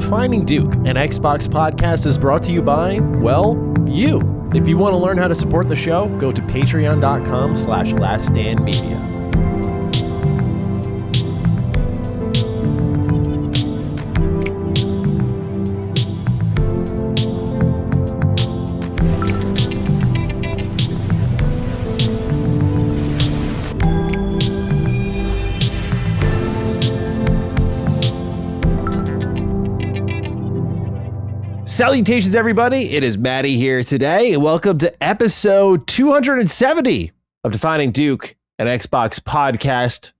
Defining Duke, an Xbox podcast, is brought to you by, well, you. If you want to learn how to support the show, go to patreon.com/laststandmedia. Salutations, everybody. It is Maddie here today, and welcome to episode 270 of Defining Duke, an Xbox podcast.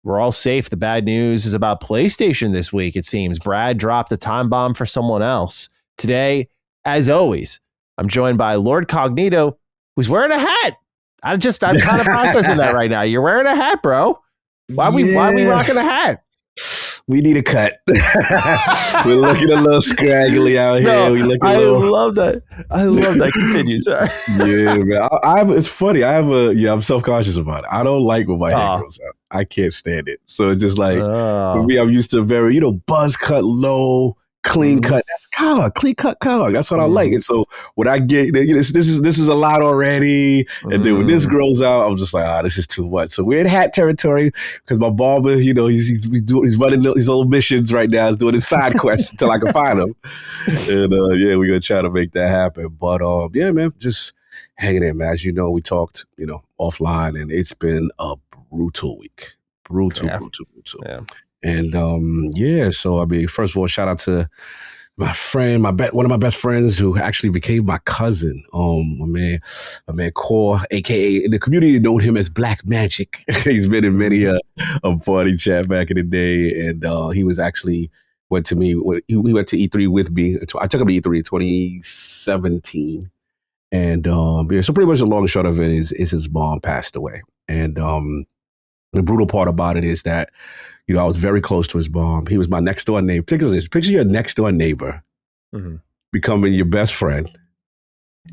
We're all safe. The bad news is about PlayStation this week, it seems. Brad dropped a time bomb for someone else. Today, as always, I'm joined by Lord Cognito, who's wearing a hat. I'm kind of processing that right now. You're wearing a hat, bro. Why are we rocking a hat? We need a cut. We're looking a little scraggly out here. I love that. Continue, sorry. Yeah, man. It's funny. I'm self-conscious about it. I don't like when my hair grows out. I can't stand it. So it's just like, for me, I'm used to very, buzz cut low, clean cut. That's coward, clean cut coward. That's what I like. And so when I get, this is a lot already. And then when this grows out, I'm just like, this is too much. So we're in hat territory because my barber, he's running these little missions right now. He's doing his side quests until I can find him. And we're going to try to make that happen. But yeah, man, just hanging in, man. As you know, we talked, offline, and it's been a brutal week. Brutal. Yeah. And so I mean, first of all, shout out to my friend, one of my best friends who actually became my cousin. My man Core, aka in the community known him as Black Magic. He's been in many a party chat back in the day, and he went to E3 with me. I took him to E3 in 2017, and so pretty much the long and short of it is his mom passed away, and the brutal part about it is that, I was very close to his mom. He was my next door neighbor. Picture your next door neighbor becoming your best friend.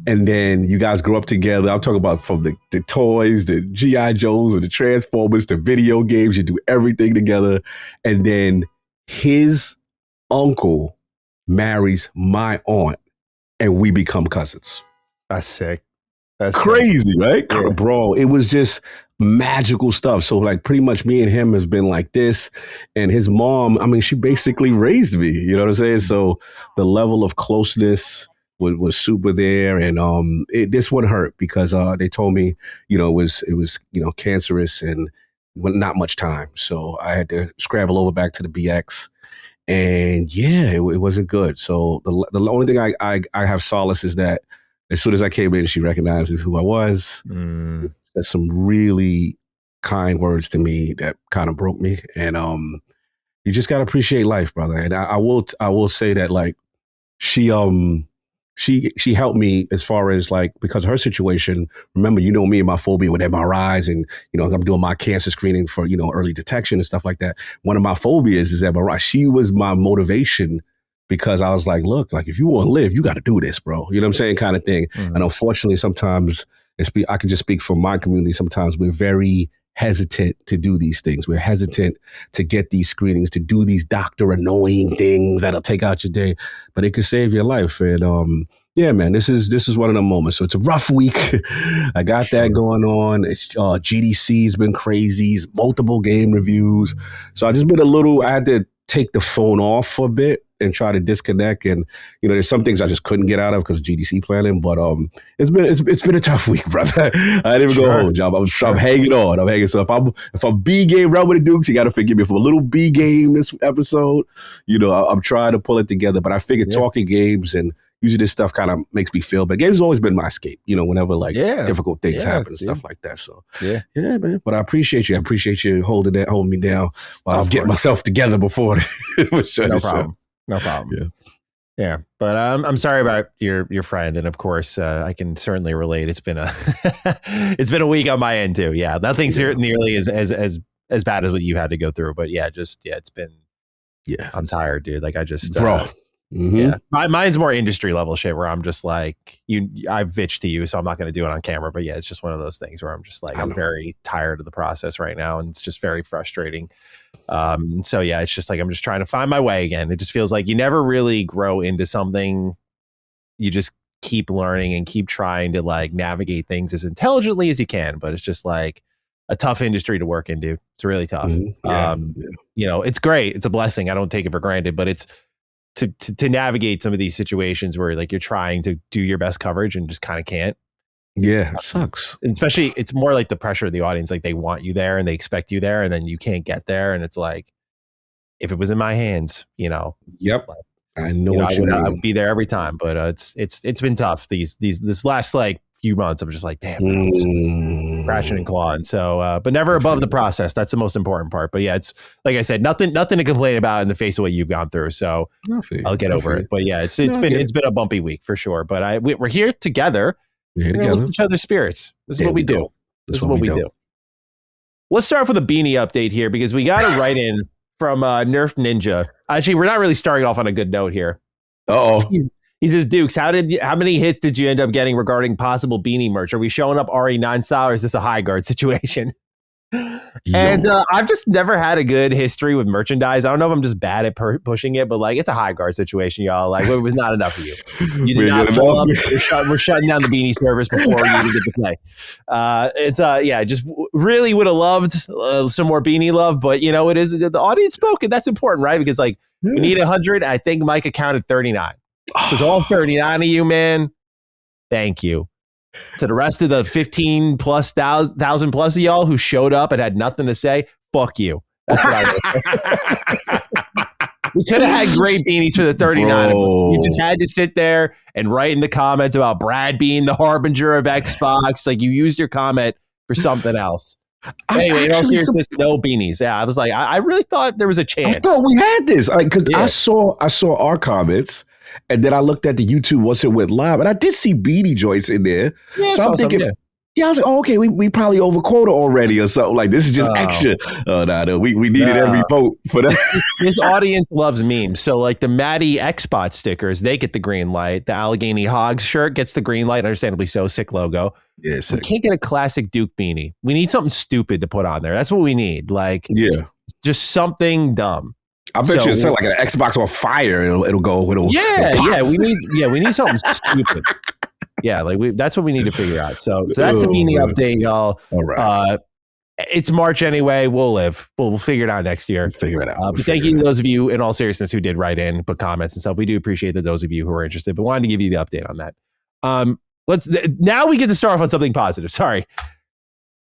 And then you guys grow up together. I'm talking about from the toys, the G.I. Joes, and the Transformers, the video games. You do everything together. And then his uncle marries my aunt, and we become cousins. That's sick. That's crazy, sick. Right? Yeah. Bro, it was just magical stuff. So like pretty much me and him has been like this, and his mom, I mean, she basically raised me, you know what I'm saying? So the level of closeness was super there. And this one hurt because they told me, it was cancerous and not much time. So I had to scramble over back to the BX, and it wasn't good. So the only thing I have solace is that as soon as I came in, she recognizes who I was. That's some really kind words to me that kind of broke me. And you just gotta appreciate life, brother. And I will say that, like, she helped me as far as, like, because of her situation. Remember, me and my phobia with MRIs, and I'm doing my cancer screening for early detection and stuff like that. One of my phobias is MRI. She was my motivation, because I was like, look, like, if you want to live, you got to do this, bro. You know what I'm saying? Kind of thing. And unfortunately, sometimes I can just speak for my community. Sometimes we're very hesitant to do these things. We're hesitant to get these screenings, to do these doctor annoying things that'll take out your day, but it could save your life. And yeah, man, this is one of the moments. So it's a rough week. I got that going on. It's GDC's been crazy. It's multiple game reviews. So I had to take the phone off for a bit and try to disconnect. And there's some things I just couldn't get out of because of GDC planning. But it's been a tough week, brother. I didn't even go home, job. I'm hanging on. I'm hanging. So if I'm B game right with the Dukes, you got to forgive me for a little B game this episode. I'm trying to pull it together. But I figured talking games and usually this stuff kind of makes me feel, but games has always been my escape, whenever difficult things happen and stuff like that. So yeah, man. But I appreciate you. I appreciate you holding me down while I was getting myself together before. No problem. Yeah. But I'm sorry about your friend, and of course I can certainly relate. It's been a week on my end too. Yeah, nothing's nearly as bad as what you had to go through, but it's been. Yeah, I'm tired, dude. Like I just bro. Yeah, mine's more industry level shit where I'm just like, I've bitched to you, so I'm not going to do it on camera. But yeah, it's just one of those things where I'm just like, I'm very tired of the process right now, and it's just very frustrating. So yeah, it's just like I'm just trying to find my way again. It just feels like you never really grow into something. You just keep learning and keep trying to like navigate things as intelligently as you can, but it's just like a tough industry to work in, dude. It's really tough. You know, it's great. It's a blessing. I don't take it for granted, but it's to navigate some of these situations where like you're trying to do your best coverage and just kind of can't. Yeah, it sucks. And especially it's more like the pressure of the audience. Like they want you there and they expect you there, and then you can't get there. And it's like, if it was in my hands, you know. Yep. Like, I know what you mean. I would be there every time, but it's been tough. This last like few months, I'm just like, damn, I'm just crashing and clawing. So, but never above the process. That's the most important part. But yeah, it's like I said, nothing to complain about in the face of what you've gone through. So I'll get over it. But yeah, it's been a bumpy week for sure. But we're here together. We're here together. Lift each other's spirits. This is what we do. This is what we do. Let's start off with a beanie update here because we got to write in from Nerf Ninja. Actually, we're not really starting off on a good note here. He says, Dukes, how many hits did you end up getting regarding possible beanie merch? Are we showing up RE9 style, or is this a Highguard situation? And I've just never had a good history with merchandise. I don't know if I'm just bad at pushing it, but like it's a Highguard situation, y'all. Like it was not enough of you. You did not pull up. We're shutting down the beanie service before you even get to play. Just really would have loved some more beanie love, but you know, it is the audience spoke, and that's important, right? Because like we need 100. I think Micah counted 39. So it's all 39 of you, man. Thank you. To the rest of the 15 plus thousand plus of y'all who showed up and had nothing to say, fuck you. That's what I would. We could have had great beanies for the 39 of us. You just had to sit there and write in the comments about Brad being the harbinger of Xbox. Like you used your comment for something else. Anyway, in all seriousness, no beanies. Yeah, I was like, I really thought there was a chance. I thought we had this because I saw our comments. And then I looked at the YouTube once it went live, and I did see beanie joints in there. Yeah, so I'm thinking, I was like, oh, okay, we probably over quota already or something. Like this is just extra. No, we needed every vote for that. This audience loves memes. So like the Maddie Xbot stickers, they get the green light. The Allegheny Hogs shirt gets the green light. Understandably so, sick logo. Yeah, sick. We can't get a classic Duke beanie. We need something stupid to put on there. That's what we need. Like, just something dumb. I bet you it's like an Xbox on fire. It'll go. We need something stupid. Yeah, like that's what we need to figure out. So that's the beanie update, y'all. All right. It's March anyway. We'll live. We'll figure it out next year. Figure it out. But thank you to those of you, in all seriousness, who did write in, put comments and stuff. We do appreciate that. Those of you who are interested, but wanted to give you the update on that. Now we get to start off on something positive. Sorry,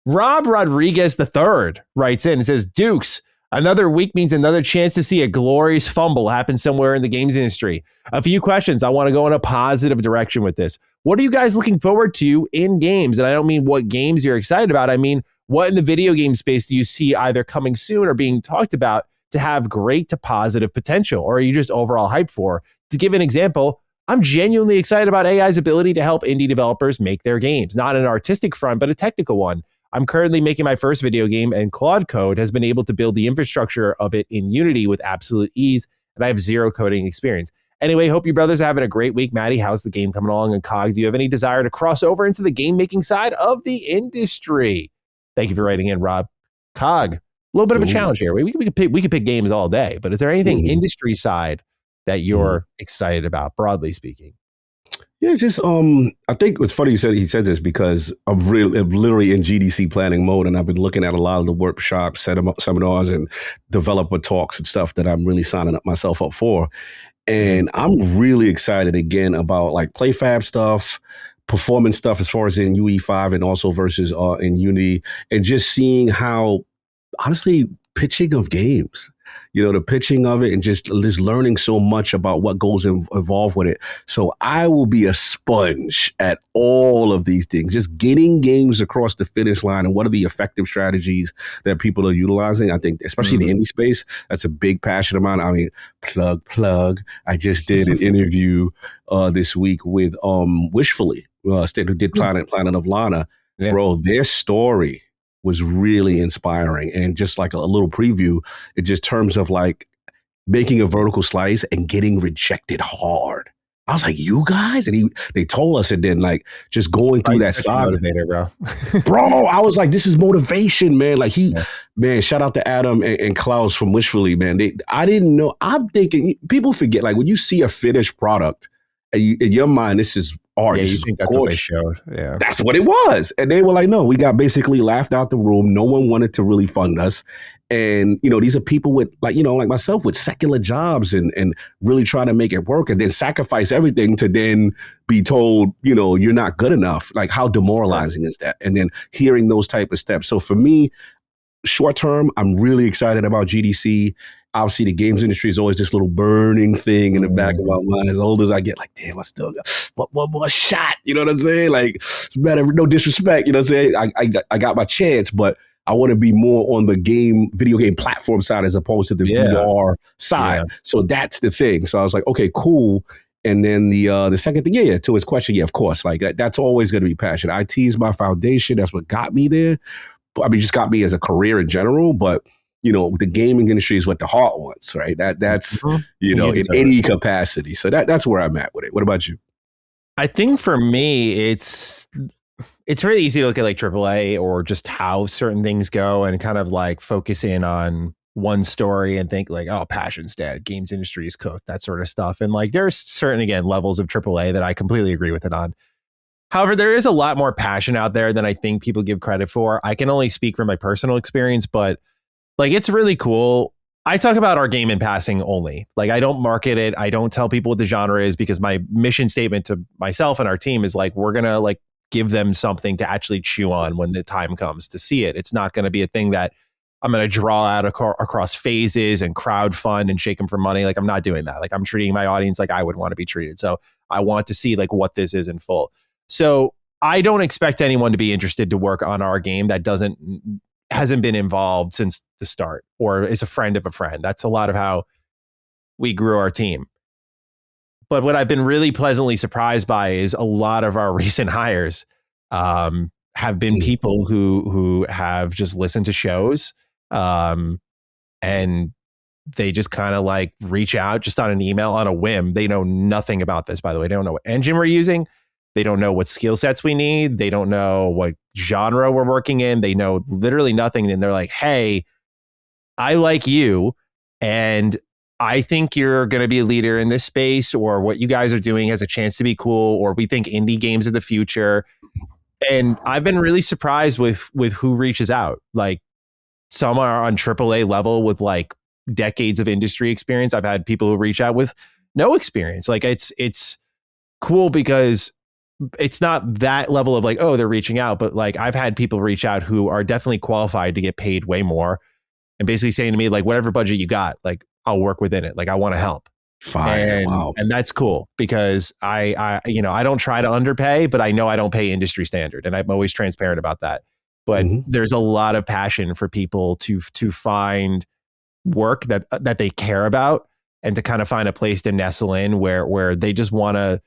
Rob Rodriguez III writes in and says, Dukes. Another week means another chance to see a glorious fumble happen somewhere in the games industry. A few questions. I want to go in a positive direction with this. What are you guys looking forward to in games? And I don't mean what games you're excited about. I mean, what in the video game space do you see either coming soon or being talked about to have great to positive potential? Or are you just overall hyped for? To give an example, I'm genuinely excited about AI's ability to help indie developers make their games. Not an artistic front, but a technical one. I'm currently making my first video game, and Claude Code has been able to build the infrastructure of it in Unity with absolute ease, and I have zero coding experience. Anyway, hope you brothers are having a great week. Maddie, how's the game coming along? And Cog, do you have any desire to cross over into the game-making side of the industry? Thank you for writing in, Rob. Cog, a little bit of a challenge here. We could pick games all day, but is there anything industry side that you're excited about, broadly speaking? Yeah, just I think it's funny he said this because I'm literally in GDC planning mode, and I've been looking at a lot of the workshops, seminars, and developer talks and stuff that I'm really signing up myself up for. And I'm really excited again about like PlayFab stuff, performance stuff as far as in UE5 and also versus in Unity, and just seeing how honestly pitching of games. The pitching of it and just learning so much about what goes involved with it. So I will be a sponge at all of these things, just getting games across the finish line and what are the effective strategies that people are utilizing. I think, especially in the indie space, that's a big passion of mine. I mean, plug. I just did an interview this week with Wishfully, who did Planet of Lana. Yeah. Bro, their story was really inspiring. And just like a little preview, it just terms of like making a vertical slice and getting rejected hard. I was like, you guys? And they told us, and then like just going through that saga. Motivator, bro. Bro, I was like, this is motivation, man. Like man, shout out to Adam and Klaus from Wishfully, man. I didn't know. I'm thinking people forget, like when you see a finished product and in your mind, this is art. Yeah, you think that's what they showed. Yeah. That's what it was. And they were like, no, we got basically laughed out the room. No one wanted to really fund us. And, these are people with like myself with secular jobs and really trying to make it work and then sacrifice everything to then be told, you're not good enough. Like how demoralizing is that? And then hearing those type of steps. So for me, short term, I'm really excited about GDC. Obviously, the games industry is always this little burning thing in the back of my mind. As old as I get, like, damn, I still got one more shot. You know what I'm saying? Like, it's better, no disrespect. You know what I'm saying? I got my chance, but I want to be more on the video game platform side as opposed to the VR side. Yeah. So that's the thing. So I was like, okay, cool. And then the second thing, to his question, of course, like that's always going to be passion. IT is my foundation. That's what got me there. I mean, just got me as a career in general, but the gaming industry is what the heart wants, right? That's in any capacity. So that's where I'm at with it. What about you? I think for me, it's really easy to look at like AAA or just how certain things go and kind of like focus in on one story and think like, oh, passion's dead, games industry is cooked, that sort of stuff. And like there's certain, again, levels of AAA that I completely agree with it on. However, there is a lot more passion out there than I think people give credit for. I can only speak from my personal experience, but like, it's really cool. I talk about our game in passing only. Like, I don't market it. I don't tell people what the genre is because my mission statement to myself and our team is like, we're going to like give them something to actually chew on when the time comes to see it. It's not going to be a thing that I'm going to draw out across phases and crowdfund and shake them for money. Like, I'm not doing that. Like, I'm treating my audience like I would want to be treated. So I want to see like what this is in full. So I don't expect anyone to be interested to work on our game that hasn't been involved since the start or is a friend of a friend. That's a lot of how we grew our team. But what I've been really pleasantly surprised by is a lot of our recent hires have been people who have just listened to shows and they just kind of like reach out just on an email on a whim. They know nothing about this, by the way. They don't know what engine we're using. They don't know what skill sets we need. They don't know what genre we're working in. They know literally nothing. And they're like, hey, I like you. And I think you're going to be a leader in this space, or what you guys are doing has a chance to be cool, or we think indie games are the future. And I've been really surprised with who reaches out. Like, some are on AAA level with like decades of industry experience. I've had people who reach out with no experience. Like, it's cool because it's not that level of like, oh, they're reaching out, but like I've had people reach out who are definitely qualified to get paid way more and basically saying to me, like, whatever budget you got, like, I'll work within it. Like, I want to help. Fine. And that's cool because I don't try to underpay, but I know I don't pay industry standard, and I'm always transparent about that. But there's a lot of passion for people to find work that they care about and to kind of find a place to nestle in where they just want to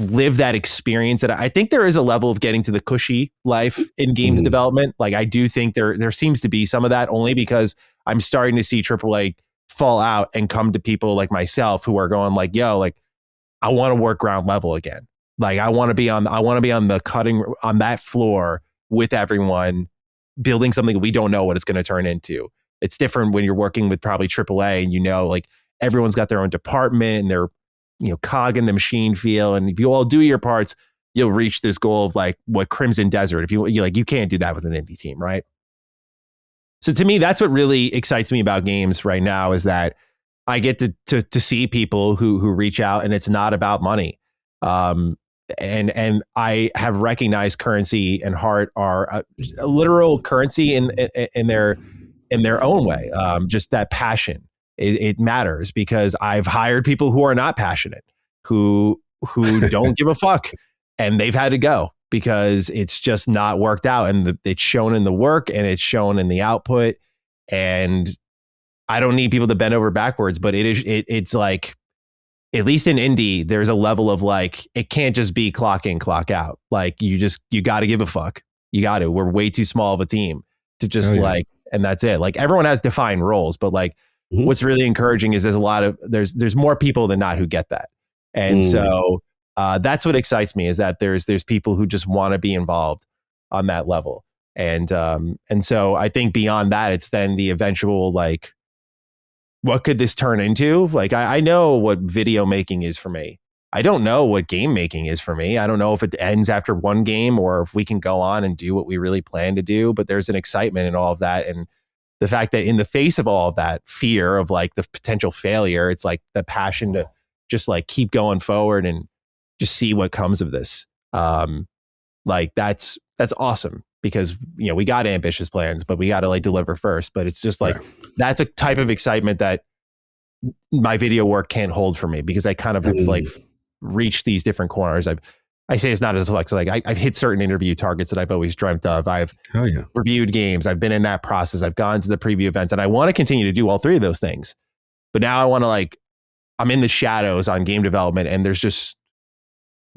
live that experience. And I think there is a level of getting to the cushy life in games development. Like, I do think there seems to be some of that, only because I'm starting to see AAA fall out and come to people like myself who are going like, yo, like, I want to work ground level again. Like, I want to be on the cutting on that floor with everyone, building something we don't know what it's going to turn into. It's different when you're working with probably AAA and like everyone's got their own department and they're cog in the machine feel. And if you all do your parts, you'll reach this goal of like what Crimson Desert. If you can't do that with an indie team, right? So to me, that's what really excites me about games right now, is that I get to see people who reach out, and it's not about money. And I have recognized currency and heart are a literal currency in their own way. Just that passion. It matters, because I've hired people who are not passionate, who don't give a fuck, and they've had to go because it's just not worked out, and it's shown in the work and it's shown in the output. And I don't need people to bend over backwards, but it's like, at least in indie, there's a level of like, it can't just be clock in, clock out. Like, you got to give a fuck. You got to. We're way too small of a team to just and that's it. Like, everyone has defined roles, but like, what's really encouraging is there's more people than not who get that. And so that's what excites me, is that there's people who just want to be involved on that level. And so I think beyond that, it's then the eventual, like, what could this turn into? Like, I know what video making is for me. I don't know what game making is for me. I don't know if it ends after one game or if we can go on and do what we really plan to do, but there's an excitement in all of that. And the fact that in the face of all of that fear of like the potential failure, it's like the passion to just like keep going forward and just see what comes of this. Like that's awesome, because, you know, we got ambitious plans, but we got to like deliver first. But it's just like, that's a type of excitement that my video work can't hold for me, because I kind of have like reached these different corners. I say it's not as like I've hit certain interview targets that I've always dreamt of. I've reviewed games. I've been in that process. I've gone to the preview events, and I want to continue to do all three of those things. But now I want to, like, I'm in the shadows on game development, and there's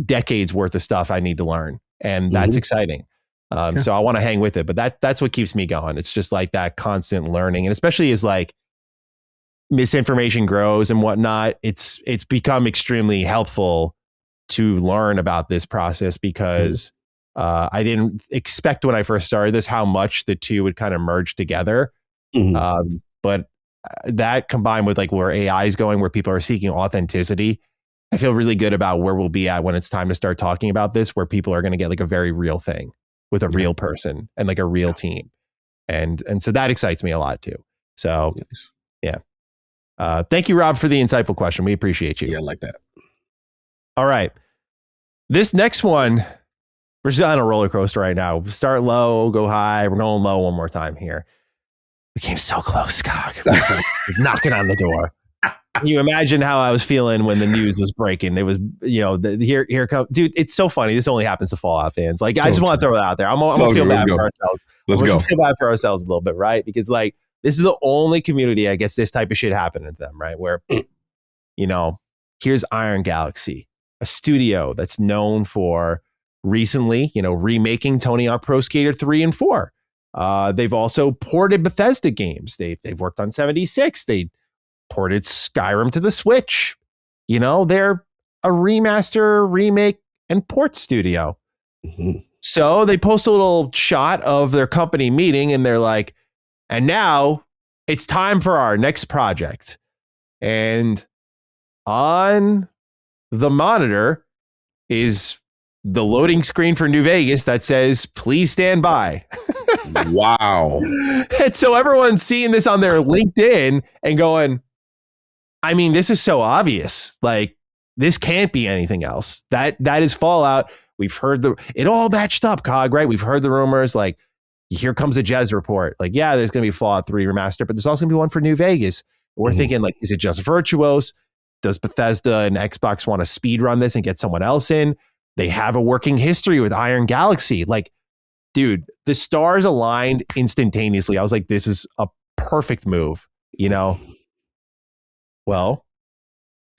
decades worth of stuff I need to learn. And that's exciting. So I want to hang with it, but that's what keeps me going. It's just like that constant learning. And especially as like misinformation grows and whatnot, it's become extremely helpful to learn about this process, because I didn't expect when I first started this how much the two would kind of merge together. But that combined with like where AI is going, where people are seeking authenticity, I feel really good about where we'll be at when it's time to start talking about this, where people are going to get like a very real thing with a real person and like a real team. And so that excites me a lot too. So yeah. Thank you, Rob, for the insightful question. We appreciate you. Yeah, I like that. All right. This next one, we're just on a roller coaster right now. Start low, go high. We're going low one more time here. We came so close, Scott. We're knocking on the door. Can you imagine how I was feeling when the news was breaking? It was, you know, here come, dude. It's so funny. This only happens to Fallout fans. Like, I just want to throw it out there. I'm gonna feel bad for ourselves. Let's go. Feel bad for ourselves a little bit, right? Because like, this is the only community I guess this type of shit happened to them, right? Where, you know, here's Iron Galaxy, a studio that's known for recently, you know, remaking Tony Hawk Pro Skater 3 and 4. They've also ported Bethesda games. They've worked on 76. They ported Skyrim to the Switch. You know, they're a remaster, remake, and port studio. So they post a little shot of their company meeting, and they're like, and now it's time for our next project. And on the monitor is the loading screen for New Vegas that says, please stand by. Wow. And so everyone's seeing this on their LinkedIn and going, I mean, this is so obvious. Like, this can't be anything else. That is Fallout. We've heard it all matched up, Cog, right? We've heard the rumors, like, here comes a Jez report. Like, yeah, there's going to be Fallout 3 remaster, but there's also going to be one for New Vegas. We're thinking, like, is it just Virtuos? Does Bethesda and Xbox want to speed run this and get someone else in? They have a working history with Iron Galaxy. Like, dude, the stars aligned instantaneously. I was like, this is a perfect move, you know? Well,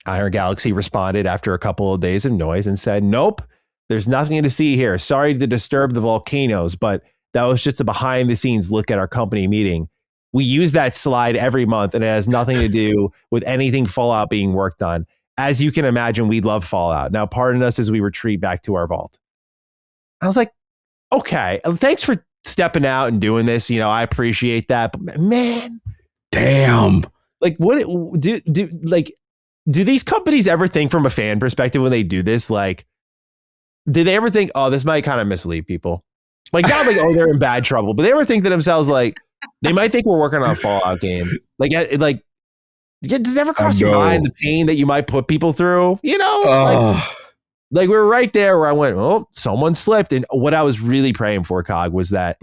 Iron Galaxy responded after a couple of days of noise and said, nope, there's nothing to see here. Sorry to disturb the volcanoes, but that was just a behind the scenes look at our company meeting. We use that slide every month, and it has nothing to do with anything Fallout being worked on. As you can imagine, we love Fallout. Now, pardon us as we retreat back to our vault. I was like, okay, thanks for stepping out and doing this. You know, I appreciate that. But man, damn. Like, what do these companies ever think from a fan perspective when they do this? Like, did they ever think, oh, this might kind of mislead people? Like, not like, oh, they're in bad trouble, but they ever think to themselves, like, they might think we're working on a Fallout game. Like, does it ever cross your mind the pain that you might put people through? You know, like we're right there where I went, oh, someone slipped. And what I was really praying for, Cog, was that,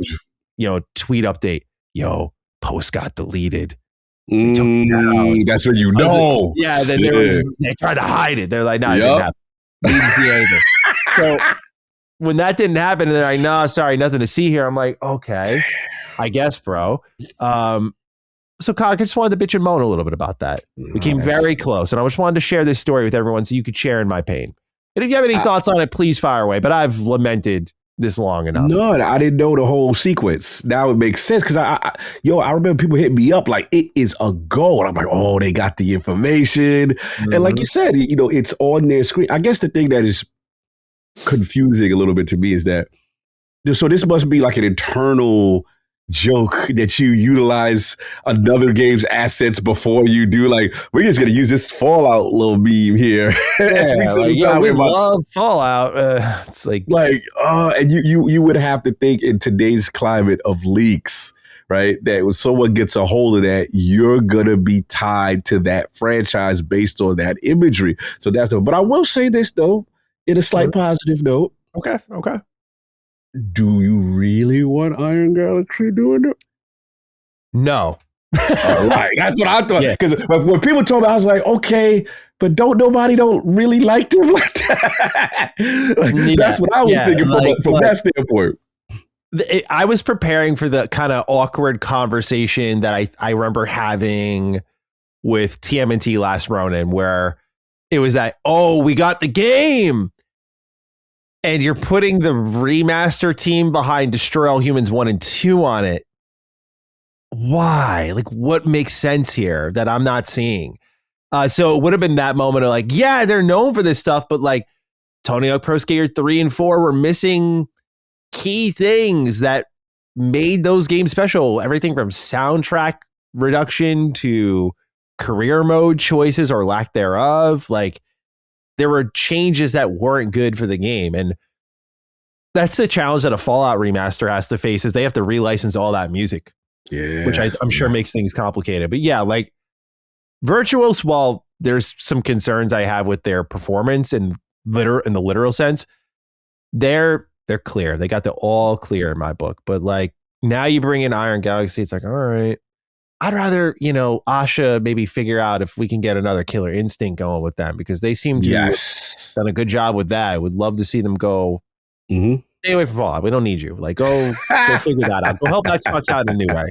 you know, tweet update, yo, post got deleted. That's what you know. Like, yeah, then they tried to hide it. They're like, no, it didn't happen. Didn't see anything. So when that didn't happen, and they're like, no, sorry, nothing to see here. I'm like, okay, I guess, bro. So, Cog, I just wanted to bitch and moan a little bit about that. We came very close, and I just wanted to share this story with everyone so you could share in my pain. And if you have any thoughts on it, please fire away. But I've lamented this long enough. No, I didn't know the whole sequence. Now it makes sense because I remember people hitting me up like it is a go. And I'm like, oh, they got the information. Mm-hmm. And like you said, it's on their screen. I guess the thing that is confusing a little bit to me is that, so this must be like an internal joke that you utilize another game's assets before you do. Like, we're just gonna use this Fallout little meme here. Yeah, we love Fallout. It's like, and you would have to think in today's climate of leaks, right? That when someone gets a hold of that, you're gonna be tied to that franchise based on that imagery. So that's but I will say this though, in a slight positive note. Okay. Do you really want Iron Galaxy doing it? No. All right. That's what I thought. Because when people told me, I was like, okay, but nobody don't really like them like that. That's what I was thinking from that standpoint. I was preparing for the kind of awkward conversation that I remember having with TMNT Last Ronin, where it was that, oh, we got the game. And you're putting the remaster team behind Destroy All Humans 1 and 2 on it. Why? Like, what makes sense here that I'm not seeing? So it would have been that moment of like, yeah, they're known for this stuff, but like Tony Hawk Pro Skater 3 and 4 were missing key things that made those games special. Everything from soundtrack reduction to career mode choices or lack thereof. Like, there were changes that weren't good for the game. And that's the challenge that a Fallout remaster has to face, is they have to relicense all that music, which I'm sure makes things complicated. But yeah, like Virtuos, while there's some concerns I have with their performance in the literal sense, they're clear. They got the all clear in my book. But like now you bring in Iron Galaxy, it's like, all right, I'd rather, Asha maybe figure out if we can get another Killer Instinct going with them, because they seem to have done a good job with that. I would love to see them go, stay away from Fallout. We don't need you. Like, go figure that out. Go help Xbox out in a new way.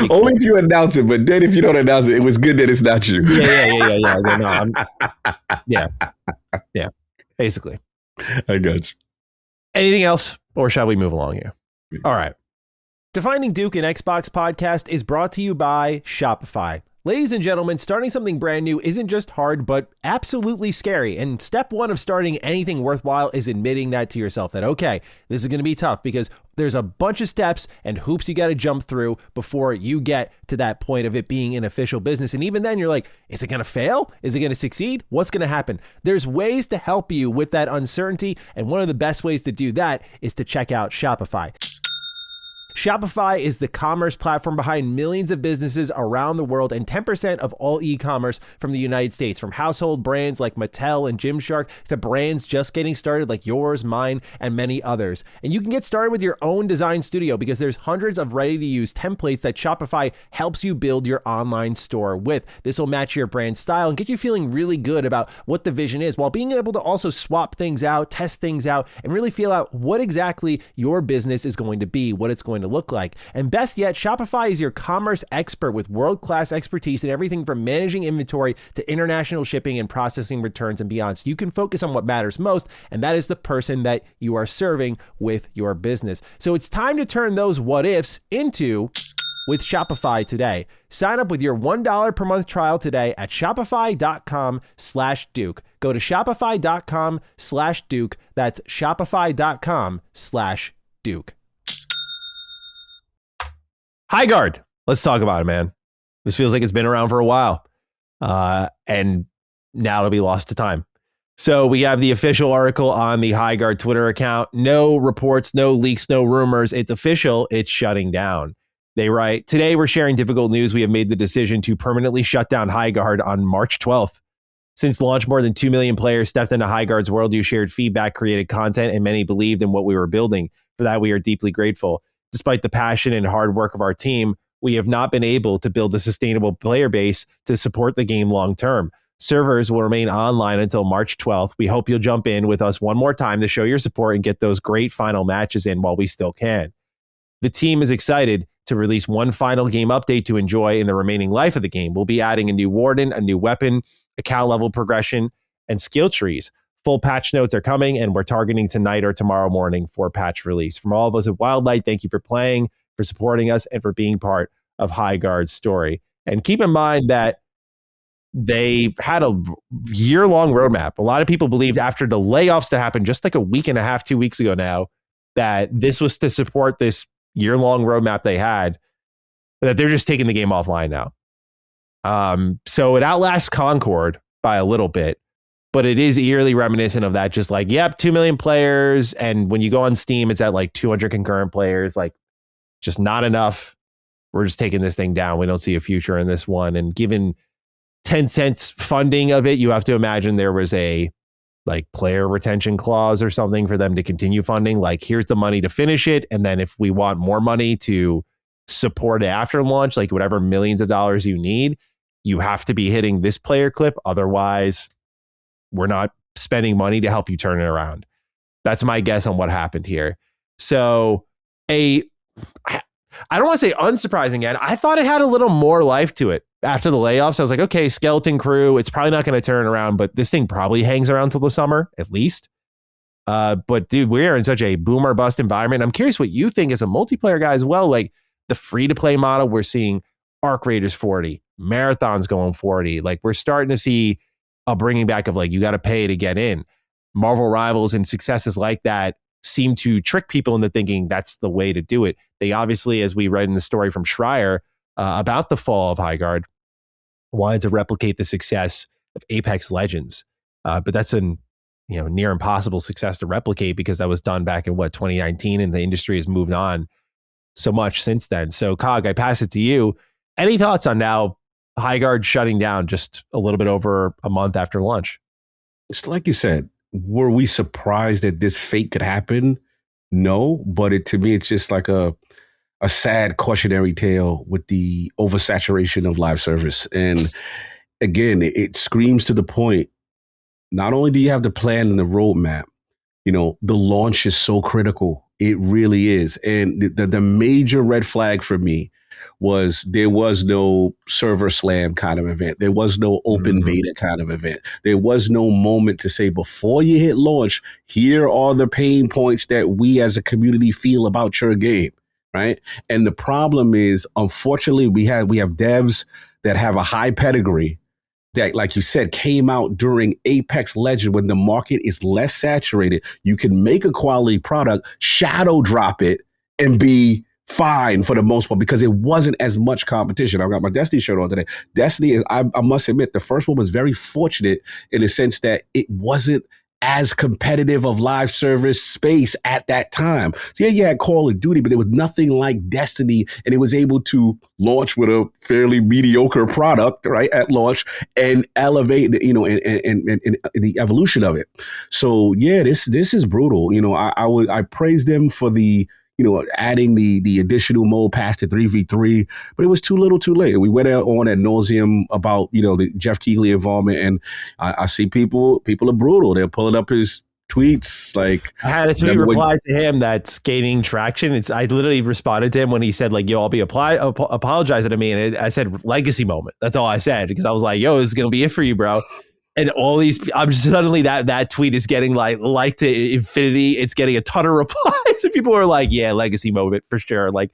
Only if you announce it, but then if you don't announce it, it was good that it's not you. Yeah. Basically. I got you. Anything else, or shall we move along here? All right. Defining Duke, an Xbox podcast, is brought to you by Shopify. Ladies and gentlemen, starting something brand new isn't just hard, but absolutely scary. And step one of starting anything worthwhile is admitting that to yourself, that, okay, this is going to be tough because there's a bunch of steps and hoops you got to jump through before you get to that point of it being an official business. And even then you're like, is it going to fail? Is it going to succeed? What's going to happen? There's ways to help you with that uncertainty. And one of the best ways to do that is to check out Shopify. Shopify is the commerce platform behind millions of businesses around the world and 10% of all e-commerce from the United States, from household brands like Mattel and Gymshark to brands just getting started like yours, mine, and many others. And you can get started with your own design studio because there's hundreds of ready-to-use templates that Shopify helps you build your online store with. This will match your brand style and get you feeling really good about what the vision is, while being able to also swap things out, test things out, and really feel out what exactly your business is going to be, what it's going to look like. And best yet, Shopify is your commerce expert with world-class expertise in everything from managing inventory to international shipping and processing returns and beyond. So you can focus on what matters most, and that is the person that you are serving with your business. So it's time to turn those what ifs into with Shopify today. Sign up with your $1 per month trial today at shopify.com/Duke. Go to shopify.com/Duke. That's shopify.com/Duke. Highguard. Let's talk about it, man. This feels like it's been around for a while. And now it'll be lost to time. So we have the official article on the Highguard Twitter account. No reports, no leaks, no rumors. It's official. It's shutting down. They write, today we're sharing difficult news. We have made the decision to permanently shut down Highguard on March 12th. Since launch, more than 2 million players stepped into Highguard's world. You shared feedback, created content, and many believed in what we were building. For that, we are deeply grateful. Despite the passion and hard work of our team, we have not been able to build a sustainable player base to support the game long term. Servers will remain online until March 12th. We hope you'll jump in with us one more time to show your support and get those great final matches in while we still can. The team is excited to release one final game update to enjoy in the remaining life of the game. We'll be adding a new warden, a new weapon, account level progression, and skill trees. Full patch notes are coming, and we're targeting tonight or tomorrow morning for patch release. From all of us at Wildlight, thank you for playing, for supporting us, and for being part of Highguard's story. And keep in mind that they had a year-long roadmap. A lot of people believed after the layoffs that happened just like a week and a half, 2 weeks ago now, that this was to support this year-long roadmap they had, that they're just taking the game offline now. So it outlasts Concord by a little bit, but it is eerily reminiscent of that. Just like, yep, 2 million players. And when you go on Steam, it's at like 200 concurrent players, like just not enough. We're just taking this thing down. We don't see a future in this one. And given Tencent's funding of it, you have to imagine there was a like player retention clause or something for them to continue funding. Like, here's the money to finish it. And then if we want more money to support it after launch, like whatever millions of dollars you need, you have to be hitting this player clip. Otherwise, we're not spending money to help you turn it around. That's my guess on what happened here. So I don't want to say unsurprising yet. I thought it had a little more life to it after the layoffs. I was like, okay, Skeleton Crew, it's probably not going to turn around, but this thing probably hangs around till the summer at least. But dude, we're in such a boomer bust environment. I'm curious what you think as a multiplayer guy as well. Like the free to play model, we're seeing Arc Raiders 40, Marathons going 40. Like we're starting to see a bringing back of like, you got to pay to get in. Marvel Rivals and successes like that seem to trick people into thinking that's the way to do it. They obviously, as we read in the story from Schreier about the fall of Highguard, wanted to replicate the success of Apex Legends. But that's an near impossible success to replicate because that was done back in 2019, and the industry has moved on so much since then. So Cog, I pass it to you. Any thoughts on now Highguard shutting down just a little bit over a month after launch? It's like you said, were we surprised that this fate could happen? No, but to me, it's just like a sad cautionary tale with the oversaturation of live service. And again, it screams to the point. Not only do you have the plan and the roadmap, the launch is so critical. It really is. And the major red flag for me was there was no server slam kind of event. There was no open beta kind of event. There was no moment to say, before you hit launch, here are the pain points that we as a community feel about your game, right? And the problem is, unfortunately, we have devs that have a high pedigree that, like you said, came out during Apex Legends when the market is less saturated. You can make a quality product, shadow drop it, and be fine for the most part because it wasn't as much competition. I've got my Destiny shirt on today. Destiny, I must admit, the first one was very fortunate in the sense that it wasn't as competitive of live service space at that time. So yeah, you had Call of Duty, but there was nothing like Destiny, and it was able to launch with a fairly mediocre product, right, at launch and elevate, and the evolution of it. So yeah, this is brutal. I praise them for the adding the additional mode past the 3v3, but it was too little too late. We went on ad nauseum about, the Jeff Keighley involvement, and I see people are brutal. They're pulling up his tweets. Like, I had a tweet reply to him that's gaining traction. I literally responded to him when he said, like, yo, I'll be apologizing to me. And I said, legacy moment. That's all I said, because I was like, yo, this is going to be it for you, bro. And all these, I'm just suddenly that tweet is getting liked to infinity. It's getting a ton of replies, and people are like, "Yeah, legacy moment for sure." Like,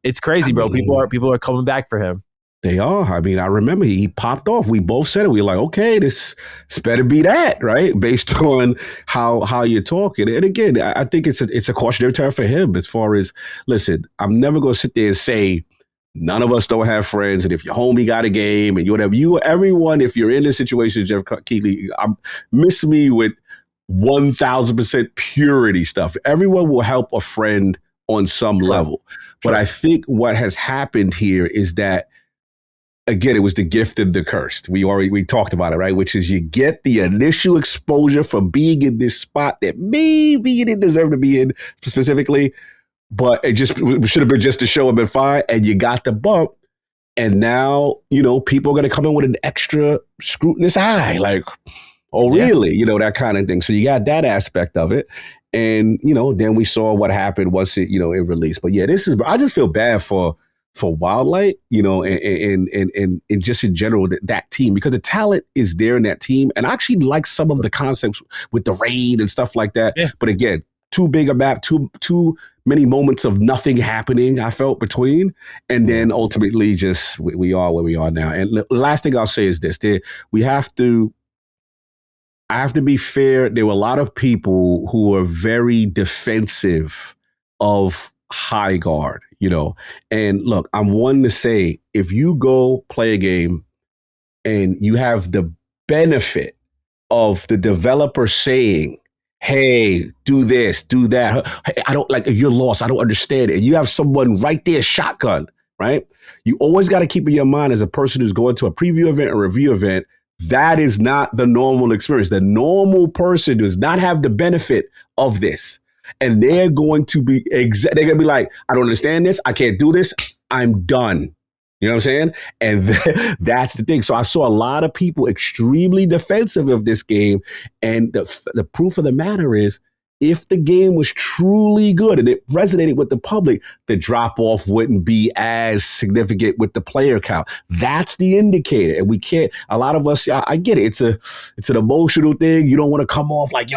it's crazy, bro. People are coming back for him. They are. I mean, I remember he popped off. We both said it. We were like, "Okay, this better be that, right?" Based on how you're talking. And again, I think it's a cautionary tale for him as far as, listen, I'm never going to sit there and say, none of us don't have friends, and if your homie got a game and everyone, if you're in this situation, Jeff Keighley, miss me with 1,000% purity stuff. Everyone will help a friend on some level. But I think what has happened here is that, again, it was the gift and the cursed. We talked about it, right? Which is, you get the initial exposure for being in this spot that maybe you didn't deserve to be in specifically, but it should have been just a show and been fine, and you got the bump, and now, people are going to come in with an extra scrutinous eye, like, oh, really? That kind of thing. So you got that aspect of it. And, then we saw what happened once it, it released. But yeah, I just feel bad for for Wildlight, and just in general that team, because the talent is there in that team, and I actually like some of the concepts with the raid and stuff like that. Yeah. But again, too big a map, too many moments of nothing happening, I felt between, and then ultimately just we are where we are now. And the last thing I'll say is this: I have to be fair. There were a lot of people who were very defensive of Highguard, and look, I'm one to say, if you go play a game and you have the benefit of the developer saying, hey, do this, do that. Hey, I don't like, you're lost. I don't understand it. And you have someone right there, shotgun, right? You always got to keep in your mind, as a person who's going to a preview event or review event, that is not the normal experience. The normal person does not have the benefit of this. And they're going to be they're going to be like, I don't understand this. I can't do this. I'm done. You know what I'm saying? And that's the thing. So I saw a lot of people extremely defensive of this game. And the proof of the matter is, if the game was truly good and it resonated with the public, the drop off wouldn't be as significant with the player count. That's the indicator. And we can't, a lot of us, I get it. It's an emotional thing. You don't want to come off like,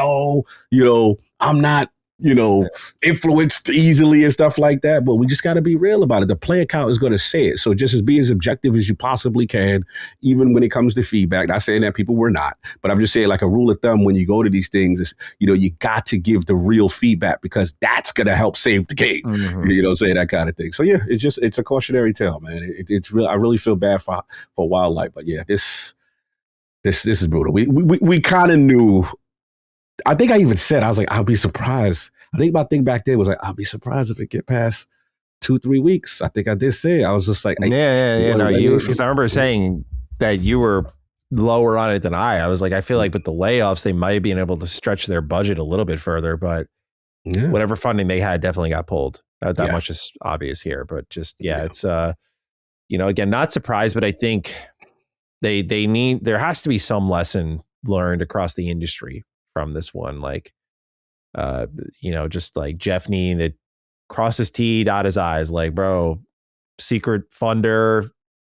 I'm not, influenced easily and stuff like that. But we just got to be real about it. The player count is going to say it. So just be as objective as you possibly can, even when it comes to feedback. Not saying that people were not, but I'm just saying, like, a rule of thumb when you go to these things is, you got to give the real feedback, because that's going to help save the game. Mm-hmm. Say that kind of thing. So yeah, it's a cautionary tale, man. It's real. I really feel bad for Wildlight, but yeah, this is brutal. We kind of knew. I think I even said, I was like, I'll be surprised. I think my thing back then was like, I'll be surprised if it get past 2-3 weeks. I think I did say, I was just like, because I remember saying that you were lower on it than I was like, I feel like with the layoffs, they might have been able to stretch their budget a little bit further, but whatever funding they had definitely got pulled. That much is obvious here, but just, it's, again, not surprised, but I think there has to be some lesson learned across the industry from this one. Like, just like Jeff needing to cross his T, dot his I's, like, bro, secret funder,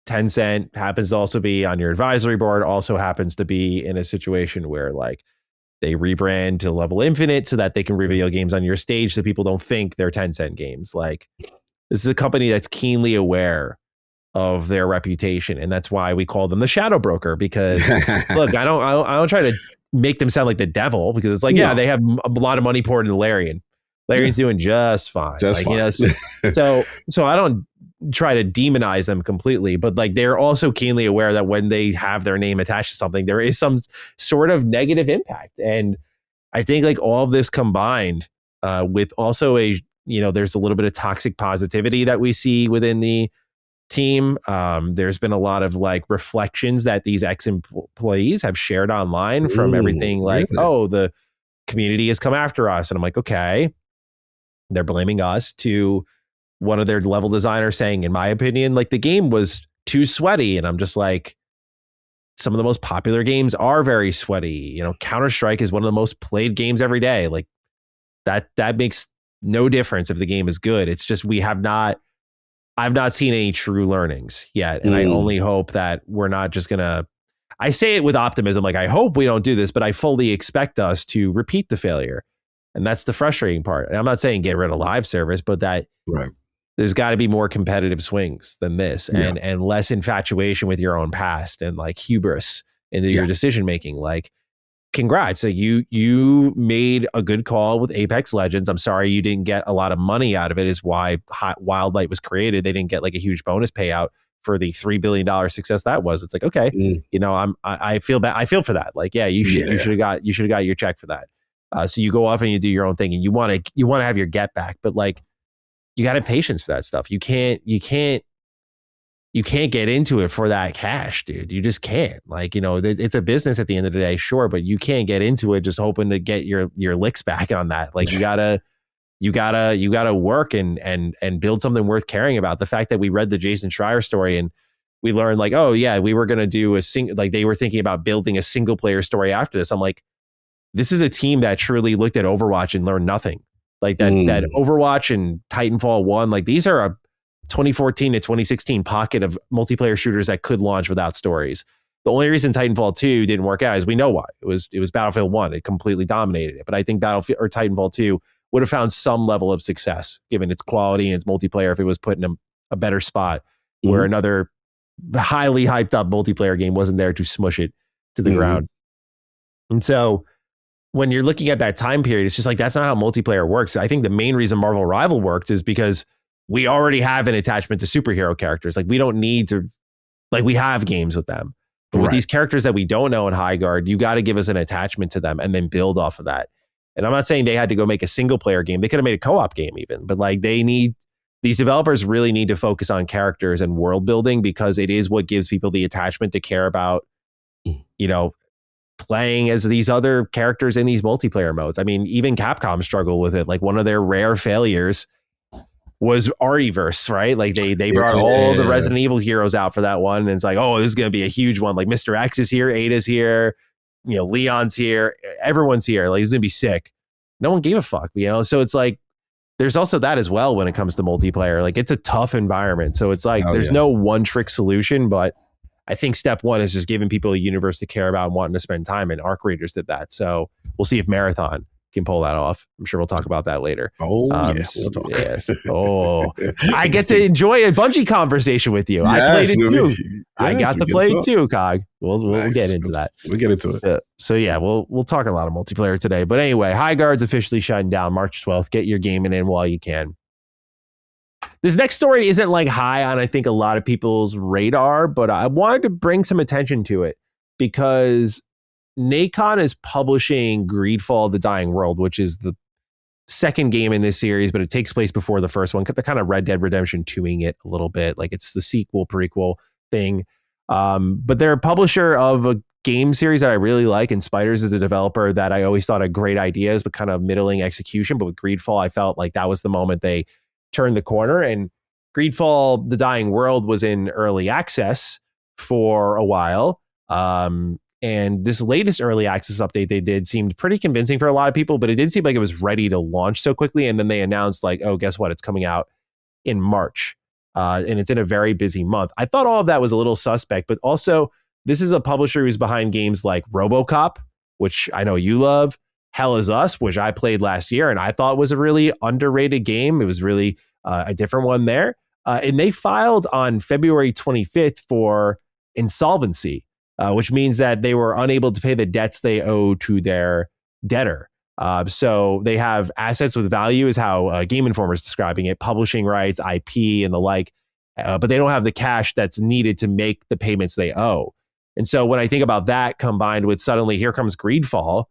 Tencent happens to also be on your advisory board, also happens to be in a situation where, like, they rebrand to Level Infinite so that they can reveal games on your stage so people don't think they're Tencent games. Like, this is a company that's keenly aware of their reputation, and that's why we call them the shadow broker, because look, I don't try to make them sound like the devil, because it's like, they have a lot of money poured into Larian. Larian's doing just fine. So I don't try to demonize them completely, but like, they're also keenly aware that when they have their name attached to something, there is some sort of negative impact. And I think, like, all of this combined with also there's a little bit of toxic positivity that we see within the team. There's been a lot of, like, reflections that these ex-employees have shared online from everything like, the community has come after us. And I'm like, okay, they're blaming us, to one of their level designers saying, in my opinion, like, the game was too sweaty. And I'm just like, some of the most popular games are very sweaty. Counter-Strike is one of the most played games every day. Like, that makes no difference if the game is good. It's just, I've not seen any true learnings yet. And I only hope that we're not just going to, I say it with optimism, like, I hope we don't do this, but I fully expect us to repeat the failure. And that's the frustrating part. And I'm not saying get rid of live service, but that there's got to be more competitive swings than this, and less infatuation with your own past and, like, hubris into your decision making. Like, congrats. Like, you made a good call with Apex Legends. I'm sorry you didn't get a lot of money out of it, is why Wildlight was created. They didn't get, like, a huge bonus payout for the $3 billion success that was. It's like, okay, I feel bad. I feel for that. Like, you should have got your check for that. So you go off and you do your own thing, and you want to have your get back, but, like, you got to have patience for that stuff. You can't get into it for that cash, dude. You just can't. Like, it's a business at the end of the day, sure, but you can't get into it just hoping to get your licks back on that. Like, you gotta work and build something worth caring about. The fact that we read the Jason Schreier story and we learned, like, oh yeah, we were gonna do like, they were thinking about building a single player story after this. I'm like, this is a team that truly looked at Overwatch and learned nothing. Like, that Overwatch and Titanfall 1, like, these are 2014 to 2016 pocket of multiplayer shooters that could launch without stories. The only reason Titanfall 2 didn't work out is we know why. It was Battlefield 1. It completely dominated it. But I think Battlefield or Titanfall 2 would have found some level of success given its quality and its multiplayer if it was put in a better spot where another highly hyped up multiplayer game wasn't there to smush it to the ground. And so when you're looking at that time period, it's just like, that's not how multiplayer works. I think the main reason Marvel Rival worked is because we already have an attachment to superhero characters. Like we don't need to, like we have games with them. But with these characters that we don't know in Highguard, you got to give us an attachment to them and then build off of that. And I'm not saying they had to go make a single player game. They could have made a co-op game even, but like these developers really need to focus on characters and world building because it is what gives people the attachment to care about, you know, playing as these other characters in these multiplayer modes. I mean, even Capcom struggle with it. Like one of their rare failures was Artiverse, right? Like they brought all the Resident Evil heroes out for that one. And it's like, oh, this is going to be a huge one. Like Mr. X is here, Ada's here, you know, Leon's here, everyone's here. Like it's going to be sick. No one gave a fuck, you know? So it's like, there's also that as well when it comes to multiplayer. Like it's a tough environment. So it's like, there's no one trick solution, but I think step one is just giving people a universe to care about and wanting to spend time. And Arc Raiders did that. So we'll see if Marathon can pull that off. I'm sure we'll talk about that later. Oh, yes. We'll talk. Yes. Oh, I get to enjoy a Bungie conversation with you. Yes, I played it too. Yes, I got to play it too, Cog. We'll get into that. We'll get into it. So yeah, we'll talk a lot of multiplayer today. But anyway, Highguard's officially shutting down March 12th. Get your gaming in while you can. This next story isn't like high on, I think, a lot of people's radar, but I wanted to bring some attention to it because Nacon is publishing Greedfall: The Dying World, which is the second game in this series, but it takes place before the first one. They're kind of Red Dead Redemption 2ing it a little bit, like it's the sequel prequel thing. But they're a publisher of a game series that I really like, and Spiders is a developer that I always thought had great ideas, but kind of middling execution. But with Greedfall, I felt like that was the moment they turned the corner. And Greedfall: The Dying World was in early access for a while. And this latest early access update they did seemed pretty convincing for a lot of people, but it didn't seem like it was ready to launch so quickly. And then they announced like, oh, guess what? It's coming out in March. And it's in a very busy month. I thought all of that was a little suspect, but also this is a publisher who's behind games like RoboCop, which I know you love, Hell Is Us, which I played last year and I thought was a really underrated game. It was really a different one there. And they filed on February 25th for insolvency. Which means that they were unable to pay the debts they owe to their debtor. So they have assets with value is how Game Informer is describing it, publishing rights, IP, and the like, but they don't have the cash that's needed to make the payments they owe. And so when I think about that combined with suddenly here comes Greedfall,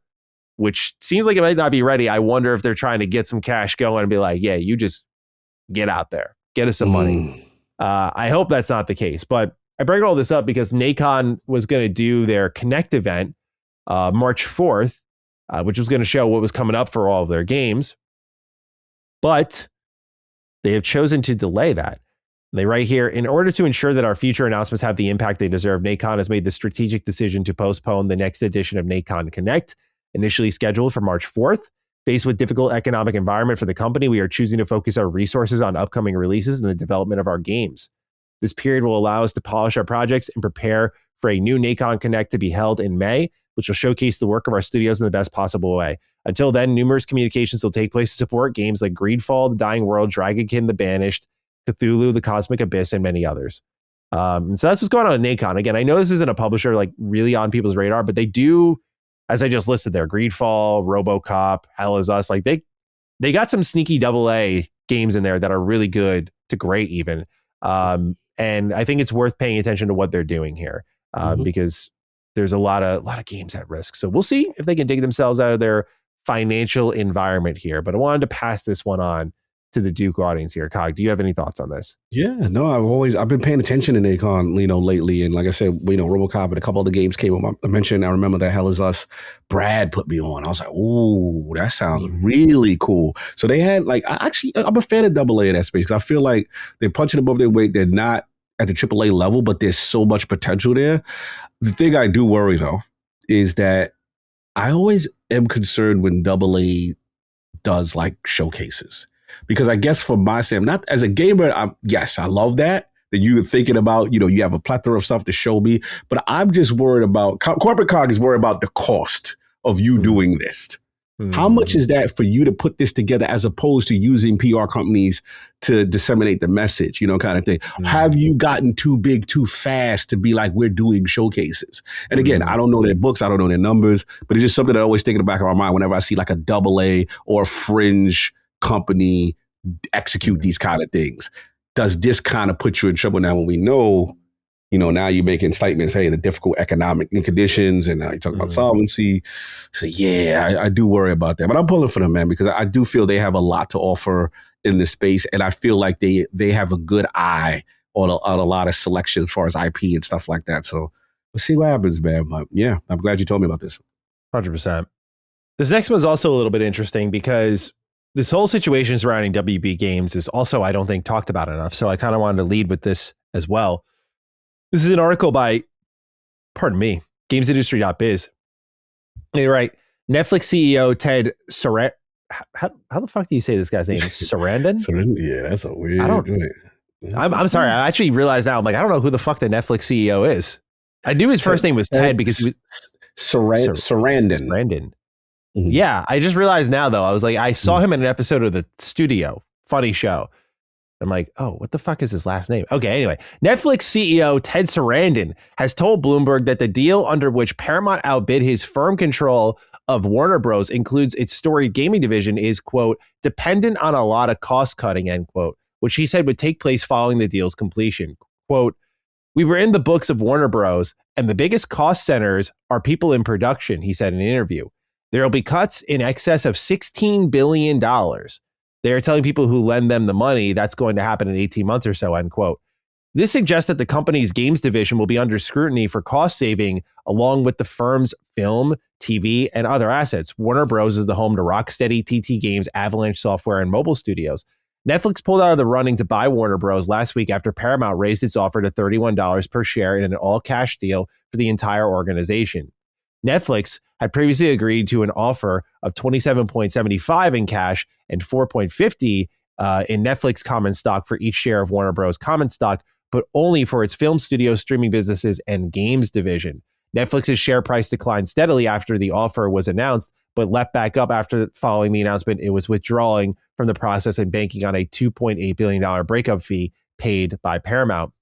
which seems like it might not be ready, I wonder if they're trying to get some cash going and be like, yeah, you just get out there, get us some money. I hope that's not the case, but I bring all this up because Nacon was going to do their Connect event March 4th, which was going to show what was coming up for all of their games. But they have chosen to delay that. They write here, in order to ensure that our future announcements have the impact they deserve, Nacon has made the strategic decision to postpone the next edition of Nacon Connect, initially scheduled for March 4th. Faced with difficult economic environment for the company, we are choosing to focus our resources on upcoming releases and the development of our games. This period will allow us to polish our projects and prepare for a new Nacon Connect to be held in May, which will showcase the work of our studios in the best possible way. Until then, numerous communications will take place to support games like Greedfall: The Dying World, Dragonkin: The Banished, Cthulhu: The Cosmic Abyss, and many others. And so that's what's going on with Nacon. Again, I know this isn't a publisher like really on people's radar, but they do, as I just listed there, Greedfall, RoboCop, Hell Is Us, like they got some sneaky AA games in there that are really good to great even. And I think it's worth paying attention to what they're doing here because there's a lot of games at risk. So we'll see if they can dig themselves out of their financial environment here. But I wanted to pass this one on to the Duke audience here. Cog, do you have any thoughts on this? Yeah, no, I've been paying attention to Nacon, lately. And like I said, RoboCop and a couple other games came up. I remember that Hell Is Us Brad put me on. I was like, ooh, that sounds really cool. So they had I'm a fan of AA in that space because I feel like they're punching above their weight. They're not at the AAA level, but there's so much potential there. The thing I do worry though is that I always am concerned when AA does like showcases. Because I guess for myself, not as a gamer, yes, I love that you're thinking about, you have a plethora of stuff to show me, but I'm just worried about, corporate cog is worried about the cost of you doing this. How much is that for you to put this together as opposed to using PR companies to disseminate the message, kind of thing? Have you gotten too big too fast to be like, we're doing showcases? And again, I don't know their books, I don't know their numbers, but it's just something that I always think in the back of my mind whenever I see like a AA or a fringe company execute these kind of things. Does this kind of put you in trouble now when we know, now you're making statements, hey, the difficult economic conditions, and now you're talking about solvency. So yeah, I do worry about that. But I'm pulling for them, man, because I do feel they have a lot to offer in this space. And I feel like they have a good eye on a lot of selection as far as IP and stuff like that. So we'll see what happens, man. But yeah, I'm glad you told me about this. 100%. This next one's also a little bit interesting because this whole situation surrounding WB Games is also, I don't think, talked about enough. So I kind of wanted to lead with this as well. This is an article by, gamesindustry.biz. They write, Netflix CEO Ted Sarandon. How the fuck do you say this guy's name? Sarandon? Yeah, that's a weird. I'm sorry. I actually realized now. I'm like, I don't know who the fuck the Netflix CEO is. I knew his first name was Ted because he was Sarandon. Mm-hmm. Yeah, I just realized now though. I was like, I saw him in an episode of The Studio, funny show. I'm like, oh, what the fuck is his last name? Okay, anyway, Netflix CEO Ted Sarandon has told Bloomberg that the deal under which Paramount outbid his firm control of Warner Bros. Includes its storied gaming division is, quote, dependent on a lot of cost cutting, end quote, which he said would take place following the deal's completion. Quote, we were in the books of Warner Bros. And the biggest cost centers are people in production, he said in an interview. There will be cuts in excess of $16 billion. They are telling people who lend them the money that's going to happen in 18 months or so, end quote. This suggests that the company's games division will be under scrutiny for cost saving along with the firm's film, TV, and other assets. Warner Bros. Is the home to Rocksteady, TT Games, Avalanche Software, and mobile studios. Netflix pulled out of the running to buy Warner Bros. Last week after Paramount raised its offer to $31 per share in an all-cash deal for the entire organization. Netflix had previously agreed to an offer of $27.75 in cash and $4.50 in Netflix common stock for each share of Warner Bros. Common stock, but only for its film studio, streaming businesses, and games division. Netflix's share price declined steadily after the offer was announced, but leapt back up after following the announcement. It was withdrawing from the process and banking on a $2.8 billion breakup fee paid by Paramount.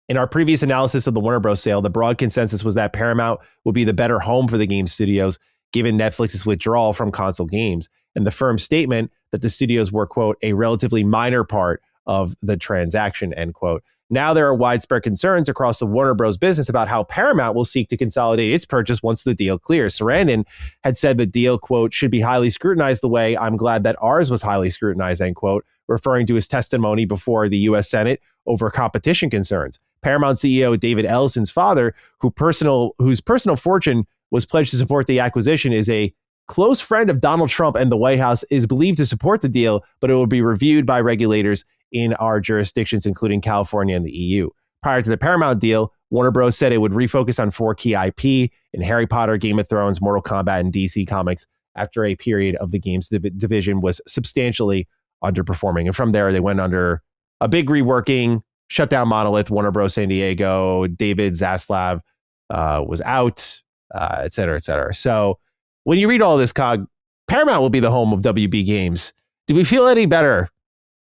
In our previous analysis of the Warner Bros. Sale, the broad consensus was that Paramount would be the better home for the game studios, given Netflix's withdrawal from console games, and the firm's statement that the studios were, quote, a relatively minor part of the transaction, end quote. Now there are widespread concerns across the Warner Bros. Business about how Paramount will seek to consolidate its purchase once the deal clears. Sarandon had said the deal, quote, should be highly scrutinized the way I'm glad that ours was highly scrutinized, end quote, referring to his testimony before the U.S. Senate over competition concerns. Paramount CEO David Ellison's father, whose personal fortune was pledged to support the acquisition, is a close friend of Donald Trump and the White House, is believed to support the deal, but it will be reviewed by regulators in our jurisdictions, including California and the EU. Prior to the Paramount deal, Warner Bros. Said it would refocus on 4 key IP in Harry Potter, Game of Thrones, Mortal Kombat, and DC Comics after a period of the games division was substantially underperforming. And from there, they went under a big reworking, shut down Monolith, Warner Bros. San Diego, David Zaslav was out, et cetera, et cetera. So when you read all this, Cog, Paramount will be the home of WB Games. Do we feel any better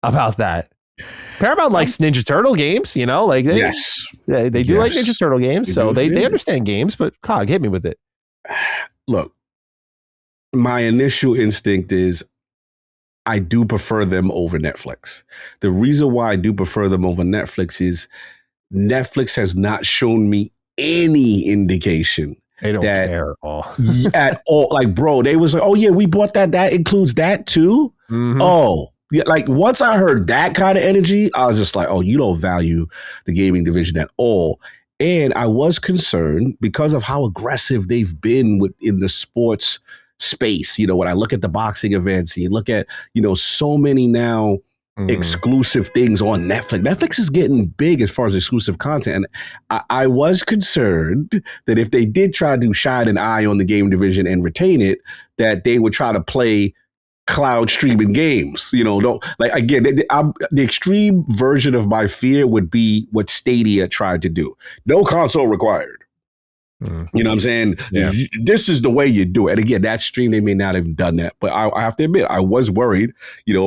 about that? Paramount likes Ninja Turtle games, like they, yes, they do like Ninja Turtle games, so they understand games, but Cog, hit me with it. Look, my initial instinct is I do prefer them over Netflix. The reason why I do prefer them over Netflix is Netflix has not shown me any indication they don't care at all. At all. Like, bro, they was like, oh yeah, we bought that. That includes that too. Mm-hmm. Oh, yeah. Like once I heard that kind of energy, I was just like, oh, you don't value the gaming division at all. And I was concerned because of how aggressive they've been in the sports space. When I look at the boxing events, you look at, so many now exclusive things on Netflix. Netflix is getting big as far as exclusive content. And I was concerned that if they did try to shine an eye on the game division and retain it, that they would try to play cloud streaming games. Don't like again. The extreme version of my fear would be what Stadia tried to do. No console required. You know what I'm saying? Yeah. This is the way you do it. And again, that stream, they may not have done that. But I have to admit, I was worried,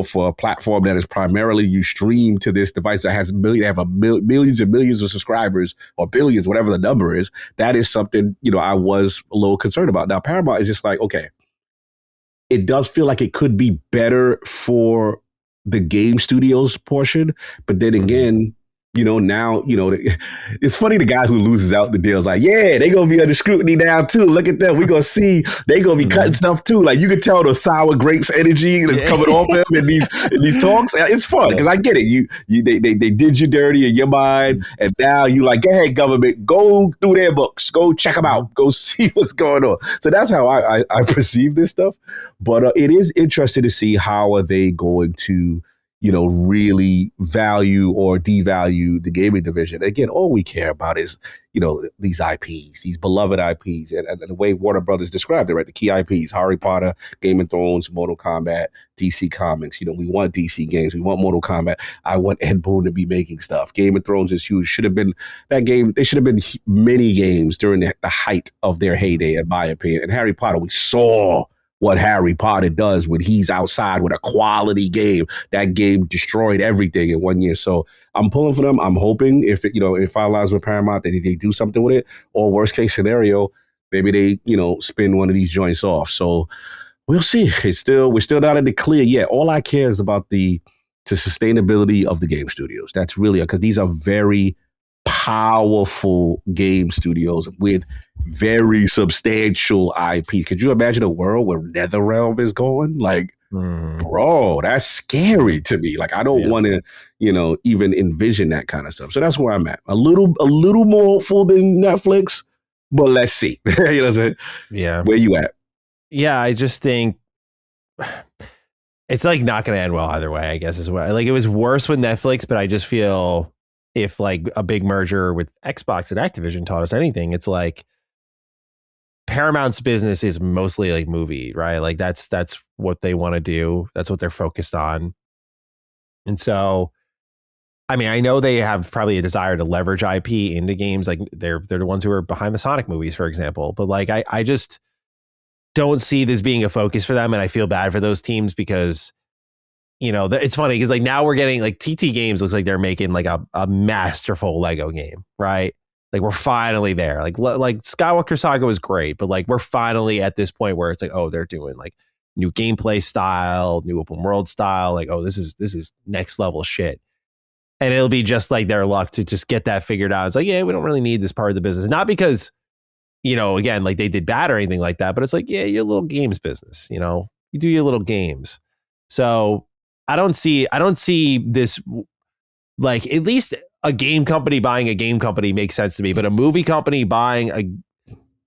for a platform that is primarily you stream to this device that has millions and millions of subscribers, or billions, whatever the number is. That is something, I was a little concerned about. Now, Paramount is just like, okay, it does feel like it could be better for the game studios portion. But then again, now, it's funny, the guy who loses out the deal is like, yeah, they going to be under scrutiny now too. Look at them. We're going to see they going to be cutting stuff too. Like, you can tell the sour grapes energy that's coming off them in these talks. It's fun because I get it. They did you dirty in your mind. And now you like, go ahead, government, go through their books, go check them out, go see what's going on. So that's how I perceive this stuff. But it is interesting to see how are they going to really value or devalue the gaming division. Again, all we care about is, these IPs, these beloved IPs, and the way Warner Brothers described it, right? The key IPs, Harry Potter, Game of Thrones, Mortal Kombat, DC Comics. We want DC games. We want Mortal Kombat. I want Ed Boon to be making stuff. Game of Thrones is huge. Should have been that game. There should have been many games during the height of their heyday, in my opinion. And Harry Potter, we saw what Harry Potter does when he's outside with a quality game. That game destroyed everything in 1 year. So I'm pulling for them. I'm hoping if it finalizes with Paramount that they do something with it, or worst case scenario, maybe they, spin one of these joints off. So we'll see. We're still not in the clear yet. All I care is about the sustainability of the game studios. That's really, because these are very powerful game studios with very substantial IPs. Could you imagine a world where NetherRealm is going? Like, bro, that's scary to me. Like, I don't want to, even envision that kind of stuff. So that's where I'm at. A little more hopeful than Netflix, but let's see. You know what I'm saying? Yeah. Where you at? Yeah, I just think it's like not going to end well either way, I guess, is what. Like, it was worse with Netflix, but I just feel if like a big merger with Xbox and Activision taught us anything, it's like Paramount's business is mostly like movie, right? Like that's what they want to do. That's what they're focused on. And so, I mean, I know they have probably a desire to leverage IP into games. Like they're the ones who are behind the Sonic movies, for example. But like, I just don't see this being a focus for them. And I feel bad for those teams because, it's funny because like now we're getting like TT Games looks like they're making like a masterful Lego game, right? Like we're finally there. Like Skywalker Saga was great, but like we're finally at this point where it's like, oh, they're doing like new gameplay style, new open world style. Like, oh, this is next level shit. And it'll be just like their luck to just get that figured out. It's like, yeah, we don't really need this part of the business. Not because, again, like they did bad or anything like that, but it's like, yeah, your little games business, you do your little games. So I don't see this, like, at least a game company buying a game company makes sense to me, but a movie company buying a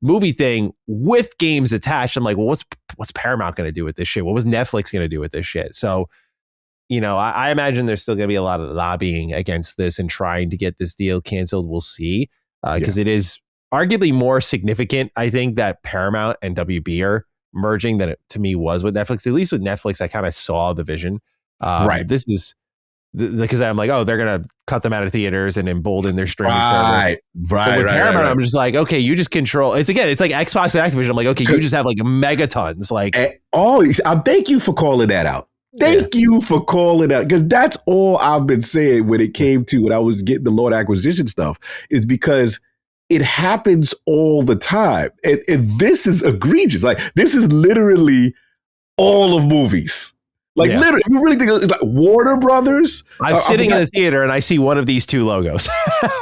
movie thing with games attached, I'm like, well, what's Paramount going to do with this shit? What was Netflix going to do with this shit? So, I imagine there's still going to be a lot of lobbying against this and trying to get this deal canceled. We'll see, because it is arguably more significant, I think, that Paramount and WB are merging than it to me was with Netflix. At least with Netflix, I kind of saw the vision. Right. This is because I'm like, oh, they're gonna cut them out of theaters and embolden their streaming service. Right. With Paramount, I'm just like, okay, you just control. It's like Xbox and Activision. I'm like, okay, you just have like megatons. Like, thank you for calling that out. Thank you for calling out, because that's all I've been saying when it came to when I was getting the Lord acquisition stuff, is because it happens all the time, and this is egregious. Like, this is literally all of movies. Like, literally, you really think it's like Warner Brothers? I'm sitting in a theater and I see one of these two logos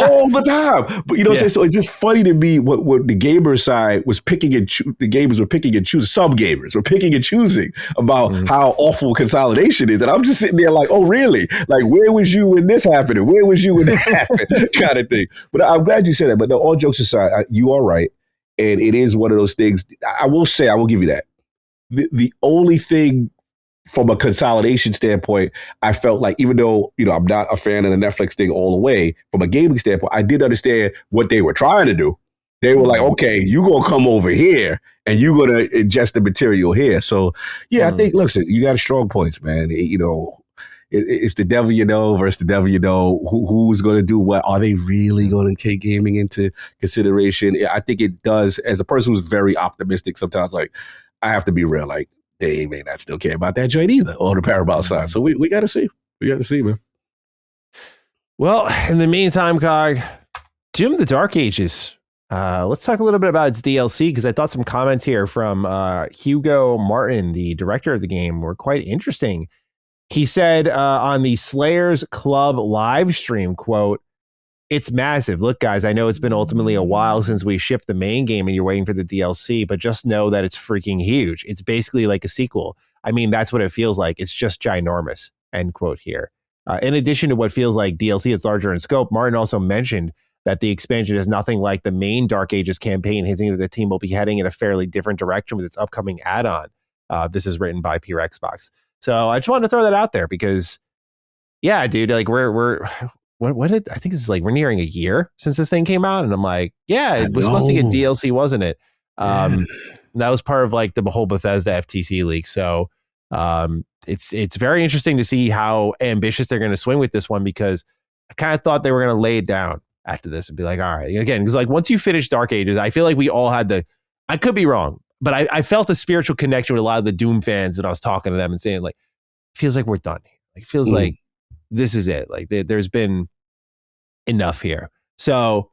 all the time. But what I'm saying? So it's just funny to me what the gamer side was picking and the gamers were picking and choosing. Some gamers were picking and choosing about how awful consolidation is. And I'm just sitting there like, oh, really? Like, where was you when this happened? And where was you when that happened? Kind of thing. But I'm glad you said that. But no, all jokes aside, you are right. And it is one of those things. I will give you that. The only thing, from a consolidation standpoint, I felt like, even though, I'm not a fan of the Netflix thing all the way, from a gaming standpoint, I did understand what they were trying to do. They were like, okay, you gonna come over here and you gonna ingest the material here. So yeah, I think listen, you got strong points, man. It's the devil you know versus the devil you know. Who's going to do what? Are they really going to take gaming into consideration? I think it does. As a person who's very optimistic, sometimes like I have to be real. Like they may not still care about that joint either, or the Paramount side. So we got to see. We got to see, man. Well, in the meantime, Cog, Doom: The Dark Ages. Let's talk a little bit about its DLC, because I thought some comments here from Hugo Martin, the director of the game, were quite interesting. He said on the Slayers Club live stream, quote, "It's massive. Look, guys, I know it's been ultimately a while since we shipped the main game and you're waiting for the DLC, but just know that it's freaking huge. It's basically like a sequel. I mean, that's what it feels like. It's just ginormous," end quote here. In addition to what feels like DLC, it's larger in scope. Martin also mentioned that the expansion is nothing like the main Dark Ages campaign, hinting that the team will be heading in a fairly different direction with its upcoming add-on. This is written by Pure Xbox. So I just wanted to throw that out there because, yeah, dude, like what did I think this is like we're nearing a year since this thing came out, and I'm like, yeah, it was supposed to get DLC, wasn't it? That was part of like the whole Bethesda FTC leak. So it's very interesting to see how ambitious they're going to swing with this one, because I kind of thought they were going to lay it down after this and be like, all right, again, because like once you finish Dark Ages, I feel like we all had I could be wrong, but I felt a spiritual connection with a lot of the Doom fans, and I was talking to them and saying like, feels like we're done here. Like, feels like this is it. Like there's been enough here. So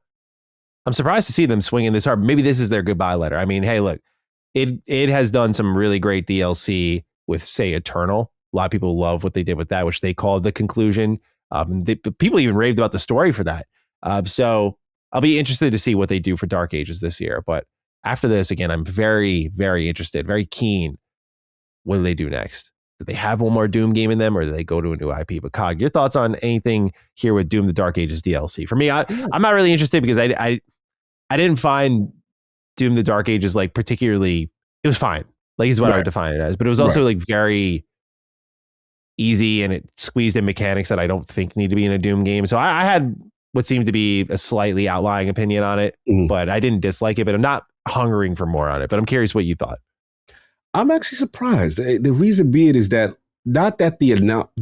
I'm surprised to see them swinging this hard. Maybe this is their goodbye letter. I mean, hey, look, it has done some really great DLC with, say, Eternal. A lot of people love what they did with that, which they called the conclusion. People even raved about the story for that. So I'll be interested to see what they do for Dark Ages this year. But after this, again, I'm very, very interested, very keen. What do they do next? Do they have one more Doom game in them, or do they go to a new IP? But Cog, your thoughts on anything here with Doom: The Dark Ages DLC? For me, I'm not really interested, because I didn't find Doom: The Dark Ages like particularly. It was fine, like is what I would define it as. But it was also like very easy, and it squeezed in mechanics that I don't think need to be in a Doom game. So I had what seemed to be a slightly outlying opinion on it, but I didn't dislike it. But I'm not hungering for more on it. But I'm curious what you thought. I'm actually surprised. The reason being is that not that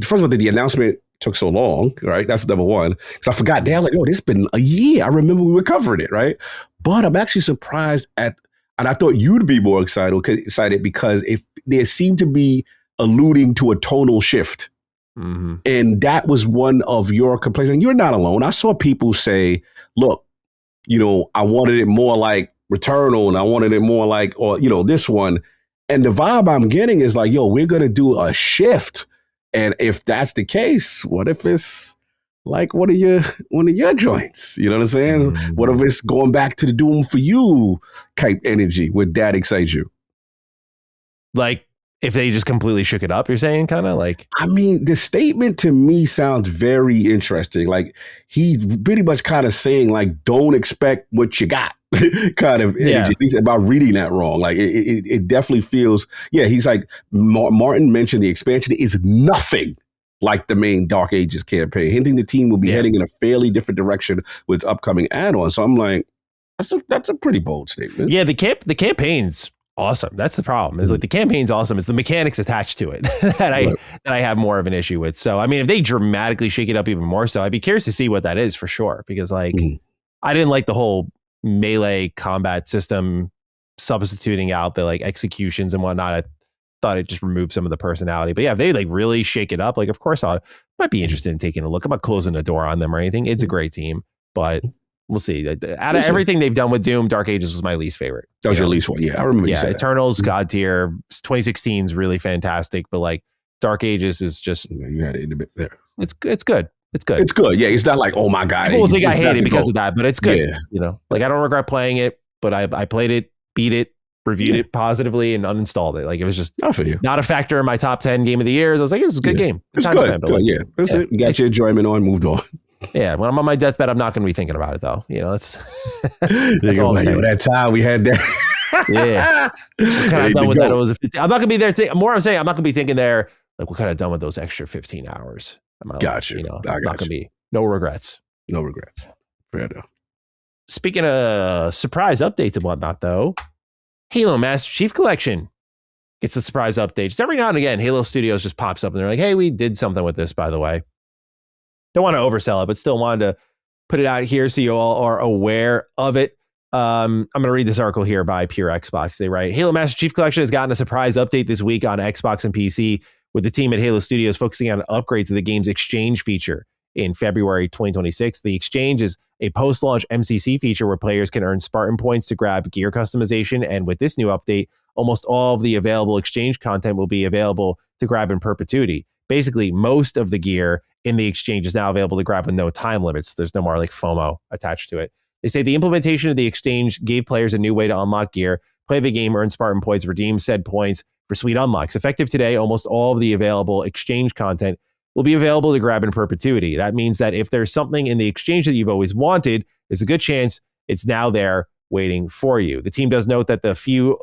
first of all, the announcement took so long, right? That's number one. Because I forgot, damn, like, oh, this has been a year. I remember we were covering it, right? But I'm actually surprised and I thought you'd be more excited because there seemed to be alluding to a tonal shift. And that was one of your complaints. And you're not alone. I saw people say, look, I wanted it more like Returnal, and I wanted it more like, or, this one. And the vibe I'm getting is like, yo, we're going to do a shift. And if that's the case, what if it's like one of your joints? You know what I'm saying? What if it's going back to the Doom for You type energy? Would that excite you? Like, if they just completely shook it up, you're saying, kind of like? I mean, the statement to me sounds very interesting. Like, he's pretty much kind of saying, like, don't expect what you got kind of energy. Yeah. He's about reading that wrong. Like, it definitely feels, he's like, Martin mentioned the expansion is nothing like the main Dark Ages campaign, hinting the team will be heading in a fairly different direction with its upcoming add-on. So I'm like, that's a pretty bold statement. Yeah, the campaign's awesome. That's the problem. Is like the campaign's awesome. It's the mechanics attached to it that I have more of an issue with. So I mean, if they dramatically shake it up even more, so I'd be curious to see what that is for sure. Because like I didn't like the whole melee combat system substituting out the like executions and whatnot. I thought it just removed some of the personality. But yeah, if they like really shake it up, like of course I might be interested in taking a look. I'm not closing the door on them or anything. It's a great team, but we'll see. Out of everything they've done with Doom, Dark Ages was my least favorite. That was your least one. Yeah, I remember you saying Eternal's God tier. 2016 is really fantastic, but like Dark Ages is just... You had it in a bit there. It's good. It's good. It's good. Yeah, it's not like, oh my God. People think I hate it because of that, but it's good. Yeah. Like I don't regret playing it, but I played it, beat it, reviewed it positively, and uninstalled it. Like it was just not a factor in my top 10 game of the year. I was like, it was a good game. It's good. That's it. You got your enjoyment on, moved on. Yeah, when I'm on my deathbed, I'm not going to be thinking about it though. That's all I'm saying. That time we had that. What kind of done with that? It was I'm not going to be there. I'm saying I'm not going to be thinking there. Like, what kind of done with those extra 15 hours? Gotcha. Not going to be no regrets. No regrets. Fair enough. Speaking of surprise updates and whatnot, though, Halo Master Chief Collection gets a surprise update. Just every now and again, Halo Studios just pops up and they're like, hey, we did something with this, by the way. Don't want to oversell it, but still wanted to put it out here so you all are aware of it. I'm going to read this article here by Pure Xbox. They write, Halo Master Chief Collection has gotten a surprise update this week on Xbox and PC, with the team at Halo Studios focusing on an upgrade to the game's exchange feature in February 2026. The exchange is a post-launch MCC feature where players can earn Spartan points to grab gear customization. And with this new update, almost all of the available exchange content will be available to grab in perpetuity. Basically, most of the gear in the exchange is now available to grab with no time limits. There's no more like FOMO attached to it. They say the implementation of the exchange gave players a new way to unlock gear, play the game, earn Spartan points, redeem said points for sweet unlocks. Effective today, almost all of the available exchange content will be available to grab in perpetuity. That means that if there's something in the exchange that you've always wanted, there's a good chance it's now there waiting for you. The team does note that the few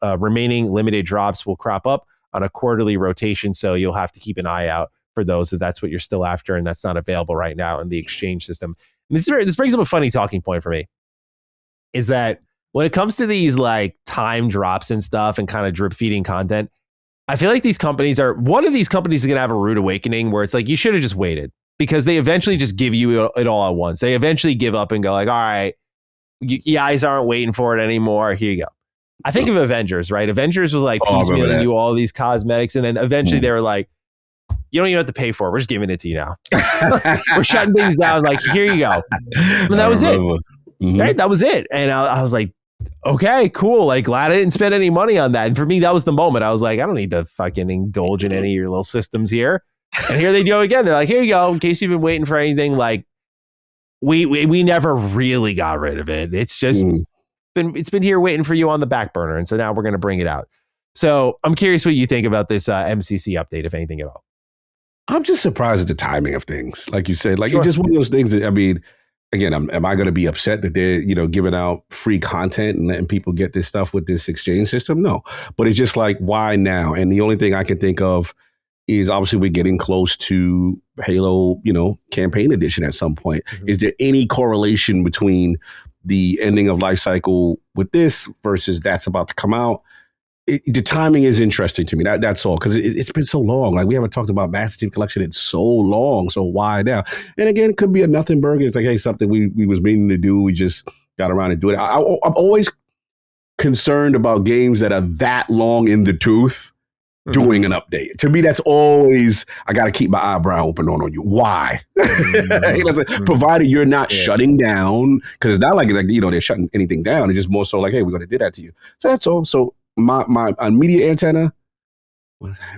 remaining limited drops will crop up on a quarterly rotation, so you'll have to keep an eye out for those if that's what you're still after and that's not available right now in the exchange system. And this brings up a funny talking point for me, is that when it comes to these like time drops and stuff and kind of drip feeding content, I feel like one of these companies is going to have a rude awakening where it's like, you should have just waited, because they eventually just give you it all at once. They eventually give up and go like, all right, you guys aren't waiting for it anymore. Here you go. I think of Avengers, right? Avengers was like piecemealing you all these cosmetics. And then eventually they were like, you don't even have to pay for it. We're just giving it to you now. We're shutting things down. Like, here you go. And that was it. Mm-hmm. Right? That was it. And I was like, okay, cool. Like, glad I didn't spend any money on that. And for me, that was the moment. I was like, I don't need to fucking indulge in any of your little systems here. And here they go again. They're like, here you go. In case you've been waiting for anything, like we never really got rid of it. It's just it's been here waiting for you on the back burner. And so now we're going to bring it out. So I'm curious what you think about this MCC update, if anything at all. I'm just surprised at the timing of things. Like you said, like, sure. It's just one of those things that, I mean, again, am I going to be upset that they're, giving out free content and letting people get this stuff with this exchange system? No, but it's just like, why now? And the only thing I can think of is obviously we're getting close to Halo, campaign edition at some point. Mm-hmm. Is there any correlation between the ending of life cycle with this versus that's about to come out? The timing is interesting to me. That's all, because it's been so long. Like, we haven't talked about Master Chief Collection in so long. So why now? And again, it could be a nothing burger. It's like, hey, something we was meaning to do. We just got around to do it. I'm always concerned about games that are that long in the tooth doing an update. To me, that's always, I got to keep my eyebrow open on you. Why? Provided you're not shutting down, because it's not like they're shutting anything down. It's just more so like, hey, we're going to do that to you. So that's all. So my immediate antenna,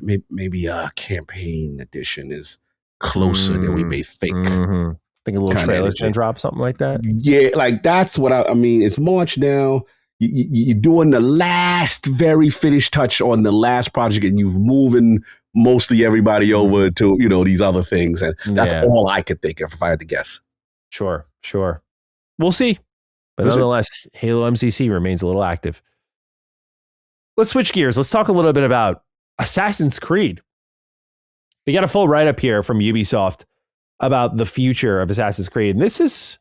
maybe a campaign edition is closer than we may think. Mm-hmm. Think a little trailer can drop, something like that. Yeah, like that's what I mean. It's March now. You're doing the last very finished touch on the last project, and you've moving mostly everybody over to these other things, and that's all I could think of if I had to guess. Sure. We'll see, but nonetheless, Halo MCC remains a little active. Let's switch gears. Let's talk a little bit about Assassin's Creed. We got a full write-up here from Ubisoft about the future of Assassin's Creed. And this is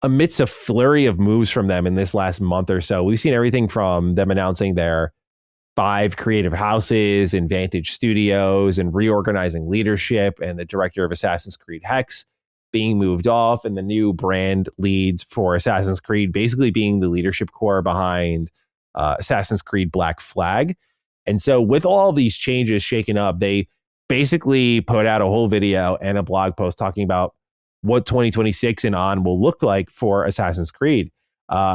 amidst a flurry of moves from them in this last month or so. We've seen everything from them announcing their 5 creative houses and Vantage Studios and reorganizing leadership, and the director of Assassin's Creed Hex being moved off, and the new brand leads for Assassin's Creed basically being the leadership core behind Assassin's Creed Black Flag. And so with all these changes shaken up, they basically put out a whole video and a blog post talking about what 2026 and on will look like for Assassin's Creed.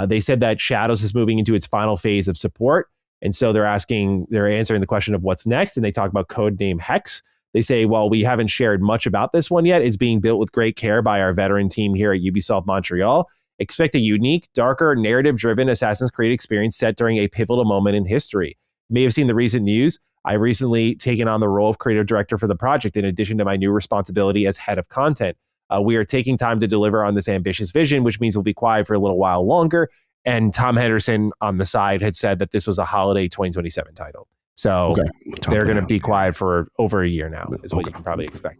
They said that Shadows is moving into its final phase of support. And so they're answering the question of what's next. And they talk about codename Hex. They say, well, we haven't shared much about this one yet. It's being built with great care by our veteran team here at Ubisoft Montreal. Expect a unique, darker, narrative-driven Assassin's Creed experience set during a pivotal moment in history. You may have seen the recent news. I've recently taken on the role of creative director for the project, in addition to my new responsibility as head of content. We are taking time to deliver on this ambitious vision, which means we'll be quiet for a little while longer. And Tom Henderson on the side had said that this was a holiday 2027 title. So they're going to be quiet for over a year now, is what you can probably expect.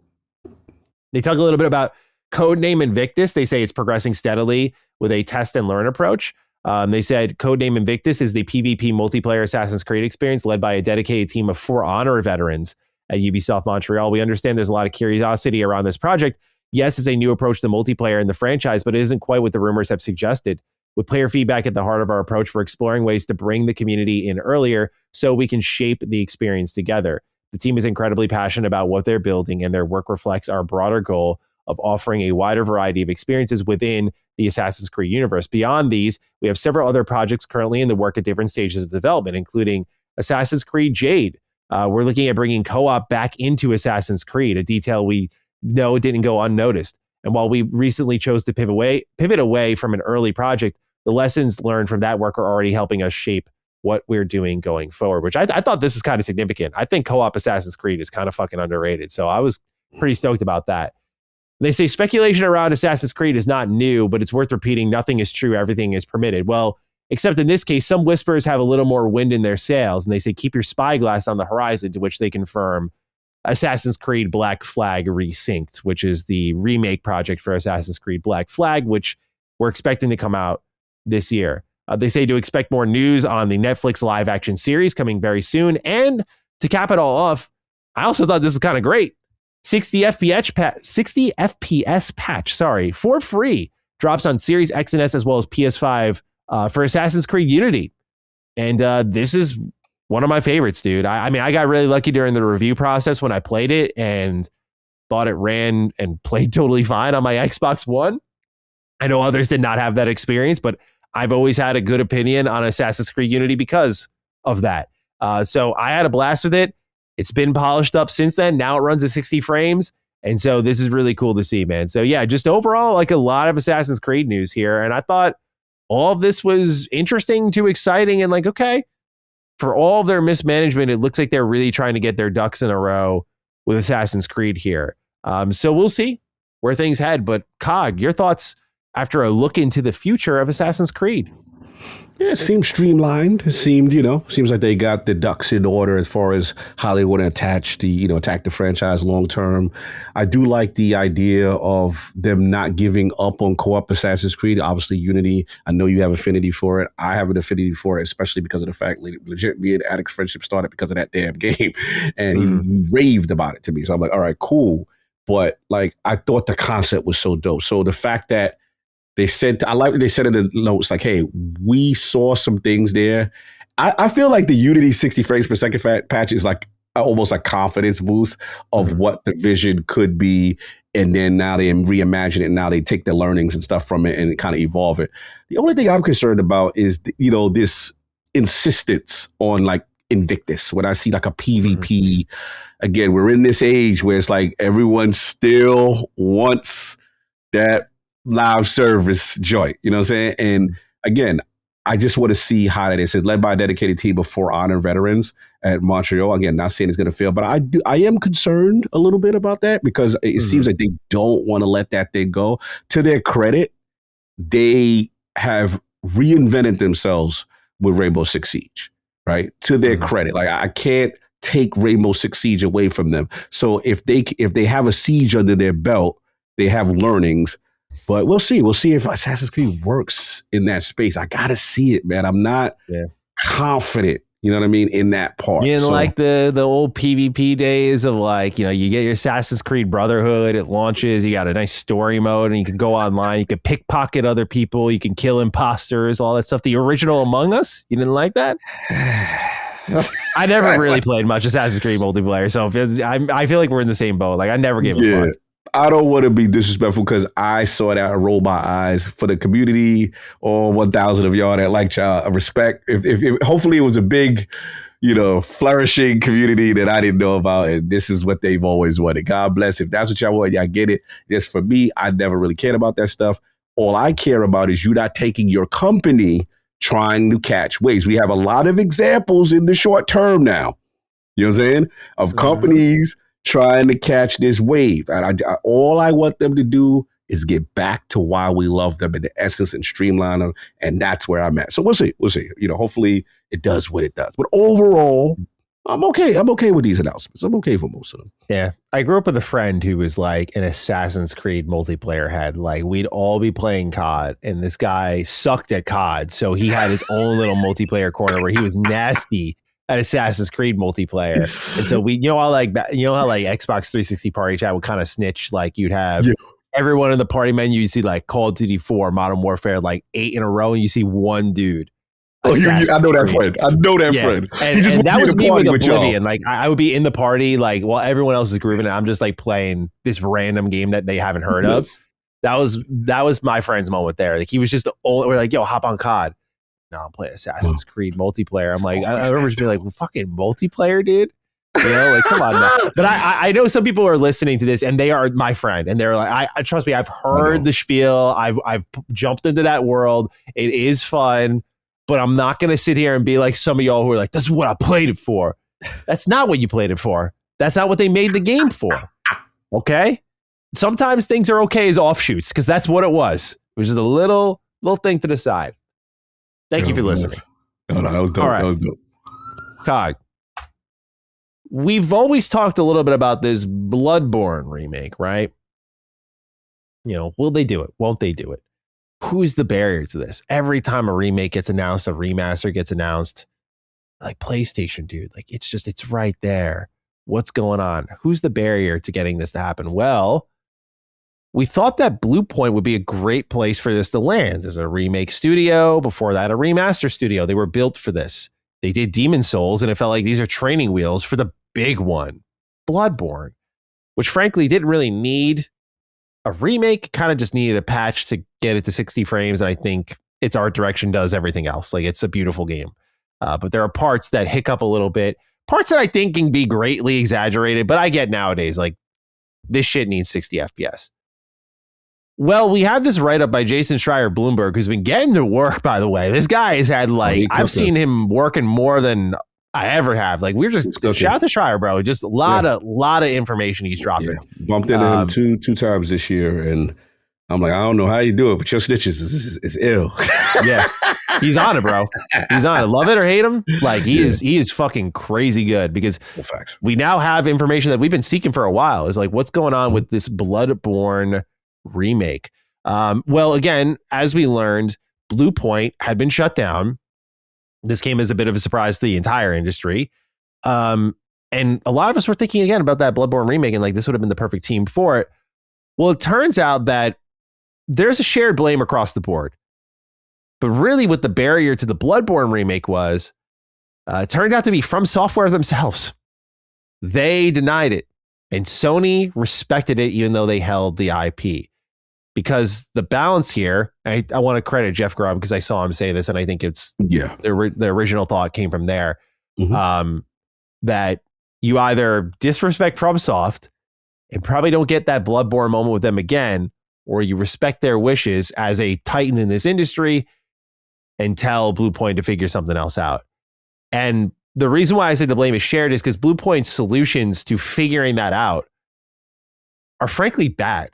They talk a little bit about Codename Invictus, they say it's progressing steadily with a test and learn approach. They said Codename Invictus is the PvP multiplayer Assassin's Creed experience led by a dedicated team of For Honor veterans at Ubisoft Montreal. We understand there's a lot of curiosity around this project. Yes, it's a new approach to multiplayer in the franchise, but it isn't quite what the rumors have suggested. With player feedback at the heart of our approach, we're exploring ways to bring the community in earlier so we can shape the experience together. The team is incredibly passionate about what they're building, and their work reflects our broader goal of offering a wider variety of experiences within the Assassin's Creed universe. Beyond these, we have several other projects currently in the work at different stages of development, including Assassin's Creed Jade. We're looking at bringing co-op back into Assassin's Creed, a detail we know didn't go unnoticed. And while we recently chose to pivot away from an early project, the lessons learned from that work are already helping us shape what we're doing going forward, which I thought this is kind of significant. I think co-op Assassin's Creed is kind of fucking underrated. So I was pretty stoked about that. They say speculation around Assassin's Creed is not new, but it's worth repeating. Nothing is true. Everything is permitted. Well, except in this case, some whispers have a little more wind in their sails, and they say keep your spyglass on the horizon, to which they confirm Assassin's Creed Black Flag Resynced, which is the remake project for Assassin's Creed Black Flag, which we're expecting to come out this year. They say to expect more news on the Netflix live action series coming very soon. And to cap it all off, I also thought this was kind of great. 60 FPS patch, for free, drops on Series X and S as well as PS5 for Assassin's Creed Unity. And this is one of my favorites, dude. I mean, I got really lucky during the review process when I played it and thought it ran and played totally fine on my Xbox One. I know others did not have that experience, but I've always had a good opinion on Assassin's Creed Unity because of that. So I had a blast with it. It's been polished up since then. Now it runs at 60 frames. And so this is really cool to see, man. So yeah, just overall, like a lot of Assassin's Creed news here. And I thought all of this was interesting to exciting and like, okay, for all of their mismanagement, it looks like they're really trying to get their ducks in a row with Assassin's Creed here. So we'll see where things head. But Cog, your thoughts after a look into the future of Assassin's Creed? Yeah, it seems streamlined. It seemed, seems like they got the ducks in order as far as how they want to attack the franchise long term. I do like the idea of them not giving up on co-op Assassin's Creed. Obviously, Unity, I know you have affinity for it. I have an affinity for it, especially because of the fact legit me and Addict's friendship started because of that damn game. And he raved about it to me. So I'm like, all right, cool. But like, I thought the concept was so dope. So the fact that they said, I like what they said in the notes, like, hey, we saw some things there. I feel like the Unity 60 frames per second patch is like almost a confidence boost of what the vision could be. And then now they reimagine it. And now they take the learnings and stuff from it and kind of evolve it. The only thing I'm concerned about is, this insistence on like Invictus. When I see like a PvP, again, we're in this age where it's like everyone still wants that live service joint, you know what I'm saying? And again, I just want to see how that is. It's led by a dedicated team of For Honor veterans at Montreal. Again, not saying it's going to fail, but I am concerned a little bit about that because it seems like they don't want to let that thing go. To their credit, they have reinvented themselves with Rainbow Six Siege, right? To their credit. Like I can't take Rainbow Six Siege away from them. So if they have a siege under their belt, they have learnings. But we'll see. We'll see if Assassin's Creed works in that space. I got to see it, man. I'm not confident, you know what I mean, in that part. You know, like the old PvP days of like, you get your Assassin's Creed Brotherhood, it launches, you got a nice story mode, and you can go online, you can pickpocket other people, you can kill imposters, all that stuff. The original Among Us, you didn't like that? I never really played much Assassin's Creed multiplayer, so I feel like we're in the same boat. Like, I never gave a fuck. I don't want to be disrespectful because I saw that and rolled my eyes for the community. All 1,000 of y'all that like y'all respect. If hopefully it was a big, flourishing community that I didn't know about, and this is what they've always wanted. God bless. If that's what y'all want, y'all get it. Just for me, I never really cared about that stuff. All I care about is you not taking your company trying to catch waves. We have a lot of examples in the short term now. You know what I'm saying? Of companies trying to catch this wave. And all I want them to do is get back to why we love them in the essence and streamline them. And that's where I'm at. So we'll see. Hopefully it does what it does. But overall, I'm okay. I'm okay with these announcements. I'm okay for most of them. Yeah. I grew up with a friend who was like an Assassin's Creed multiplayer head. Like we'd all be playing COD and this guy sucked at COD. So he had his own little multiplayer corner where he was nasty at Assassin's Creed multiplayer. And so we, how Xbox 360 party chat would kind of snitch, like you'd have everyone in the party menu, you see like Call of Duty 4, Modern Warfare, like 8 in a row, and you see one dude. Oh, I know that friend. I know that friend. And that was me with Oblivion. Like I would be in the party, like while everyone else is grooving, and I'm just like playing this random game that they haven't heard of. That was my friend's moment there. Like he was just the only. We're like, yo, hop on COD. No, I'm playing Assassin's Creed multiplayer. I'm like, I remember just being like, well, fucking multiplayer, dude. Like come on now. But I know some people are listening to this and they are my friend, and they're like, I trust me, I've heard the spiel. I've jumped into that world. It is fun. But I'm not going to sit here and be like some of y'all who are like, this is what I played it for. That's not what you played it for. That's not what they made the game for. Okay? Sometimes things are okay as offshoots because that's what it was. It was just a little thing to the side. Thank you for listening. No, that was dope. All right. That was dope. Cog, we've always talked a little bit about this Bloodborne remake, right? Will they do it? Won't they do it? Who's the barrier to this? Every time a remake gets announced, a remaster gets announced, like PlayStation, dude, like it's right there. What's going on? Who's the barrier to getting this to happen? Well, we thought that Bluepoint would be a great place for this to land. There's a remake studio. Before that, a remaster studio. They were built for this. They did Demon Souls, and it felt like these are training wheels for the big one, Bloodborne, which frankly didn't really need a remake, kind of just needed a patch to get it to 60 frames. And I think its art direction does everything else. Like it's a beautiful game. But there are parts that hiccup a little bit, parts that I think can be greatly exaggerated, but I get nowadays, like this shit needs 60 FPS. Well, we have this write-up by Jason Schreier Bloomberg, who's been getting to work, by the way. This guy has had I've seen him working more than I ever have. Like we're just shout out to Schreier, bro. Just a lot of information he's dropping. Bumped into him two times this year, and I'm like, I don't know how you do it, but your snitches is ill. Yeah, he's on it, bro. He's on it. Love it or hate him, like he is fucking crazy good because we now have information that we've been seeking for a while. Is like what's going on with this Bloodborne remake. Well, again, as we learned, Bluepoint had been shut down. This came as a bit of a surprise to the entire industry. And a lot of us were thinking again about that Bloodborne remake and like this would have been the perfect team for it. Well, it turns out that there's a shared blame across the board. But really what the barrier to the Bloodborne remake was, it turned out to be From Software themselves. They denied it. And Sony respected it even though they held the IP. Because the balance here, I want to credit Jeff Grubb because I saw him say this, and I think it's the original thought came from there. That you either disrespect FromSoft and probably don't get that Bloodborne moment with them again, or you respect their wishes as a titan in this industry and tell Bluepoint to figure something else out. And the reason why I say the blame is shared is because Bluepoint's solutions to figuring that out are frankly bad,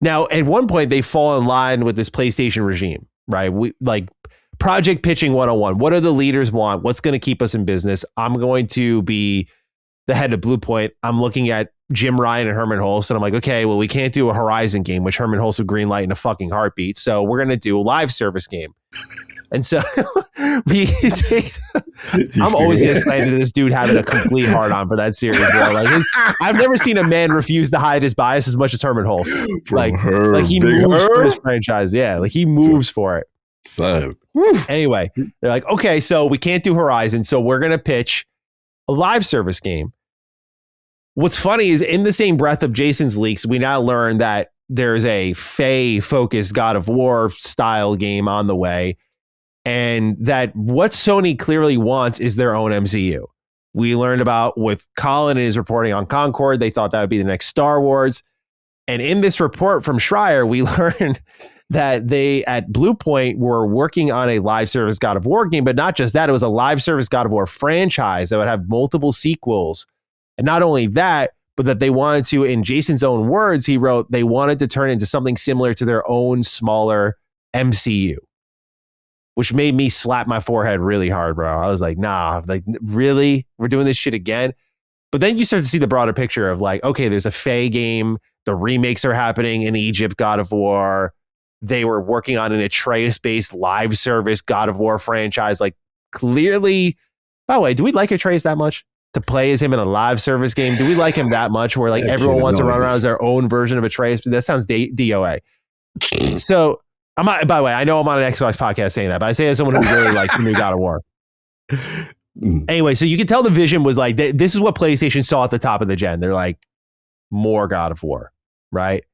Now, at one point, they fall in line with this PlayStation regime, right? We like project pitching 101. What do the leaders want? What's going to keep us in business? I'm going to be the head of Bluepoint. I'm looking at Jim Ryan and Herman Hulst, and I'm like, okay, well, we can't do a Horizon game, which Herman Hulst would greenlight in a fucking heartbeat. So we're going to do a live service game. And so we take. I'm always going to say to this dude having a complete hard on for that series, bro. Like I've never seen a man refuse to hide his bias as much as Herman Hulst. Like he moves for his franchise. Yeah, like he moves for it. So anyway, they're like, okay, so we can't do Horizon, so we're going to pitch a live service game. What's funny is in the same breath of Jason's leaks, we now learn that there's a Fae-focused God of War style game on the way. And that what Sony clearly wants is their own MCU. We learned about with Colin and his reporting on Concord, they thought that would be the next Star Wars. And in this report from Schreier, we learned that they at Bluepoint were working on a live service God of War game, but not just that, it was a live service God of War franchise that would have multiple sequels. And not only that, but that they wanted to, in Jason's own words, he wrote, they wanted to turn into something similar to their own smaller MCU. which made me slap my forehead really hard, bro. I was like, nah, like really? We're doing this shit again? But then you start to see the broader picture of like, okay, there's a Faye game. The remakes are happening in Egypt, God of War. They were working on an Atreus-based live service God of War franchise. Like clearly, by the way, do we like Atreus that much? To play as him in a live service game? Do we like him that much where like everyone wants to run around as their own version of Atreus? That sounds DOA. So I'm not, by the way, I know I'm on an Xbox podcast saying that, but I say as someone who really likes the new God of War. Anyway, so you can tell the vision was like, this is what PlayStation saw at the top of the gen. They're like, more God of War, right?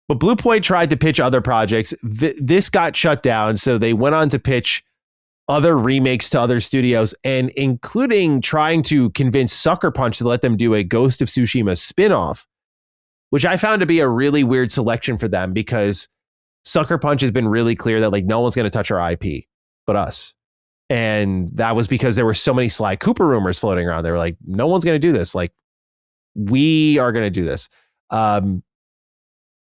But Blue Point tried to pitch other projects. This got shut down, so they went on to pitch other remakes to other studios, and including trying to convince Sucker Punch to let them do a Ghost of Tsushima spinoff, which I found to be a really weird selection for them because Sucker Punch has been really clear that like no one's going to touch our IP but us. And that was because there were so many Sly Cooper rumors floating around. They were like, no one's going to do this. Like, we are going to do this.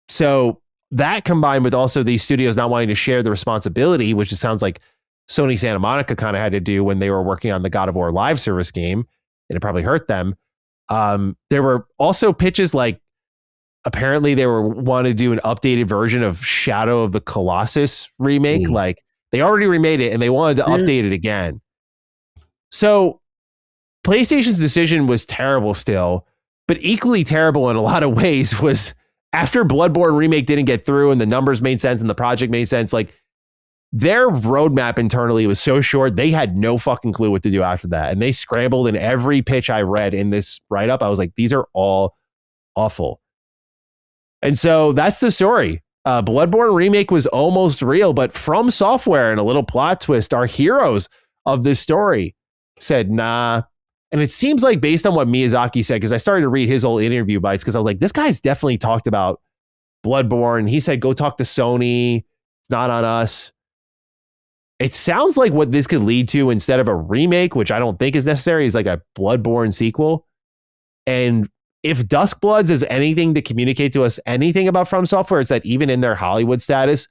So that combined with also these studios not wanting to share the responsibility, which it sounds like Sony Santa Monica kind of had to do when they were working on the God of War live service game, and it probably hurt them. There were also pitches like apparently they were wanting to do an updated version of Shadow of the Colossus remake. Like they already remade it and they wanted to update it again. So PlayStation's decision was terrible still, but equally terrible in a lot of ways was after Bloodborne Remake didn't get through and the numbers made sense and the project made sense, like their roadmap internally was so short, they had no fucking clue what to do after that. And they scrambled in every pitch I read in this write-up. I was like, these are all awful. And so that's the story. Bloodborne Remake was almost real, but From Software, and a little plot twist, our heroes of this story said, nah. And it seems like based on what Miyazaki said, because I started to read his old interview bites, because I was like, this guy's definitely talked about Bloodborne. He said, go talk to Sony. It's not on us. It sounds like what this could lead to instead of a remake, which I don't think is necessary, is like a Bloodborne sequel. And if Duskbloods is anything to communicate to us anything about From Software, it's that even in their Hollywood status,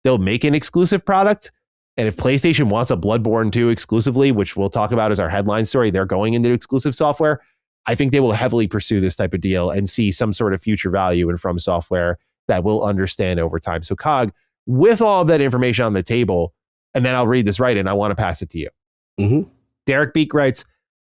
they'll make an exclusive product. And if PlayStation wants a Bloodborne 2 exclusively, which we'll talk about as our headline story, they're going into exclusive software. I think they will heavily pursue this type of deal and see some sort of future value in From Software that we'll understand over time. So Cog, with all of that information on the table, and then I'll read this right and I want to pass it to you. Mm-hmm. Derek Beek writes,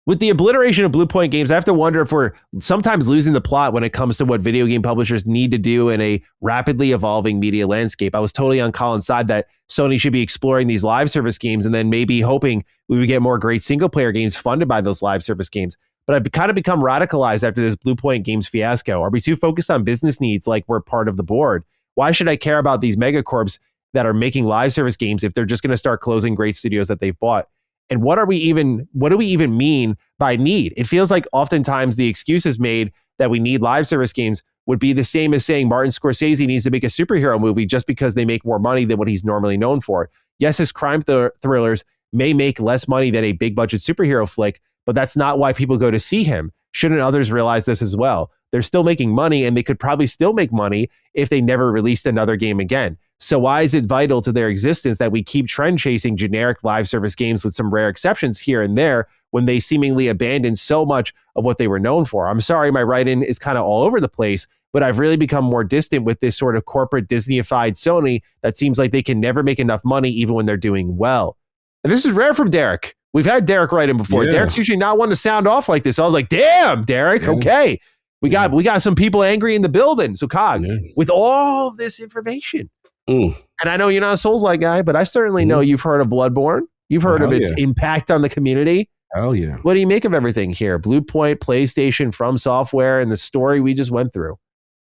with the obliteration of Blue Point games, I have to wonder if we're sometimes losing the plot when it comes to what video game publishers need to do in a rapidly evolving media landscape. I was totally on Colin's side that Sony should be exploring these live service games and then maybe hoping we would get more great single player games funded by those live service games. But I've kind of become radicalized after this Blue Point games fiasco. Are we too focused on business needs like we're part of the board? Why should I care about these megacorps that are making live service games if they're just going to start closing great studios that they've bought? And what do we even mean by need? It feels like oftentimes the excuses made that we need live service games would be the same as saying Martin Scorsese needs to make a superhero movie just because they make more money than what he's normally known for. Yes, his crime thrillers may make less money than a big budget superhero flick, but that's not why people go to see him. Shouldn't others realize this as well? They're still making money, and they could probably still make money if they never released another game again. So why is it vital to their existence that we keep trend chasing generic live service games with some rare exceptions here and there when they seemingly abandon so much of what they were known for? I'm sorry, my write-in is kind of all over the place, but I've really become more distant with this sort of corporate Disney-ified Sony that seems like they can never make enough money even when they're doing well. And this is rare from Derek. We've had Derek write in before. Yeah. Derek's usually not one to sound off like this. So I was like, damn, Derek, okay. We got some people angry in the building. So Cog, with all this information, and I know you're not a Souls-like guy, but I certainly know you've heard of Bloodborne. You've heard of its impact on the community. Oh, yeah. What do you make of everything here? Blue Point, PlayStation, From Software, and the story we just went through.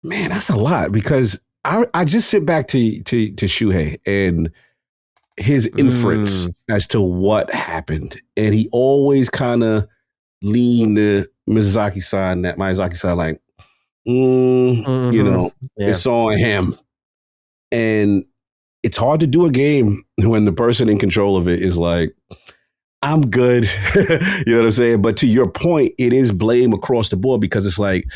Man, that's a lot because I just sit back to Shuhei and his inference as to what happened. And he always kind of leaned to Miyazaki-san like, you know, it's on him. And it's hard to do a game when the person in control of it is like, I'm good. You know what I'm saying? But to your point, it is blame across the board because it's like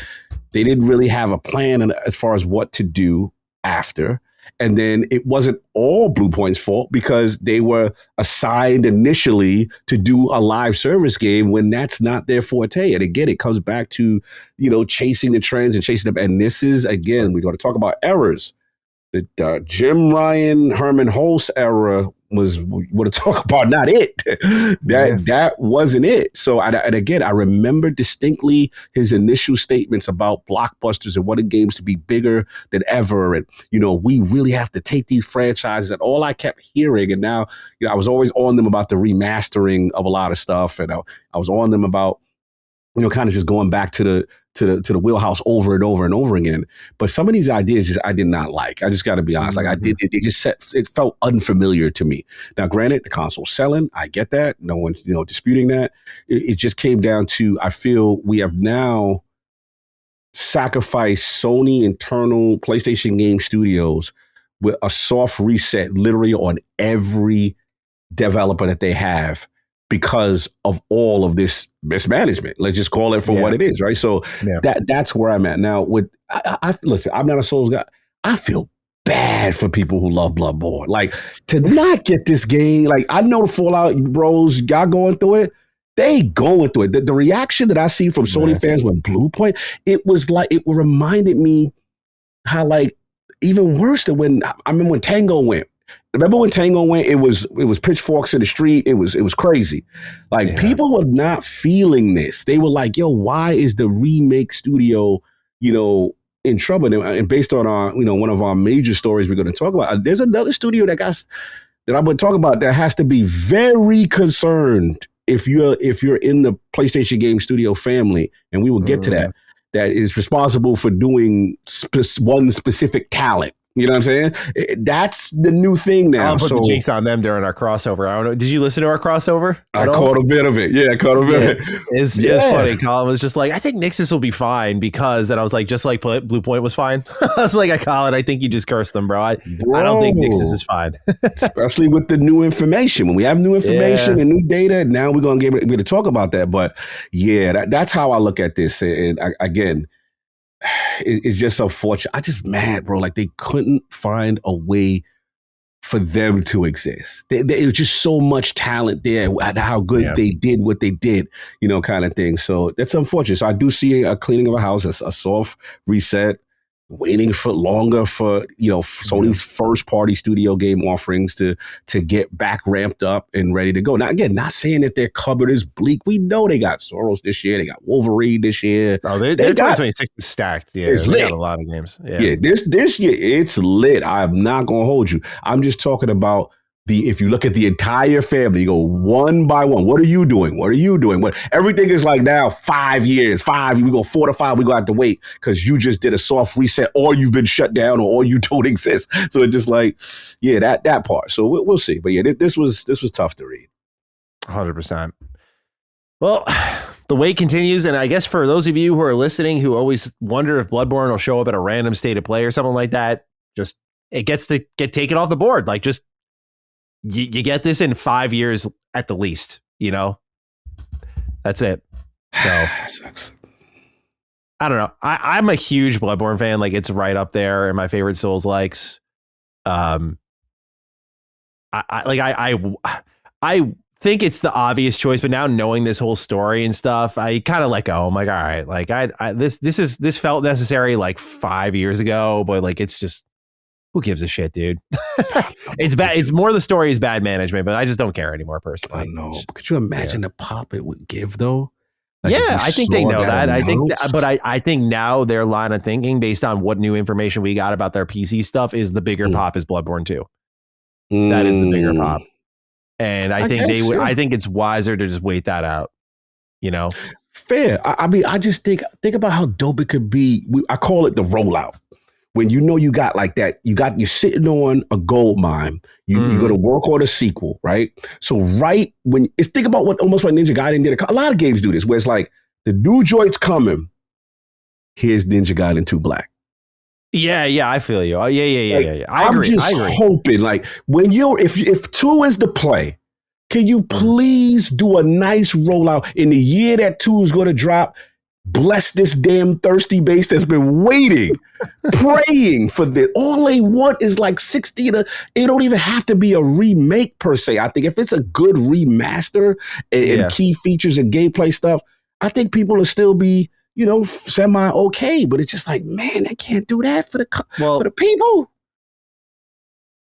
they didn't really have a plan as far as what to do after. And then it wasn't all Blue Point's fault because they were assigned initially to do a live service game when that's not their forte. And again, it comes back to, chasing the trends and chasing them. And this is, again, we're going to talk about errors. The Jim Ryan, Herman Hulse era was, we want to talk about, not it. That wasn't it. So, and again, I remember distinctly his initial statements about blockbusters and wanting games to be bigger than ever. And, we really have to take these franchises. And all I kept hearing, and now, I was always on them about the remastering of a lot of stuff. And I was on them about, kind of just going back to the wheelhouse over and over and over again. But some of these ideas I did not like. I just got to be honest. Like it felt unfamiliar to me. Now, granted, the console's selling. I get that. No one's, disputing that. It just came down to, I feel we have now sacrificed Sony internal PlayStation game studios with a soft reset literally on every developer that they have, because of all of this mismanagement. Let's just call it for what it is, right? So that's where I'm at now. Listen, I'm not a Souls guy. I feel bad for people who love Bloodborne. Like, to not get this game, like, I know the Fallout bros, y'all going through it. They going through it. The reaction that I see from Sony fans with Blue Point, it was like, it reminded me how, like, even worse than when, I remember when Tango went. Remember when Tango went? It was pitchforks in the street. It was crazy. Like, people were not feeling this. They were like, "Yo, why is the remake studio, in trouble?" And based on our, one of our major stories we're going to talk about, there's another studio that I'm going to talk about that has to be very concerned if you're in the PlayStation game studio family, and we will get to that. That is responsible for doing one specific talent. You know what I'm saying? That's the new thing now. I'll put the jinx on them during our crossover. I don't know. Did you listen to our crossover? I caught a bit of it. Yeah, I caught a bit of it. It's funny. Colin was just like, I think Nixus will be fine because, and I was like, just like Blue Point was fine. I was like, Colin, I think you just cursed them, bro. I don't think Nixus is fine. Especially with the new information. When we have new information and new data, now we're going to be able to talk about that. But that's how I look at this. And again, it's just unfortunate. I just mad, bro. Like, they couldn't find a way for them to exist. It was just so much talent there, how good they did what they did, kind of thing. So that's unfortunate. So I do see a cleaning of a house, a soft reset, waiting for longer for, Sony's first party studio game offerings to get back ramped up and ready to go. Now, again, not saying that their cupboard is bleak. We know they got Soros this year. They got Wolverine this year. Oh, their 2026 is stacked. Yeah, it's lit. Got a lot of games. Yeah, this year, it's lit. I'm not going to hold you. I'm just talking about if you look at the entire family, you go one by one. What are you doing? What are you doing? Everything is like now 5 years. We go 4 to 5. We go have to wait because you just did a soft reset, or you've been shut down, or you don't exist. So it's just like, that part. So we'll see. But this was tough to read. 100%. Well, the wait continues, and I guess for those of you who are listening who always wonder if Bloodborne will show up at a random state of play or something like that, just it gets to get taken off the board. Like, just you get this in 5 years at the least, That's it. So I don't know. I'm a huge Bloodborne fan. Like, it's right up there in my favorite Souls likes. I think it's the obvious choice, but now knowing this whole story and stuff, I kind of like, I'm like, all right, like this felt necessary like 5 years ago, but like, it's just, who gives a shit, dude? It's bad. It's more the story is bad management, but I just don't care anymore personally. I know. Could you imagine the pop it would give though? Like, I think they know that. I think now their line of thinking, based on what new information we got about their PC stuff, is the bigger pop is Bloodborne 2. That is the bigger pop, and I think it's wiser to just wait that out. Fair. I mean, I just think about how dope it could be. I call it the rollout. When you got like that, you're sitting on a gold mine. You're going to work on a sequel, right? So think about almost what Ninja Gaiden did. A lot of games do this, where it's like the new joint's coming. Here's Ninja Gaiden 2 Black. Yeah, I feel you. Oh, yeah. I agree. I'm just hoping, like, if 2 is the play, can you please do a nice rollout in the year that 2 is going to drop? Bless this damn thirsty base that's been waiting, praying for this. All they want is like 60 to, it don't even have to be a remake per se. I think if it's a good remaster and key features and gameplay stuff, I think people will still be, semi okay. But it's just like, man, they can't do that for the people.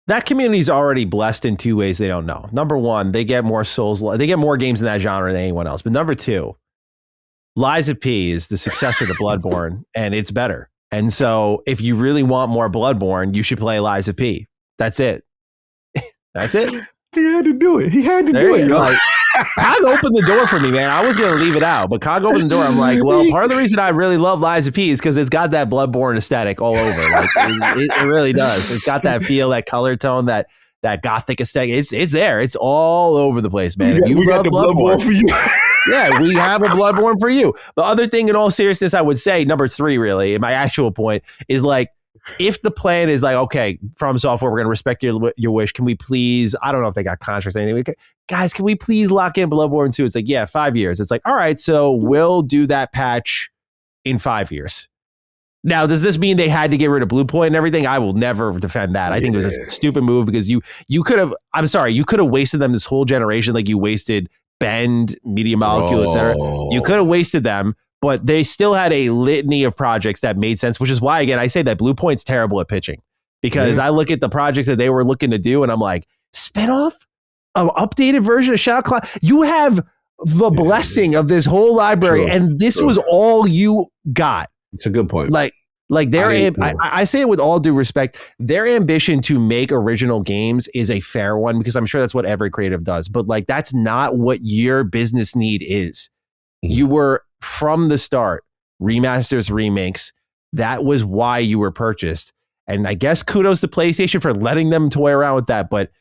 That community is already blessed in two ways they don't know. Number one, they get more they get more games in that genre than anyone else. But number two, Lies of P is the successor to Bloodborne, and it's better. And so if you really want more Bloodborne, you should play Lies of P. That's it. That's it. He had to do it. Like, Cog opened the door for me, man. I was going to leave it out, but Cog opened the door. I'm like, well, part of the reason I really love Lies of P is because it's got that Bloodborne aesthetic all over. Like, it really does. It's got that feel, that color tone, that gothic aesthetic. It's there. It's all over the place, man. We got the Bloodborne for you. Yeah, we have a Bloodborne for you. The other thing, in all seriousness, I would say, number three, really, my actual point is like, if the plan is like, okay, From Software, we're going to respect your wish. Can we please, I don't know if they got contracts or anything. Guys, can we please lock in Bloodborne 2? It's like, yeah, 5 years. It's like, all right, so we'll do that patch in 5 years. Now, does this mean they had to get rid of Blue Point and everything? I will never defend that. I think it was a stupid move because you could have, I'm sorry, you could have wasted them this whole generation like you wasted Bend, Media Molecule, etc. You could have wasted them, but they still had a litany of projects that made sense, which is why, again, I say that Blue Point's terrible at pitching because I look at the projects that they were looking to do and I'm like, spinoff? An updated version of Shadow Cloud? You have the blessing of this whole library and this was all you got. It's a good point. Like I say it with all due respect, their ambition to make original games is a fair one because I'm sure that's what every creative does. But like, that's not what your business need is. You were from the start, remasters, remakes. That was why you were purchased. And I guess kudos to PlayStation for letting them toy around with that, but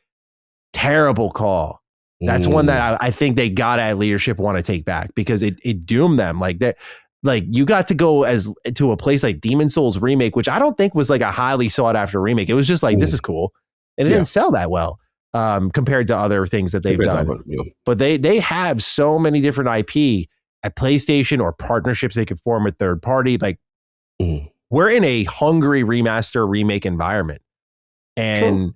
terrible call. That's one that I think they got at leadership want to take back because it doomed them. Like that. Like you got to go to a place like Demon Souls Remake, which I don't think was like a highly sought after remake. It was just like, this is cool. And it didn't sell that well compared to other things that they've done. But they have so many different IP at PlayStation or partnerships they could form with third party. Like we're in a hungry remaster remake environment. And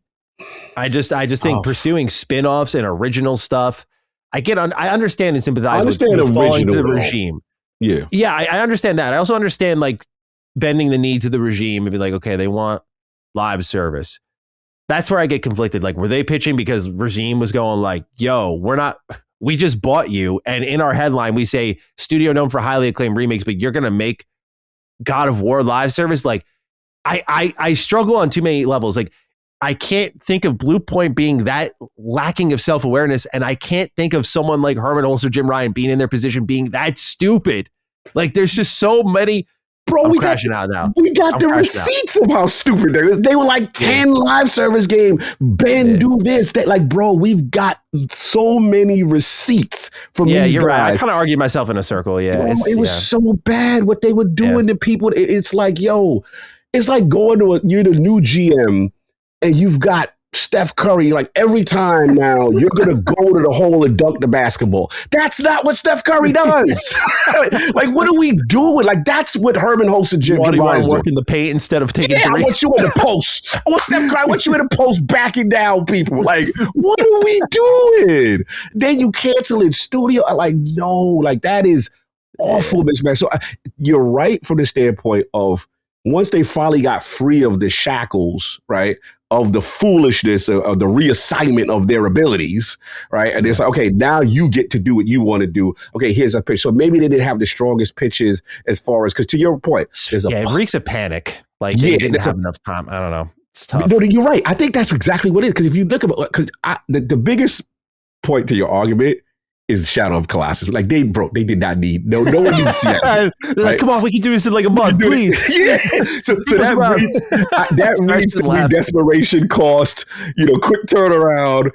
I just think pursuing spin-offs and original stuff, I understand and sympathize with falling to the regime. Yeah, I understand that. I also understand like bending the knee to the regime and be like, okay, they want live service. That's where I get conflicted. Like, were they pitching because regime was going like, yo, we just bought you. And in our headline, we say studio known for highly acclaimed remakes, but you're going to make God of War live service. Like I struggle on too many levels. Like I can't think of Blue Point being that lacking of self-awareness. And I can't think of someone like Herman Hulse or Jim Ryan being in their position being that stupid. Like there's just so many. Bro, we got the receipts of how stupid they were. Like 10 live service game. Ben, do this. That, like, bro, we've got so many receipts from these guys. You're right. I kind of argued myself in a circle. Yeah, bro, it was so bad what they were doing to people. It's like, yo, it's like going to you're the new GM and you've got Steph Curry, like every time now you're going to go to the hole and dunk the basketball. That's not what Steph Curry does. Like, what are we doing? Like, that's what Herman Hulse and Jim Ryan work in the paint instead of taking three. I want you in the post. I want Steph Curry. I want you in the post backing down people. Like, what are we doing? Then you cancel in studio. Like, no, like that is awful, man. So you're right from the standpoint of once they finally got free of the shackles, right, of the foolishness of the reassignment of their abilities, right? And it's like, okay, now you get to do what you want to do. Okay, here's a pitch. So maybe they didn't have the strongest pitches as far as, because to your point, it reeks of panic. Like they didn't have enough time. I don't know. It's tough. No, you're right. I think that's exactly what it is. Because if you look at because the biggest point to your argument is Shadow of Colossus. Like they did not need no one needs to see that. They're right? Like, come on, we can do this in like a month, please. So that reads to me desperation cost, quick turnaround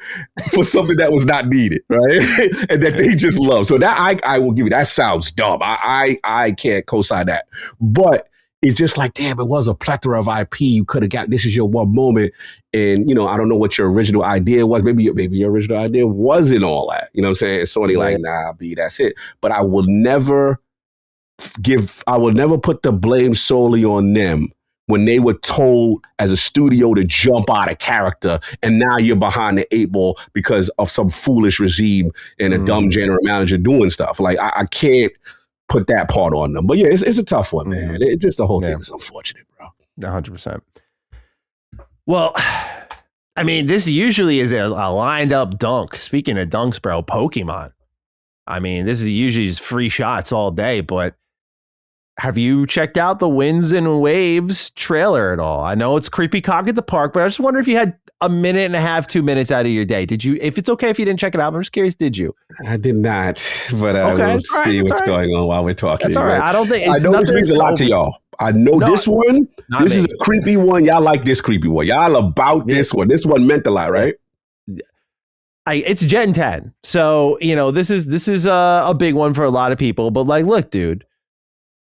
for something that was not needed, right? And that they just love. So that I will give you, that sounds dumb. I can't co-sign that. But it's just like, damn, it was a plethora of IP. You could have got, this is your one moment. And, I don't know what your original idea was. Maybe your original idea wasn't all that. You know what I'm saying? It's Sony like, nah, B, that's it. But I will never I will never put the blame solely on them when they were told as a studio to jump out of character, and now you're behind the 8 ball because of some foolish regime and a dumb general manager doing stuff. Like I can't put that part on them. But yeah, it's a tough one, man. It just the whole thing is unfortunate, bro. 100%. Well, I mean, this usually is a lined up dunk. Speaking of dunks, bro, Pokemon. I mean, this is usually just free shots all day, but have you checked out the Winds and Waves trailer at all? I know it's creepy cock at the park, but I just wonder if you had a minute and a half, 2 minutes out of your day. Did you, if it's okay if you didn't check it out, I'm just curious, did you? I did not, but we'll see what's going on while we're talking. That's all right. I don't think I know this means a lot to y'all. I know this one. This is a creepy one. Y'all like this creepy one. Y'all about this one. This one meant a lot, right? It's Gen 10. So, you know, this is a big one for a lot of people. But like, look, dude,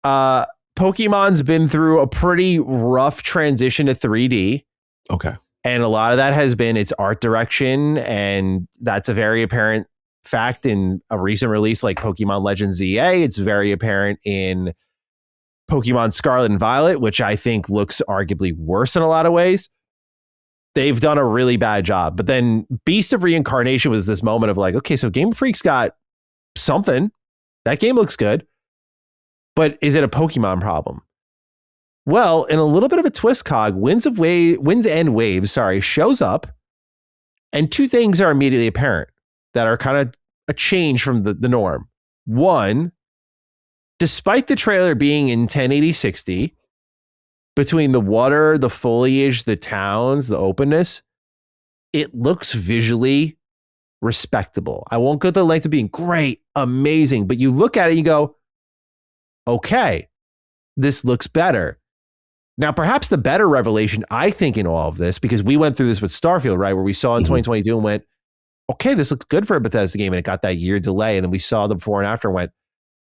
Pokemon's been through a pretty rough transition to 3D. Okay. And a lot of that has been its art direction. And that's a very apparent fact in a recent release like Pokemon Legends ZA. It's very apparent in Pokemon Scarlet and Violet, which I think looks arguably worse in a lot of ways. They've done a really bad job. But then Beast of Reincarnation was this moment of like, okay, so Game Freak's got something. That game looks good. But is it a Pokemon problem? Well, in a little bit of a twist, Cog, Winds and Waves, shows up. And two things are immediately apparent that are kind of a change from the norm. One, despite the trailer being in 1080-60, between the water, the foliage, the towns, the openness, it looks visually respectable. I won't go to the length of being great, amazing, but you look at it and you go, okay, this looks better. Now, perhaps the better revelation, I think, in all of this, because we went through this with Starfield, right, where we saw in 2022 and went, okay, this looks good for a Bethesda game, and it got that year delay, and then we saw the before and after and went,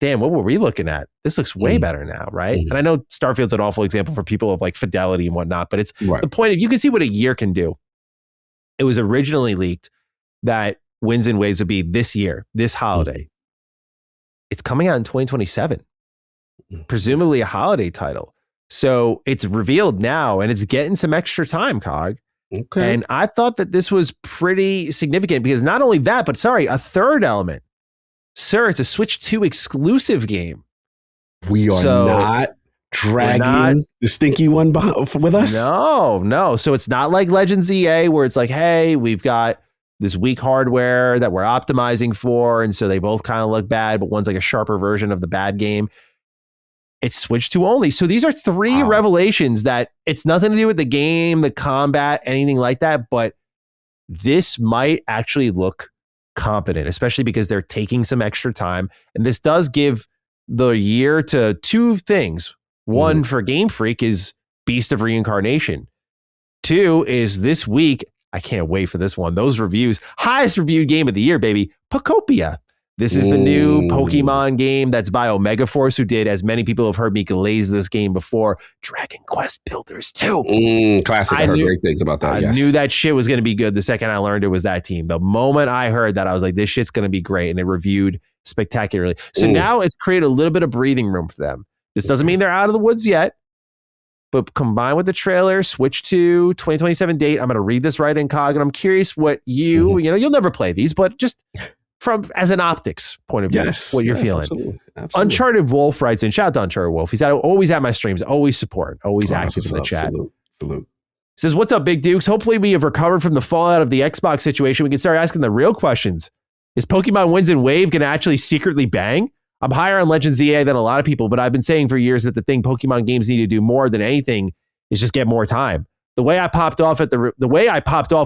damn, what were we looking at? This looks way better now, right? And I know Starfield's an awful example for people of like fidelity and whatnot, but it's the point of, you can see what a year can do. It was originally leaked that Winds and Waves would be this year, this holiday. It's coming out in 2027, presumably a holiday title. So it's revealed now and it's getting some extra time, Cog. Okay. And I thought that this was pretty significant because not only that, but a third element. Sir, it's a Switch 2 exclusive game. We are not dragging the stinky one with us? No. So it's not like Legends EA where it's like, hey, we've got this weak hardware that we're optimizing for. And so they both kind of look bad, but one's like a sharper version of the bad game. It's Switch 2 only. So these are three revelations that it's nothing to do with the game, the combat, anything like that. But this might actually look competent, especially because they're taking some extra time. And this does give the year to two things. One for Game Freak is Beast of Reincarnation. Two is this week, I can't wait for this one. Those reviews, highest reviewed game of the year, baby, Pokopia. This is the new Pokemon game that's by Omega Force, who did, as many people have heard me glaze this game before, Dragon Quest Builders 2. Classic. I heard great things about that. I knew that shit was going to be good the second I learned it was that team. The moment I heard that, I was like, this shit's going to be great. And it reviewed spectacularly. So now it's created a little bit of breathing room for them. This doesn't mean they're out of the woods yet. But combined with the trailer, Switch 2, 2027 date, I'm going to read this right in Cog. And I'm curious what you'll never play these, but just from as an optics point of view, what you're feeling. Absolutely. Uncharted Wolf writes in, shout out to Uncharted Wolf. He's always at my streams, always support, always active in the chat. Salute. Says, what's up, Big Dukes? Hopefully we have recovered from the fallout of the Xbox situation. We can start asking the real questions. Is Pokemon Winds and Wave going to actually secretly bang? I'm higher on Legends ZA than a lot of people, but I've been saying for years that the thing Pokemon games need to do more than anything is just get more time. The way I popped off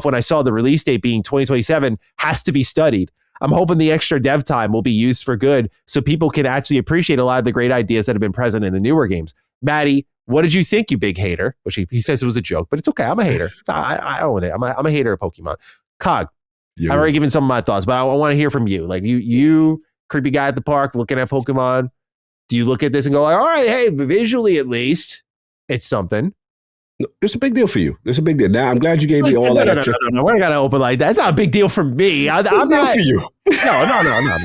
when I saw the release date being 2027 has to be studied. I'm hoping the extra dev time will be used for good so people can actually appreciate a lot of the great ideas that have been present in the newer games. Maddie, what did you think, you big hater? Which he says it was a joke, but it's okay. I'm a hater. I own it. I'm a hater of Pokemon. Cog, I've already given some of my thoughts, but I want to hear from you. Like you creepy guy at the park looking at Pokemon. Do you look at this and go, like, all right, hey, visually at least, it's something. It's a big deal for you. It's a big deal. Now, I'm glad you gave me all that. No. We're not going to open like that. It's not a big deal for me. I'm not for you. No.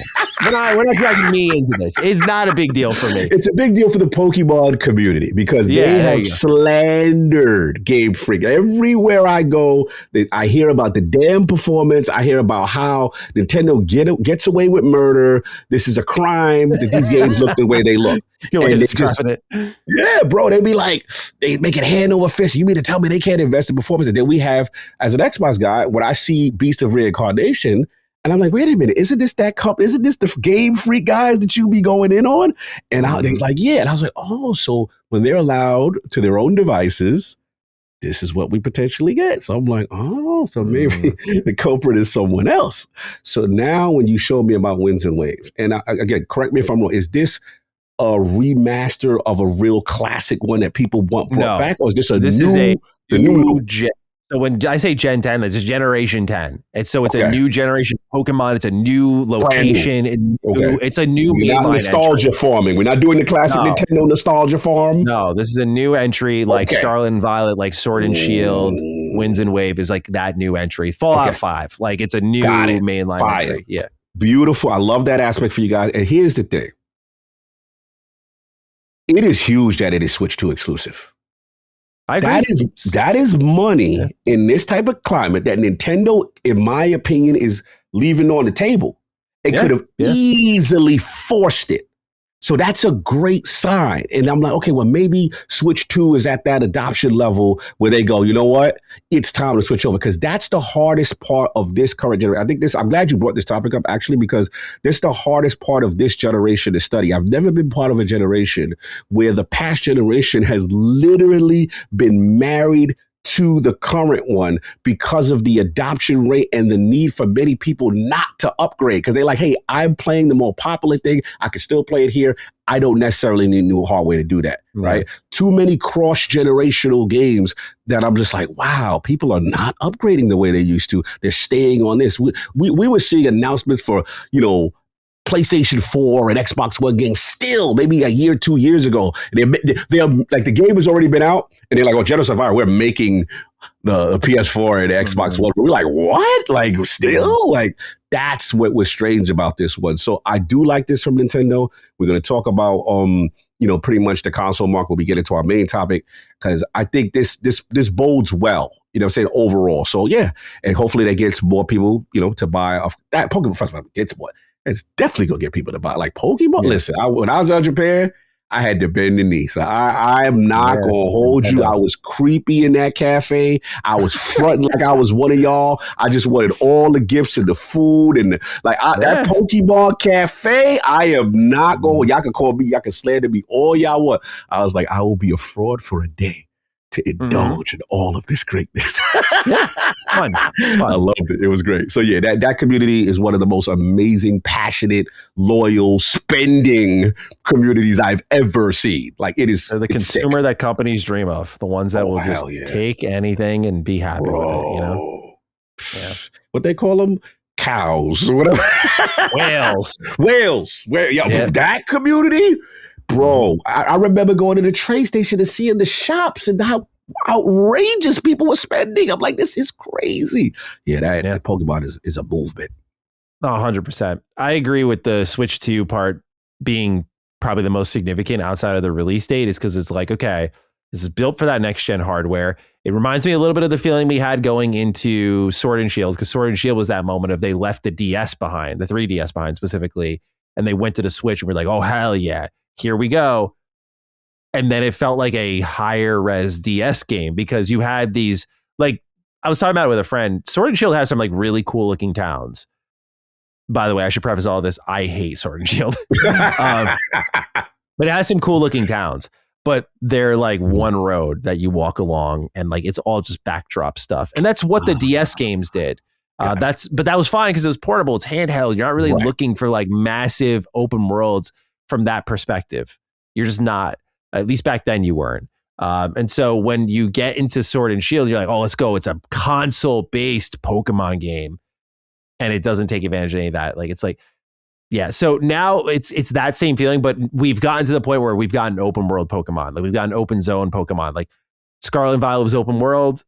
we're not dragging me into this. It's not a big deal for me. It's a big deal for the Pokemon community because they have slandered Game Freak. Everywhere I go, I hear about the damn performance. I hear about how Nintendo gets away with murder. This is a crime that these games look the way they look. And it. Yeah, bro. They be like, they make it hand over fist. You mean to tell me they can't invest in performance? And then we have, as an Xbox guy, when I see Beast of Reincarnation, and I'm like, wait a minute, isn't this that company? Isn't this the Game Freak guys that you be going in on? And he's like, yeah. And I was like, oh, so when they're allowed to their own devices, this is what we potentially get. So I'm like, oh, so maybe the culprit is someone else. So now when you show me about Winds and Waves, and again, correct me if I'm wrong, is this a remaster of a real classic one that people want brought back? Or is this new gen? So when I say Gen 10, this is Generation 10. It's a new generation Pokemon. It's a new location. It's a new We're not nostalgia farming. We're not doing the classic Nintendo nostalgia farm. No, this is a new entry like Scarlet and Violet, like Sword and Shield, Winds and Wave is like that new entry. Fallout 5. Like it's a new mainline entry. Yeah. Beautiful. I love that aspect for you guys. And here's the thing. It is huge that it is Switch 2 exclusive. That is money in this type of climate that Nintendo, in my opinion, is leaving on the table. It could have easily forced it. So that's a great sign. And I'm like, okay, well, maybe Switch 2 is at that adoption level where they go, you know what? It's time to switch over. Because that's the hardest part of this current generation. I'm glad you brought this topic up, actually, because this is the hardest part of this generation to study. I've never been part of a generation where the past generation has literally been married to the current one because of the adoption rate and the need for many people not to upgrade because they're like, hey, I'm playing the more popular thing. I can still play it here. I don't necessarily need new hardware to do that, right? Too many cross-generational games that I'm just like, wow, people are not upgrading the way they used to. They're staying on this. We were seeing announcements for, PlayStation 4 and Xbox One games still maybe a year, 2 years ago. They're like the game has already been out and they're like, oh, Jedi Survivor, we're making the PS4 and the Xbox One. We're like, what? Like still? Like that's what was strange about this one. So I do like this from Nintendo. We're going to talk about, pretty much the console market when we get into our main topic, because I think this bodes well, overall. So yeah, and hopefully that gets more people, to buy that Pokemon. First of all, gets more. It's definitely gonna get people to buy like Pokemon. Yeah. Listen, when I was in Japan, I had to bend the knee. So I am not gonna hold you. I was creepy in that cafe. I was fronting like I was one of y'all. I just wanted all the gifts and the food and that Pokemon cafe. I am not going. Y'all can call me. Y'all can slander me all y'all want. I was like, I will be a fraud for a day to indulge in all of this greatness. Fun. I loved it. It was great. So yeah, that community is one of the most amazing, passionate, loyal, spending communities I've ever seen. Like it is the consumer that companies dream of, the ones that will just take anything and be happy with it, Yeah. What they call them? Cows or whatever. Whales. That community? Bro, I remember going to the train station and seeing the shops and how outrageous people were spending. I'm like, this is crazy. Yeah, that Pokemon is a movement. 100%. I agree with the Switch 2 part being probably the most significant outside of the release date, is because it's like, okay, this is built for that next gen hardware. It reminds me a little bit of the feeling we had going into Sword and Shield, because Sword and Shield was that moment of they left the DS behind, the 3DS behind specifically, and they went to the Switch and we're like, oh, hell yeah. Here we go. And then it felt like a higher res DS game because you had these, like, I was talking about it with a friend. Sword and Shield has some like really cool looking towns. By the way, I should preface all this. I hate Sword and Shield. But it has some cool looking towns, but they're like one road that you walk along and like, it's all just backdrop stuff. And that's what the DS games did. But that was fine because it was portable. It's handheld. You're not really looking for like massive open worlds from that perspective. You're just not, at least back then you weren't. And so when you get into Sword and Shield, you're like, oh, let's go. It's a console based Pokemon game. And it doesn't take advantage of any of that. Like, it's like, yeah. So now it's that same feeling, but we've gotten to the point where we've gotten open world Pokemon. Like we've gotten open zone Pokemon. Like Scarlet and Violet was open world.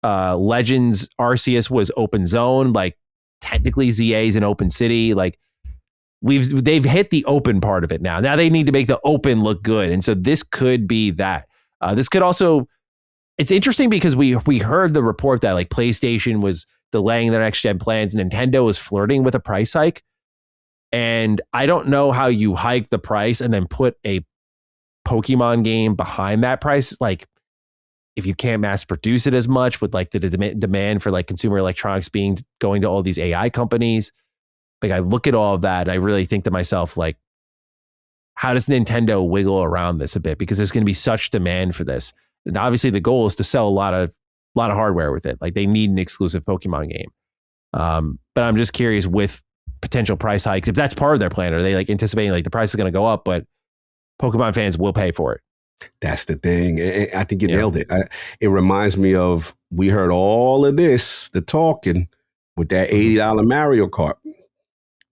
Legends Arceus was open zone. Like technically ZA is an open city. Like they've hit the open part of it now. Now they need to make the open look good. And so this could be that. This could also, it's interesting because we heard the report that like PlayStation was delaying their next gen plans. Nintendo was flirting with a price hike. And I don't know how you hike the price and then put a Pokemon game behind that price. Like if you can't mass produce it as much with like the demand for like consumer electronics going to all these AI companies. Like I look at all of that and I really think to myself, like, how does Nintendo wiggle around this a bit? Because there's going to be such demand for this. And obviously the goal is to sell a lot of hardware with it. Like they need an exclusive Pokemon game. But I'm just curious with potential price hikes, if that's part of their plan, are they like anticipating like the price is going to go up, but Pokemon fans will pay for it? That's the thing. I think you nailed it. It reminds me of, we heard all of this, the talking with that $80 Mario Kart.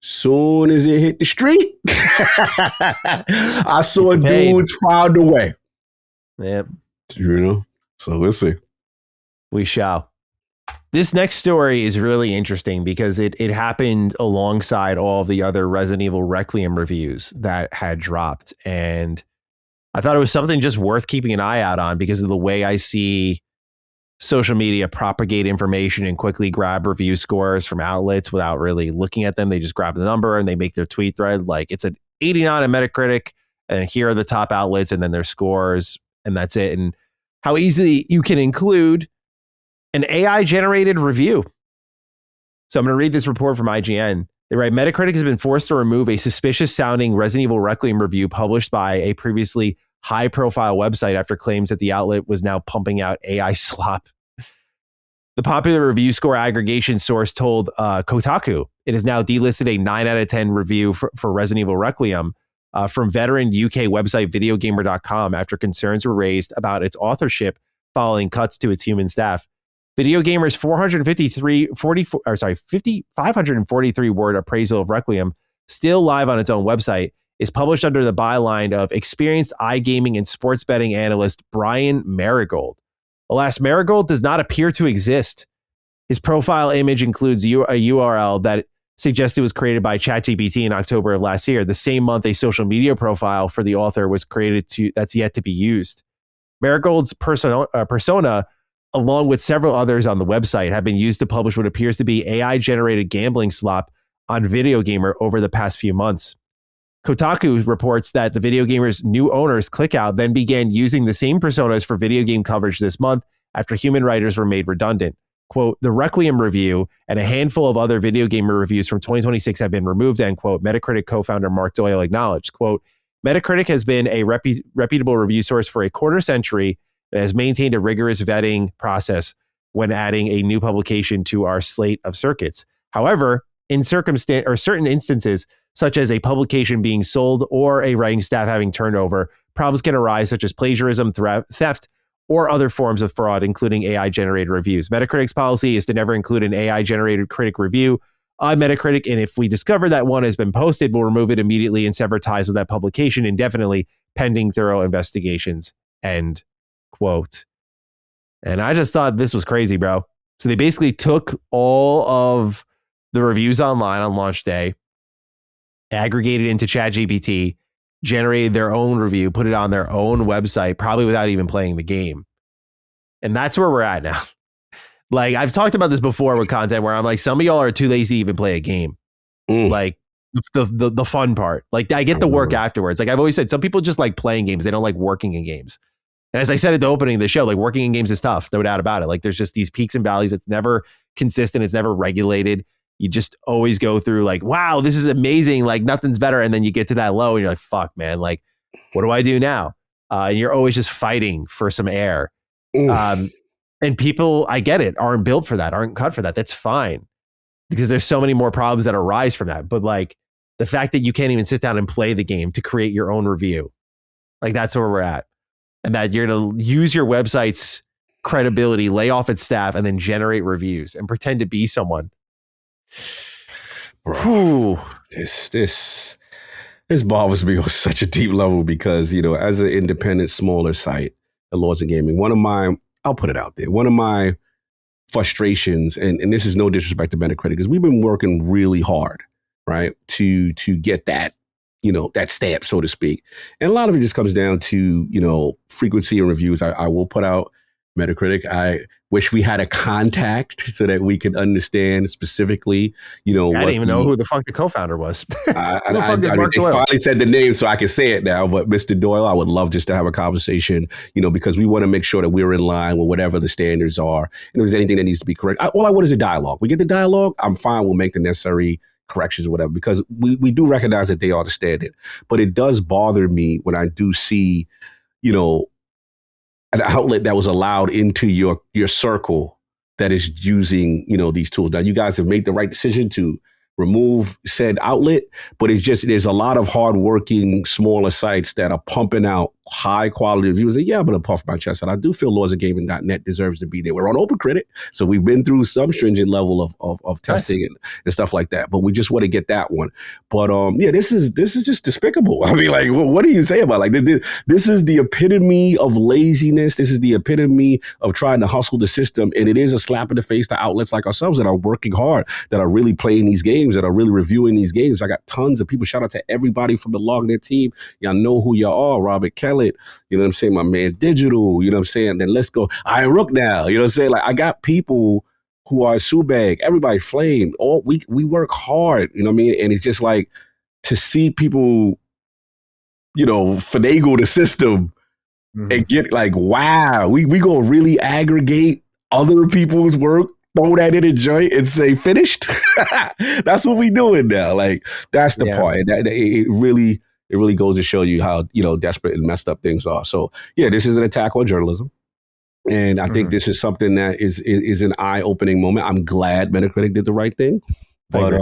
Soon as it hit the street, I saw dudes found a way. Yep. You know, so we'll see. We shall. This next story is really interesting because it happened alongside all of the other Resident Evil Requiem reviews that had dropped. And I thought it was something just worth keeping an eye out on because of the way I see social media propagate information and quickly grab review scores from outlets without really looking at them. They just grab the number and they make their tweet thread like it's an 89 on Metacritic and here are the top outlets and then their scores and that's it. And how easily you can include an AI generated review. So I'm going to read this report from IGN. They write, Metacritic has been forced to remove a suspicious sounding Resident Evil Requiem review published by a previously high profile website after claims that the outlet was now pumping out AI slop. The popular review score aggregation source told Kotaku it has now delisted a 9 out of 10 review for Resident Evil Requiem from veteran UK website videogamer.com after concerns were raised about its authorship following cuts to its human staff. Video Gamer's 543 word appraisal of Requiem, still live on its own website, is published under the byline of experienced iGaming and sports betting analyst Brian Marigold. Alas, Marigold does not appear to exist. His profile image includes a URL that suggests it was created by ChatGPT in October of last year, the same month a social media profile for the author was created that's yet to be used. Marigold's persona, along with several others on the website, have been used to publish what appears to be AI-generated gambling slop on Video Gamer over the past few months. Kotaku reports that the Video Gamer's new owners, ClickOut, then began using the same personas for video game coverage this month after human writers were made redundant. Quote, the Requiem review and a handful of other Video Gamer reviews from 2026 have been removed, end quote, Metacritic co-founder Mark Doyle acknowledged. Quote, Metacritic has been a reputable review source for a quarter century and has maintained a rigorous vetting process when adding a new publication to our slate of circuits. However, in certain instances, such as a publication being sold or a writing staff having turnover, problems can arise such as plagiarism, theft, or other forms of fraud, including AI-generated reviews. Metacritic's policy is to never include an AI-generated critic review on Metacritic, and if we discover that one has been posted, we'll remove it immediately and sever ties with that publication indefinitely, pending thorough investigations. End quote. And I just thought this was crazy, bro. So they basically took all of the reviews online on launch day, aggregated into ChatGPT, generated their own review, put it on their own website, probably without even playing the game. And that's where we're at now. Like, I've talked about this before with content where I'm like, some of y'all are too lazy to even play a game. Like, the fun part. Like, I get the work afterwards. Like, I've always said, some people just like playing games. They don't like working in games. And as I said at the opening of the show, like, working in games is tough, no doubt about it. Like, there's just these peaks and valleys. It's never consistent. It's never regulated. You just always go through like, wow, this is amazing. Like, nothing's better. And then you get to that low and you're like, fuck, man. Like, what do I do now? And you're always just fighting for some air. And people, I get it, aren't built for that, aren't cut for that. That's fine. Because there's so many more problems that arise from that. But like, the fact that you can't even sit down and play the game to create your own review, like, that's where we're at. And that you're going to use your website's credibility, lay off its staff, and then generate reviews and pretend to be someone. Bro, this bothers me on such a deep level because, you know, as an independent, smaller site, the Lords of Gaming, I'll put it out there, one of my frustrations, and this is no disrespect to Metacritic, because we've been working really hard, right? To get that, that stamp, so to speak. And a lot of it just comes down to, frequency and reviews. I will put out Metacritic. I wish we had a contact so that we could understand specifically, I didn't even know who the fuck the co-founder was. They finally said the name so I can say it now. But Mr. Doyle, I would love just to have a conversation, because we want to make sure that we're in line with whatever the standards are. And if there's anything that needs to be correct, all I want is a dialogue. We get the dialogue, I'm fine. We'll make the necessary corrections or whatever, because we do recognize that they are the standard. But it does bother me when I do see, an outlet that was allowed into your circle that is using, these tools. Now, you guys have made the right decision to remove said outlet, but it's just, there's a lot of hardworking, smaller sites that are pumping out high quality reviews. And yeah, I'm going to puff my chest. And I do feel lordsofgaming.net deserves to be there. We're on OpenCritic, so we've been through some stringent level of testing and stuff like that. But we just want to get that one. But this is just despicable. I mean, like, what do you say about it? Like this is the epitome of laziness. This is the epitome of trying to hustle the system, and it is a slap in the face to outlets like ourselves that are working hard, that are really playing these games, that are really reviewing these games. I got tons of people. Shout out to everybody from the Lognet team. Y'all know who y'all are. Robert Kellett, you know what I'm saying? My man Digital, you know what I'm saying? Then let's go. Iron Rook now, you know what I'm saying? Like, I got people who are Subag, everybody Flame. All we work hard, you know what I mean? And it's just like to see people, finagle the system and get like, wow, we gonna really aggregate other people's work, throw that in a joint and say finished. That's what we doing now. Like, that's the part. And it really goes to show you how, desperate and messed up things are. So yeah, this is an attack on journalism. And I think this is something that is an eye-opening moment. I'm glad Metacritic did the right thing. But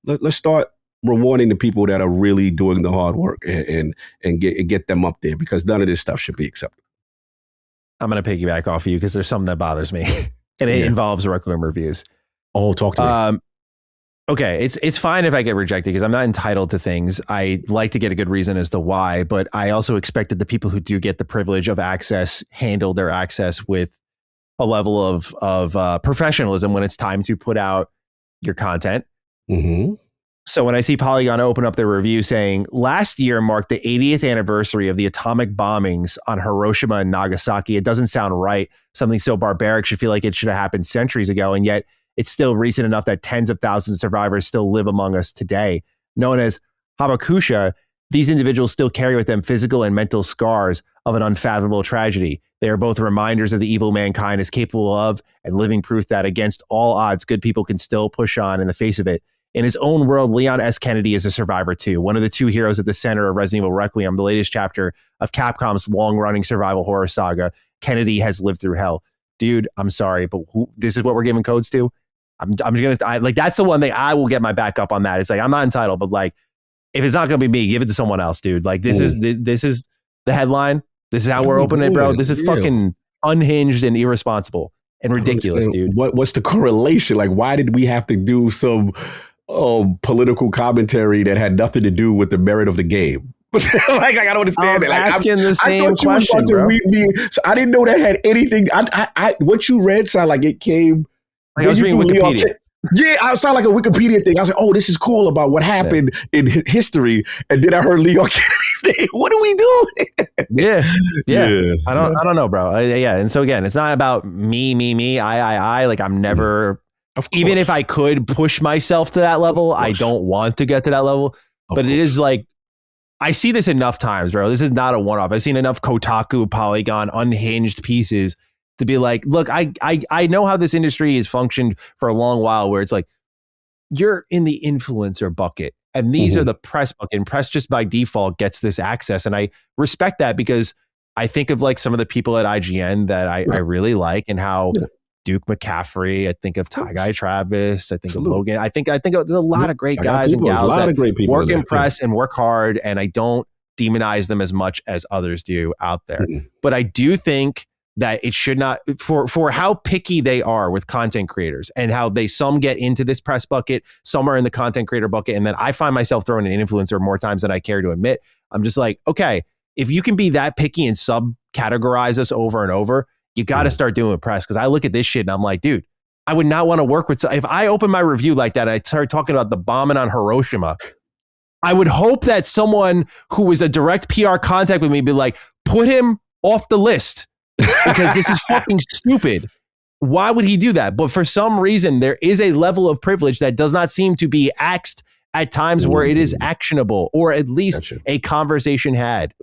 let's start rewarding the people that are really doing the hard work and get them up there, because none of this stuff should be accepted. I'm going to piggyback off of you because there's something that bothers me. And it involves Requiem reviews. Oh, talk to me. Okay, it's fine if I get rejected because I'm not entitled to things. I like to get a good reason as to why, but I also expect that the people who do get the privilege of access handle their access with a level of professionalism when it's time to put out your content. Mm-hmm. So when I see Polygon open up their review saying, last year marked the 80th anniversary of the atomic bombings on Hiroshima and Nagasaki, it doesn't sound right. Something so barbaric should feel like it should have happened centuries ago, and yet it's still recent enough that tens of thousands of survivors still live among us today. Known as Habakusha, these individuals still carry with them physical and mental scars of an unfathomable tragedy. They are both reminders of the evil mankind is capable of and living proof that against all odds, good people can still push on in the face of it. In his own world, Leon S. Kennedy is a survivor too, one of the two heroes at the center of Resident Evil Requiem, the latest chapter of Capcom's long-running survival horror saga. Kennedy has lived through hell. Dude, I'm sorry, but this is what we're giving codes to? I'm gonna like, that's the one thing I will get my back up on that. It's like, I'm not entitled, but like, if it's not gonna be me, give it to someone else, dude. Like, this is the headline. This is how we're opening it, bro. This is fucking unhinged and irresponsible and ridiculous, dude. What's the correlation? Like, why did we have to do some political commentary that had nothing to do with the merit of the game? Like, I don't understand it. Like, asking the same question, bro. So I didn't know that had anything. I what you read sounded like it came. Like, I was reading Wikipedia. Yeah, I sound like a Wikipedia thing. I was like, oh, this is cool about what happened in history. And then I heard Leon Kennedy's name. What are we doing? Yeah. I don't know, bro. And so again, it's not about me, I. Like, I'm never, even if I could push myself to that level, I don't want to get to that level. But it is like, I see this enough times, bro. This is not a one-off. I've seen enough Kotaku, Polygon, unhinged pieces to be like, look, I know how this industry has functioned for a long while, where it's like, you're in the influencer bucket and these are the press bucket, and press just by default gets this access. And I respect that, because I think of like some of the people at IGN that I really like, and how Duke McCaffrey, I think of Ty Guy Travis, I think of Logan. I think of, there's a lot of great guys and gals that work in press and work hard, and I don't demonize them as much as others do out there. But I do think that it should not, for how picky they are with content creators, and how some get into this press bucket, some are in the content creator bucket, and then I find myself throwing an influencer more times than I care to admit. I'm just like, okay, if you can be that picky and subcategorize us over and over, you got to start doing press. Because I look at this shit and I'm like, dude, I would not want to work with. If I open my review like that, I start talking about the bombing on Hiroshima. I would hope that someone who was a direct PR contact with me be like, put him off the list because this is fucking stupid. Why would he do that? But for some reason, there is a level of privilege that does not seem to be axed at times where it is actionable or at least a conversation had.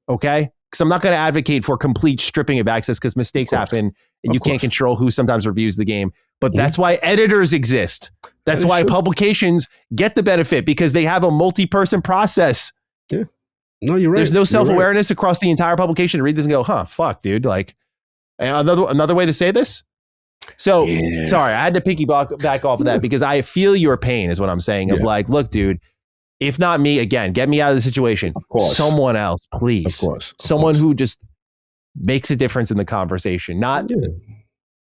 Okay? Because I'm not going to advocate for complete stripping of access because mistakes happen and you can't control who sometimes reviews the game. But that's why editors exist. That's why publications get the benefit because they have a multi-person process. Yeah. No, you're right. There's no self-awareness across the entire publication to read this and go, fuck, dude. Like, another way to say this? So, sorry, I had to piggyback back off of that because I feel your pain is what I'm saying of like, look, dude, if not me, again, get me out of the situation. Of course. Someone else, please. Of course. Someone who just makes a difference in the conversation, not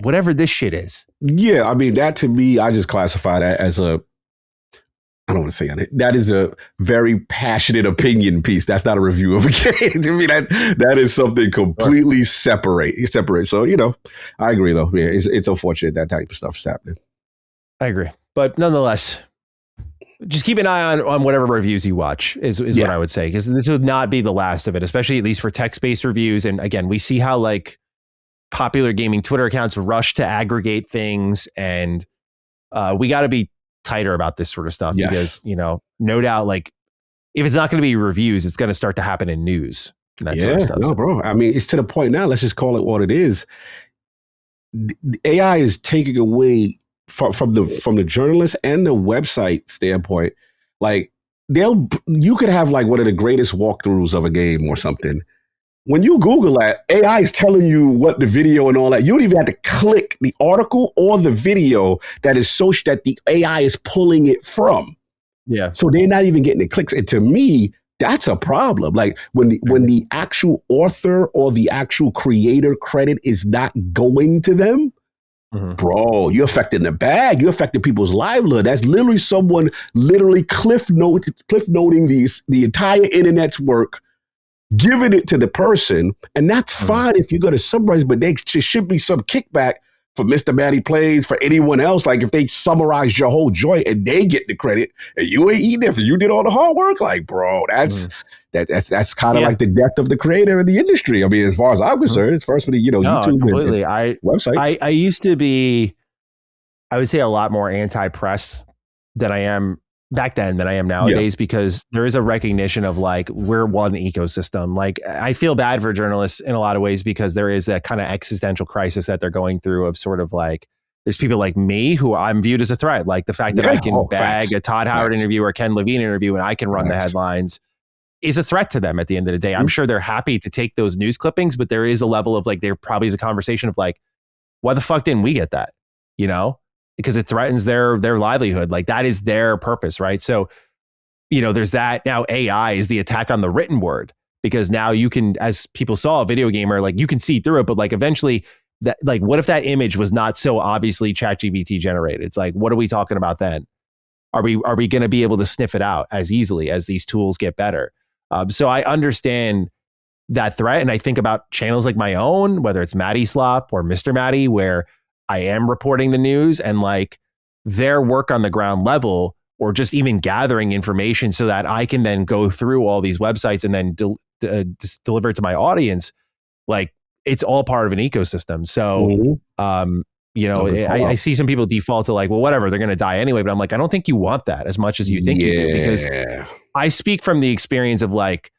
whatever this shit is. Yeah, I mean, that to me, I just classify that as I don't want to say it. That is a very passionate opinion piece. That's not a review of a game. To me, that is something completely separate. So, I agree though. Yeah, it's unfortunate that type of stuff is happening. I agree. But nonetheless, just keep an eye on whatever reviews you watch is what I would say. Because this would not be the last of it, especially at least for text-based reviews. And again, we see how like popular gaming Twitter accounts rush to aggregate things. And we got to be tighter about this sort of stuff because, no doubt, like if it's not going to be reviews, it's going to start to happen in news and that sort of stuff. No, bro. I mean, it's to the point now. Let's just call it what it is. The AI is taking away from the journalist and the website standpoint. Like you could have like one of the greatest walkthroughs of a game or something. When you Google that, AI is telling you what the video and all that. You don't even have to click the article or the video that is that the AI is pulling it from. Yeah. So they're not even getting the clicks. And to me, that's a problem. Like when the actual author or the actual creator credit is not going to them, bro, you're affecting the bag. You're affecting people's livelihood. That's literally someone cliff noting the entire internet's work, giving it to the person, and that's fine if you're going to summarize, but there should be some kickback for Mr. Matty Plays, for anyone else. Like if they summarize your whole joint and they get the credit and you ain't eating after you did all the hard work, like, bro, that's kind of like the death of the creator in the industry. I mean, as far as I'm concerned, it's first with the, YouTube completely. and websites. I used to be, I would say, a lot more anti-press than I am back then than I am nowadays, because there is a recognition of like, we're one ecosystem. Like I feel bad for journalists in a lot of ways because there is that kind of existential crisis that they're going through of sort of like, there's people like me who I'm viewed as a threat. Like the fact that I can bag a Todd Howard interview or Ken Levine interview and I can run the headlines is a threat to them at the end of the day. I'm sure they're happy to take those news clippings, but there is a level of like, there probably is a conversation of like, why the fuck didn't we get that? Because it threatens their livelihood. Like that is their purpose, right? So, there's that. Now AI is the attack on the written word, because now you can, as people saw a video gamer, like you can see through it, but like eventually that, like, what if that image was not so obviously ChatGPT generated? It's like, what are we talking about then? Are we going to be able to sniff it out as easily as these tools get better? So I understand that threat. And I think about channels like my own, whether it's Matty Slop or Mr. Matty, where I am reporting the news and like their work on the ground level, or just even gathering information so that I can then go through all these websites and then deliver it to my audience. Like it's all part of an ecosystem. So, I see some people default to like, well, whatever, they're going to die anyway. But I'm like, I don't think you want that as much as you think you do, because I speak from the experience of like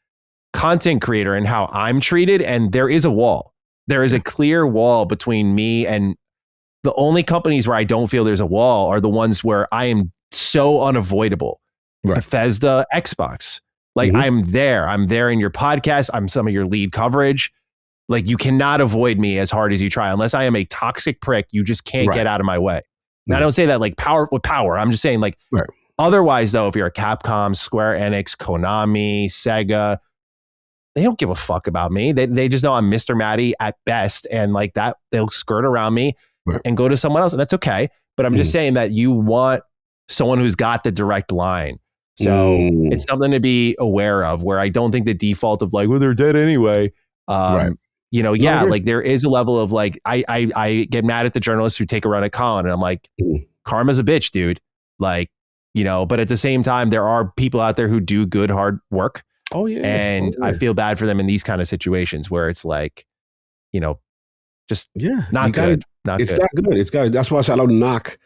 content creator and how I'm treated. And there is a wall. There is a clear wall between me and the only companies where I don't feel there's a wall are the ones where I am so unavoidable. Right. Bethesda, Xbox. Like I'm there in your podcast. I'm some of your lead coverage. Like you cannot avoid me as hard as you try. Unless I am a toxic prick, you just can't get out of my way. And I don't say that like power with power. I'm just saying like otherwise though, if you're a Capcom, Square Enix, Konami, Sega, they don't give a fuck about me. They just know I'm Mr. Matty at best. And like that, they'll skirt around me and go to someone else. And that's okay. But I'm just saying that you want someone who's got the direct line. So it's something to be aware of, where I don't think the default of like, well, they're dead anyway. yeah, like there is a level of like, I get mad at the journalists who take a run at Colin, and I'm like, karma's a bitch, dude. Like, but at the same time, there are people out there who do good, hard work. Oh yeah. And I feel bad for them in these kind of situations where it's like, just not good. It's not good. It's got. That's why I said I don't knock.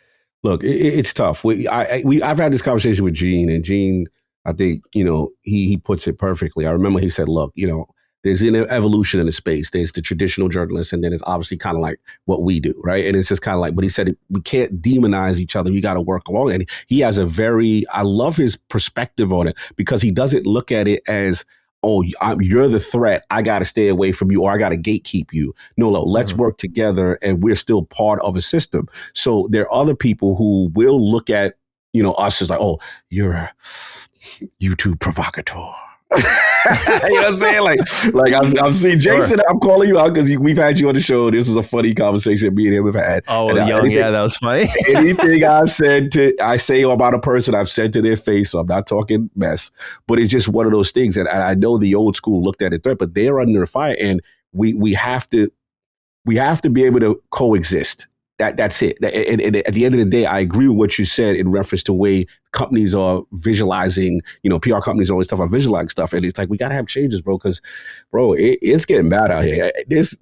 Look, it's tough. I've had this conversation with Gene, and Gene, I think, he puts it perfectly. I remember he said, look, there's an evolution in the space. There's the traditional journalists, and then it's obviously kind of like what we do, right? And it's just kind of like, but he said, we can't demonize each other. We got to work along. And he has I love his perspective on it, because he doesn't look at it as, oh, you're the threat, I got to stay away from you, or I got to gatekeep you. No, let's work together, and we're still part of a system. So there are other people who will look at, us as like, oh, you're a YouTube provocateur. You know what I'm saying? Like I've seen Jason. Sure. I'm calling you out because we've had you on the show. This is a funny conversation me and him have had. Oh, yeah, that was funny. Anything I say about a person, I've said to their face, so I'm not talking mess. But it's just one of those things. And I know the old school looked at it threat, but they're under fire, and we have to be able to coexist. That's it. And at the end of the day, I agree with what you said in reference to the way companies are visualizing, PR companies, all this stuff are visualizing stuff. And it's like, we got to have changes, bro, because, bro, it's getting bad out here. This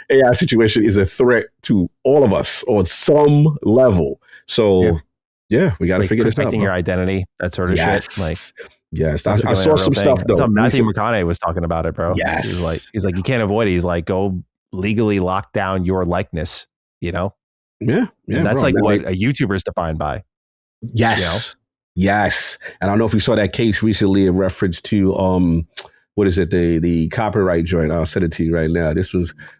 AI situation is a threat to all of us on some level. So, yeah we got to figure this out. Protecting your identity, that sort of shit. Like, yes, I saw some stuff, though. Matthew McConaughey was talking about it, bro. Yes. He's like, you can't avoid it. He's like, go legally lock down your likeness, Yeah. And that's what a YouTuber is defined by. Yes. Yes. And I don't know if you saw that case recently in reference to what is it? The copyright joint. I'll send it to you right now. I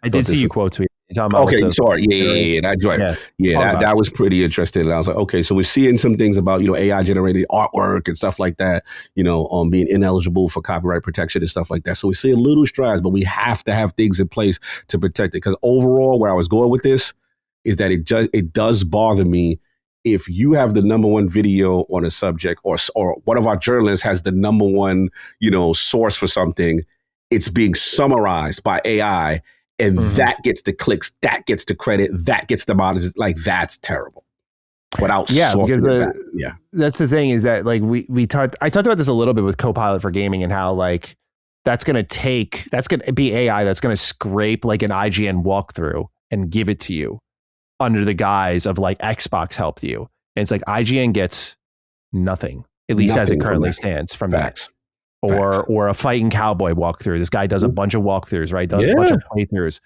did see you quote tweet. Okay, sorry. Yeah, that joint. Yeah, that was pretty interesting. And I was like, okay, so we're seeing some things about, AI generated artwork and stuff like that, being ineligible for copyright protection and stuff like that. So we're seeing little strides, but we have to have things in place to protect it. Because overall, where I was going with this is that it does bother me if you have the number one video on a subject, or one of our journalists has the number one, source for something, it's being summarized by AI, and that gets the clicks, that gets the credit, that gets the monetization. Like, that's terrible. Without because that's the thing, is that like I talked about this a little bit with Copilot for gaming, and how like that's going to be AI that's going to scrape like an IGN walkthrough and give it to you under the guise of like Xbox helped you. And it's like IGN gets nothing, at least as it currently stands from that. Or a fighting cowboy walkthrough. This guy does a bunch of walkthroughs, right? Does a bunch of playthroughs.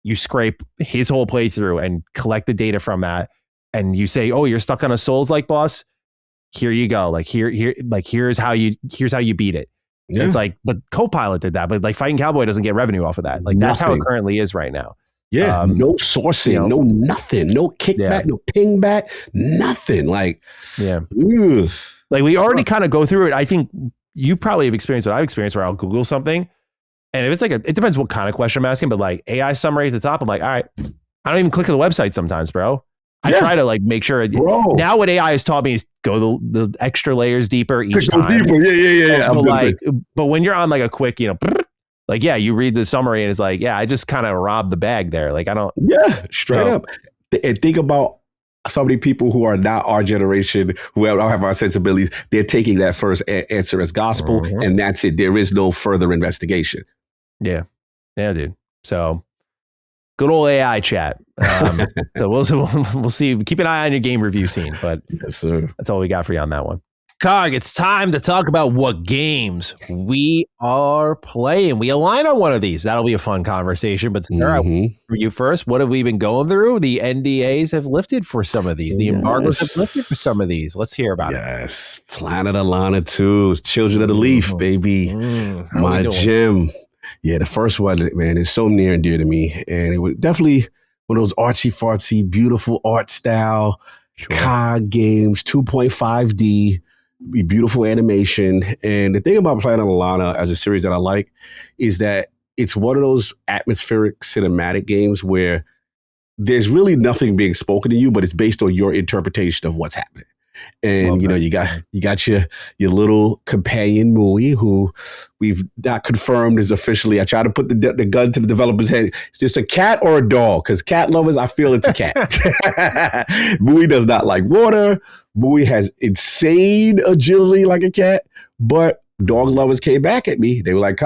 You scrape his whole playthrough and collect the data from that. And you say, oh, you're stuck on a Souls-like boss? Here you go. Like here's how you beat it. Yeah. It's like, but Copilot did that, but like Fighting Cowboy doesn't get revenue off of that. Like that's how it currently is right now. Yeah, no sourcing, no nothing, no kickback, no ping back, nothing. Like, like we already kind of go through it. I think you probably have experienced what I've experienced, where I'll Google something, and if it's like it depends what kind of question I'm asking, but like AI summary at the top, I'm like, all right, I don't even click on the website sometimes, bro. I try to like make sure. Now what AI has taught me is go the extra layers deeper each time. Yeah. But when you're on like a quick, like, you read the summary and it's like, I just kind of robbed the bag there. Like, I don't. Yeah, straight up. And think about so many people who are not our generation, who don't have our sensibilities. They're taking that first answer as gospel, and that's it. There is no further investigation. Yeah, dude. So good old AI chat. So we'll see. Keep an eye on your game review scene, but yes, sir. That's all we got for you on that one. Cog, it's time to talk about what games we are playing. We align on one of these. That'll be a fun conversation. But Sarah, for you first, what have we been going through? The NDAs have lifted for some of these. The embargoes have lifted for some of these. Let's hear about it. Yes. Planet of Lana 2, Children of the Leaf, baby. My gym. Yeah, the first one, man, is so near and dear to me. And it was definitely one of those artsy-fartsy, beautiful art style COD games, 2.5D. Beautiful animation. And the thing about Planet of Lana as a series that I like is that it's one of those atmospheric cinematic games where there's really nothing being spoken to you, but it's based on your interpretation of what's happening. And Love you know, that. you got your little companion Mui, who we've not confirmed is officially. I try to put the gun to the developer's head. Is this a cat or a dog? Because cat lovers, I feel it's a cat. Mui does not like water. Mui has insane agility like a cat, but dog lovers came back at me. They were like,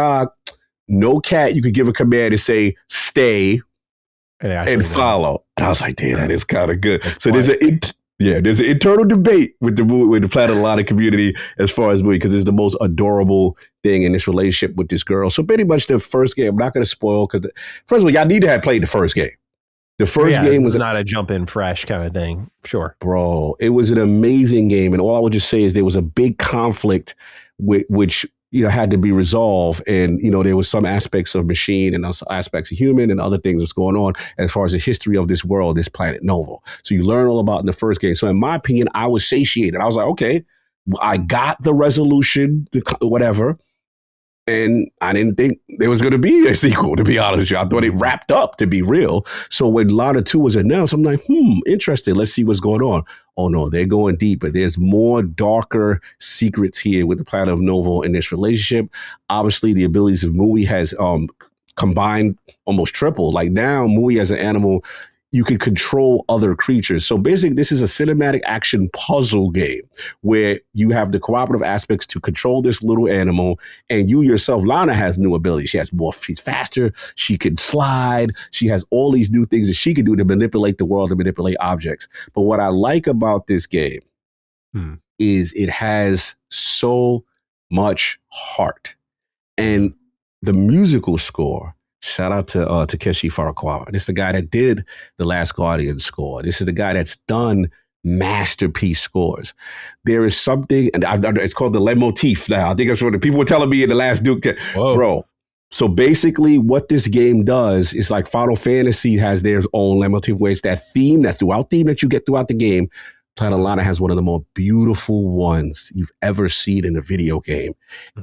no cat you could give a command to say stay and follow. And I was like, damn, that is kind of good. So there's an internal debate with the Planet Alana community as far as movie, because it's the most adorable thing in this relationship with this girl. So pretty much the first game, I'm not going to spoil, because first of all, y'all need to have played the first game. The first game was not a jump in fresh kind of thing. Sure. Bro, it was an amazing game. And all I would just say is there was a big conflict which had to be resolved. And, there was some aspects of machine and some aspects of human and other things that's going on as far as the history of this world, this planet Nova. So you learn all about in the first game. So in my opinion, I was satiated. I was like, okay, I got the resolution, whatever. And I didn't think there was going to be a sequel, to be honest with you. I thought it wrapped up, to be real. So when Lana 2 was announced, I'm like, interesting. Let's see what's going on. Oh, no, they're going deeper. There's more darker secrets here with the planet of Nova in this relationship. Obviously, the abilities of Mui has combined almost triple. Like now, Mui as an animal, you can control other creatures. So basically, this is a cinematic action puzzle game where you have the cooperative aspects to control this little animal. And you yourself, Lana has new abilities. She's faster. She can slide. She has all these new things that she can do to manipulate the world, to manipulate objects. But what I like about this game is it has so much heart. And the musical score, shout out to Takeshi Furukawa. This is the guy that did the Last Guardian score. This is the guy that's done masterpiece scores. There is something, and it's called the leitmotif now. I think that's what the people were telling me in the last Duke. Whoa. Bro. So basically what this game does is like Final Fantasy has their own leitmotif, where it's that theme that you get throughout the game. Planet Alana has one of the more beautiful ones you've ever seen in a video game.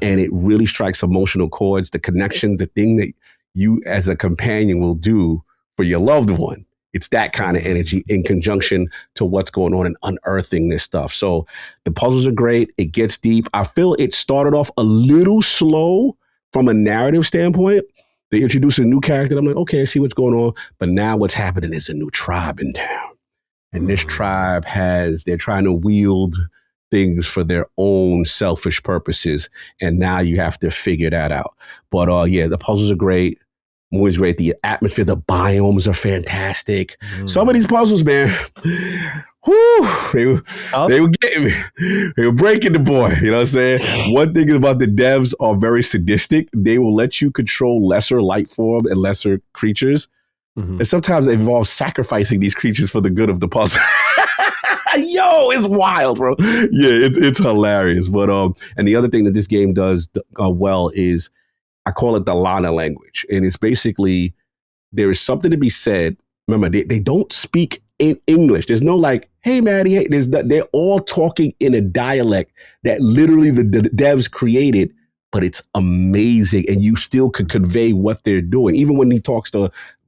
And it really strikes emotional chords, the connection, the thing that you as a companion will do for your loved one. It's that kind of energy in conjunction to what's going on and unearthing this stuff. So the puzzles are great. It gets deep. I feel it started off a little slow from a narrative standpoint. They introduce a new character. I'm like, okay, I see what's going on. But now what's happening is a new tribe in town. And this tribe they're trying to wield things for their own selfish purposes. And now you have to figure that out. But the puzzles are great. Mui's great. The atmosphere, the biomes are fantastic. Some of these puzzles, man, they were getting me. They were breaking the boy. You know what I'm saying? One thing is about the devs are very sadistic. They will let you control lesser life form and lesser creatures. And sometimes it involves sacrificing these creatures for the good of the puzzle. Yo, it's wild, bro. Yeah, it's hilarious. But and the other thing that this game does well is, I call it the Lana language. And it's basically, there is something to be said. Remember, they don't speak in English. There's no like, hey, Maddie, hey. They're all talking in a dialect that literally the devs created, but it's amazing. And you still could convey what they're doing. Even when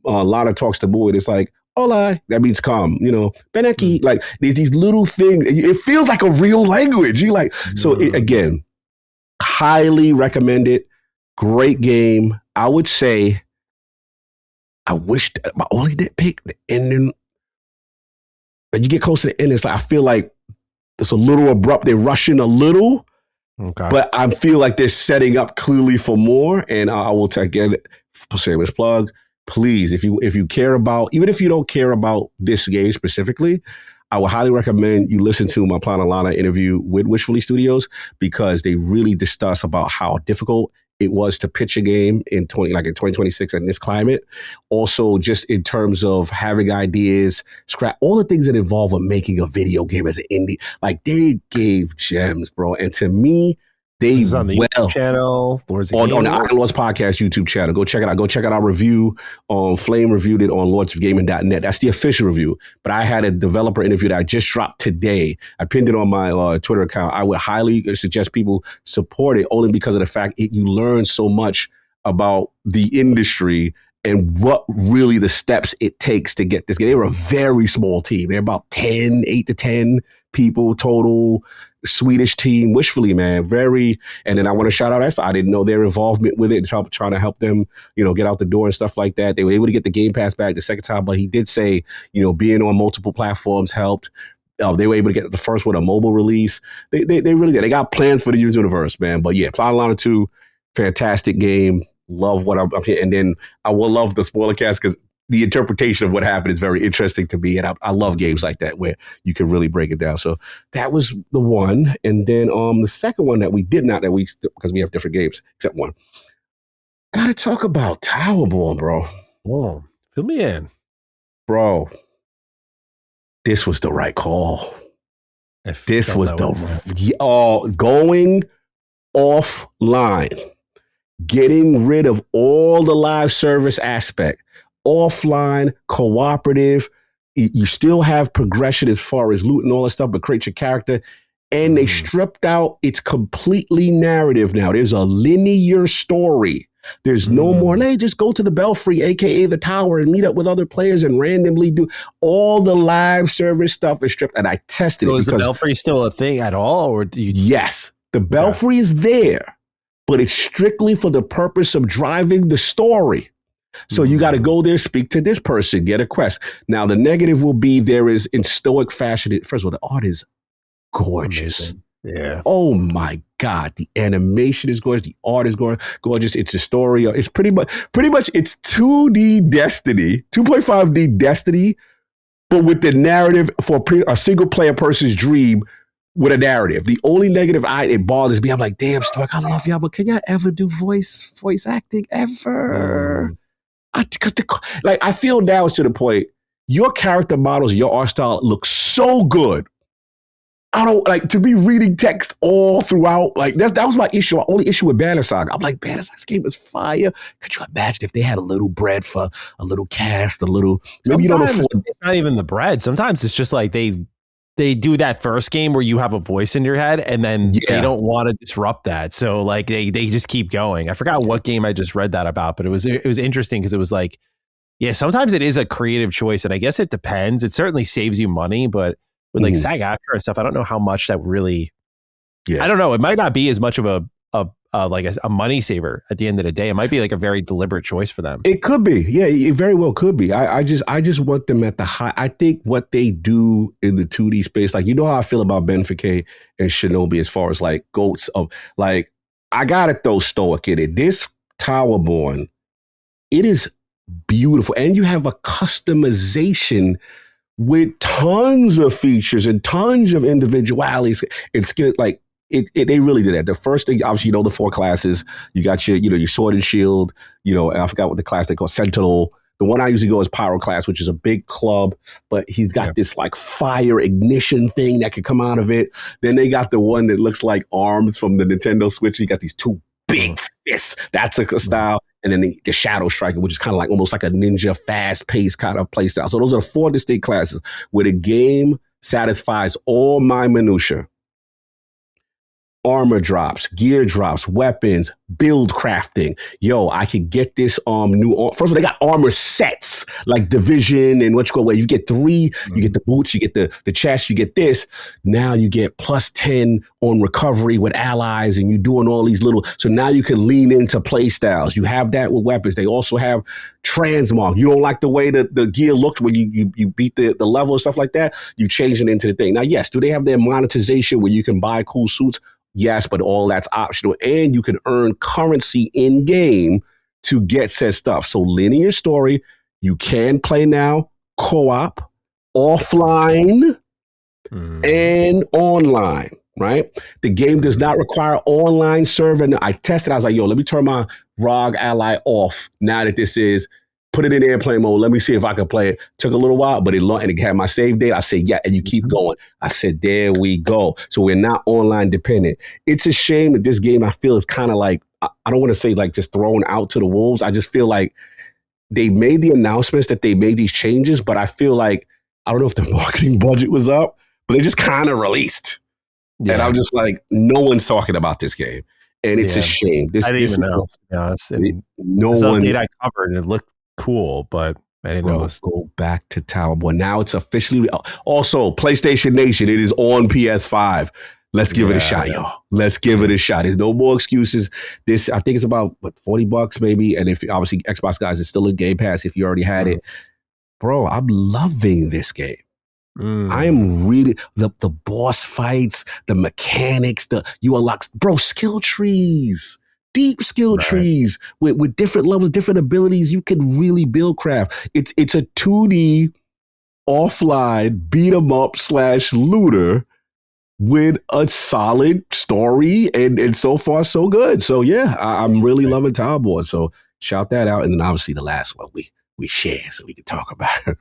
Lana talks to Boyd, it's like, hola, that means come, Beneki, like there's these little things. It feels like a real language. Again, highly recommend it. Great game. I would say, I wish my only nitpick, the ending, when you get close to the end, it's like, I feel like it's a little abrupt. They're rushing a little, but I feel like they're setting up clearly for more. And I will again, shameless plug. Please, if you care about, even if you don't care about this game specifically, I would highly recommend you listen to my Planet Alana interview with Wishfully Studios, because they really discuss about how difficult it was to pitch a game in 2026 in this climate. Also, just in terms of having ideas, scrap all the things that involve making a video game as an indie. Like, they gave gems, bro. And to me, this is on the YouTube channel, on the Iron Lords Podcast YouTube channel. Go check it out. Go check out our review. Flame reviewed it on lordsofgaming.net. That's the official review. But I had a developer interview that I just dropped today. I pinned it on my Twitter account. I would highly suggest people support it, only because of the fact you learn so much about the industry and what really the steps it takes to get this game. They were a very small team. They're about 8 to 10 people total. Swedish team, wishfully, man. And then I want to shout out Xbox. I didn't know their involvement with it, trying to help them, get out the door and stuff like that. They were able to get the Game Pass back the second time, but he did say, being on multiple platforms helped. They were able to get the first one, a mobile release. They really did. They got plans for the universe, man. But yeah, Plot 2, fantastic game. Love what I'm here. And then I will love the spoiler cast because the interpretation of what happened is very interesting to me. And I love games like that where you can really break it down. So that was the one. And then the second one that we did not, because we have different games, except one. Got to talk about Towerborn, bro. Oh, fill me in. Bro, this was the right call. This was going offline, getting rid of all the live service aspect. Offline, cooperative. You still have progression as far as loot and all that stuff, but create your character. And they stripped out, it's completely narrative now. There's a linear story. There's no more, hey, just go to the Belfry, aka the tower, and meet up with other players and randomly do all the live service stuff is stripped. And I tested it. Is the Belfry still a thing at all? Or Yes, the Belfry is there, but it's strictly for the purpose of driving the story. So you got to go there, speak to this person, get a quest. Now, the negative will be there is in stoic fashion. First of all, the art is gorgeous. Amazing. Yeah. Oh my God. The animation is gorgeous. The art is gorgeous. It's a story. It's pretty much it's 2D Destiny, 2.5D Destiny, but with the narrative for a single player person's dream with a narrative. The only negative it bothers me. I'm like, damn, Stoic, I love y'all, but can y'all ever do voice acting ever? I feel now it's to the point, your character models, your art style looks so good. I don't like to be reading text all throughout. Like that was my issue. My only issue with Banner Saga. I'm like, Banner Saga's game is fire. Could you imagine if they had a little bread for a little cast, maybe sometimes you don't afford. It's not even the bread. Sometimes it's just like they do that first game where you have a voice in your head and then they don't want to disrupt that. So like they just keep going. I forgot what game I just read that about, but it was interesting because it was like, yeah, sometimes it is a creative choice. And I guess it depends. It certainly saves you money, but with like SAG-AFTRA and stuff, I don't know how much that really, I don't know. It might not be as much of a money saver at the end of the day. It might be like a very deliberate choice for them. It could be. Yeah, it very well could be. I just want them at the high. I think what they do in the 2D space, like, you know how I feel about Ben Fike and Shinobi as far as like goats of like, I got to throw Stoic in it. This Towerborn, it is beautiful. And you have a customization with tons of features and tons of individualities and skill. Like they really did that. The first thing, obviously, the 4 classes. You got your sword and shield. I forgot what the class they call Sentinel. The one I usually go is Pyro class, which is a big club, but he's got this like fire ignition thing that could come out of it. Then they got the one that looks like arms from the Nintendo Switch. You got these 2 big fists. That's a style. And then the Shadow Striker, which is kind of like almost like a ninja fast-paced kind of play style. So those are 4 distinct classes where the game satisfies all my minutia. Armor drops, gear drops, weapons, build crafting. Yo, I could get this new. First of all, they got armor sets like Division and where you get 3, you get the boots, you get the chest, you get this. Now you get +10 on recovery with allies, and you're doing all these little. So now you can lean into play styles. You have that with weapons. They also have transmog. You don't like the way that the gear looked when you beat the level and stuff like that. You change it into the thing. Now, yes, do they have their monetization where you can buy cool suits? Yes, but all that's optional, and you can earn currency in game to get said stuff. So linear story, you can play now co-op, offline, and online, right? The game does not require online server. I tested. I was like, yo, let me turn my ROG Ally off now that this is. Put it in airplane mode. Let me see if I can play it. Took a little while, but it had my save date. I said, yeah, and you keep going. I said, there we go. So we're not online dependent. It's a shame that this game, I feel, is kind of like, I don't want to say like just thrown out to the wolves. I just feel like they made the announcements that they made these changes, but I feel like, I don't know if the marketing budget was up, but they just kind of released. Yeah. And I'm just like, no one's talking about this game. And it's a shame. I didn't even know. No one update I covered, and it looked cool, but I didn't know. Go back to Tower Boy. Now it's officially also PlayStation Nation. It is on PS5. Let's give it a shot, y'all. Let's give it a shot. There's no more excuses. This, I think it's about $40 maybe. And if obviously Xbox guys, it's still in Game Pass if you already had it. Bro, I'm loving this game. I am really the boss fights, the mechanics, you unlock skill trees. Deep skill trees with different levels, different abilities. You can really build craft. It's a 2D offline beat 'em up / looter with a solid story, and so far so good. So yeah, I'm really loving Tower Boy. So shout that out, and then obviously the last one we share, so we can talk about it.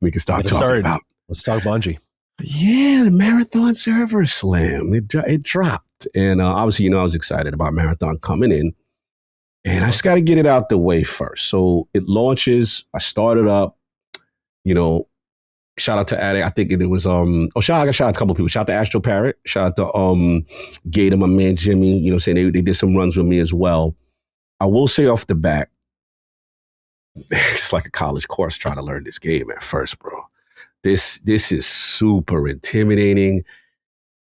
We can start talking about. Let's talk Bungie. Yeah, the Marathon server slam. It dropped. And obviously, I was excited about Marathon coming in. And I just got to get it out the way first. So it launches. I started up, shout out to Addict. I think it was, I got shout out to a couple of people. Shout out to Astro Parrot. Shout out to Gator, my man Jimmy. Saying they did some runs with me as well. I will say off the bat, it's like a college course trying to learn this game at first, bro. This is super intimidating.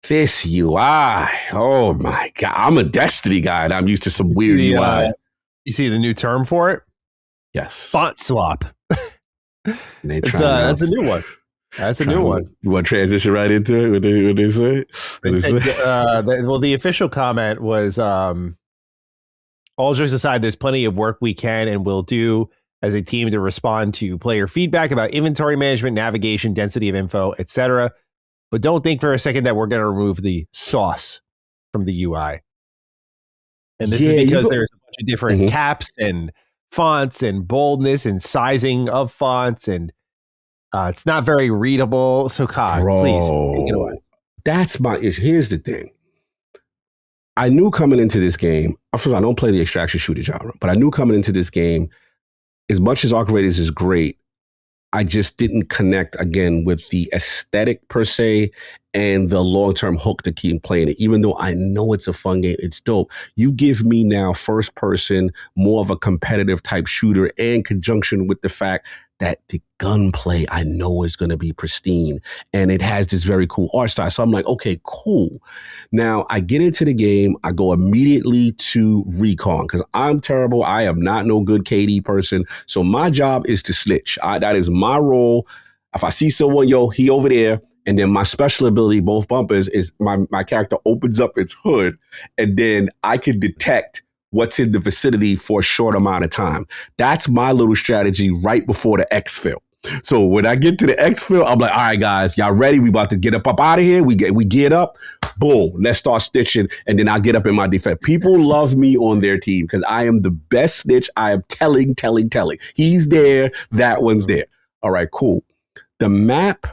This UI, oh my God. I'm a Destiny guy and I'm used to some weird UI. You see the new term for it? Yes. Font swap. That's a new one. That's a new one. You want to transition right into it? What they say? The official comment was, all jokes aside, there's plenty of work we can and will do as a team to respond to player feedback about inventory management, navigation, density of info, etc. But don't think for a second that we're going to remove the sauce from the UI. And this is because there's a bunch of different caps and fonts and boldness and sizing of fonts, and it's not very readable. So, Kai, please take it away. That's my issue. Here's the thing. I knew coming into this game, first of all, I don't play the extraction shooter genre, but I knew coming into this game, as much as Arc Raiders is great, I just didn't connect again with the aesthetic per se and the long-term hook to keep playing it. Even though I know it's a fun game, it's dope. You give me now first person, more of a competitive type shooter, in conjunction with the fact that the gunplay I know is going to be pristine and it has this very cool art style. So I'm like, okay, cool. Now I get into the game. I go immediately to recon because I'm terrible. I am not no good KD person. So my job is to snitch. That is my role. If I see someone, he over there. And then my special ability, both bumpers, is my character opens up its hood and then I can detect what's in the vicinity for a short amount of time. That's my little strategy right before the exfil. So when I get to the exfil, I'm like, all right, guys, y'all ready? We about to get up out of here. We get up. Boom. Let's start stitching. And then I'll get up in my defense. People love me on their team because I am the best snitch. I am telling. He's there. That one's there. All right, cool. The map,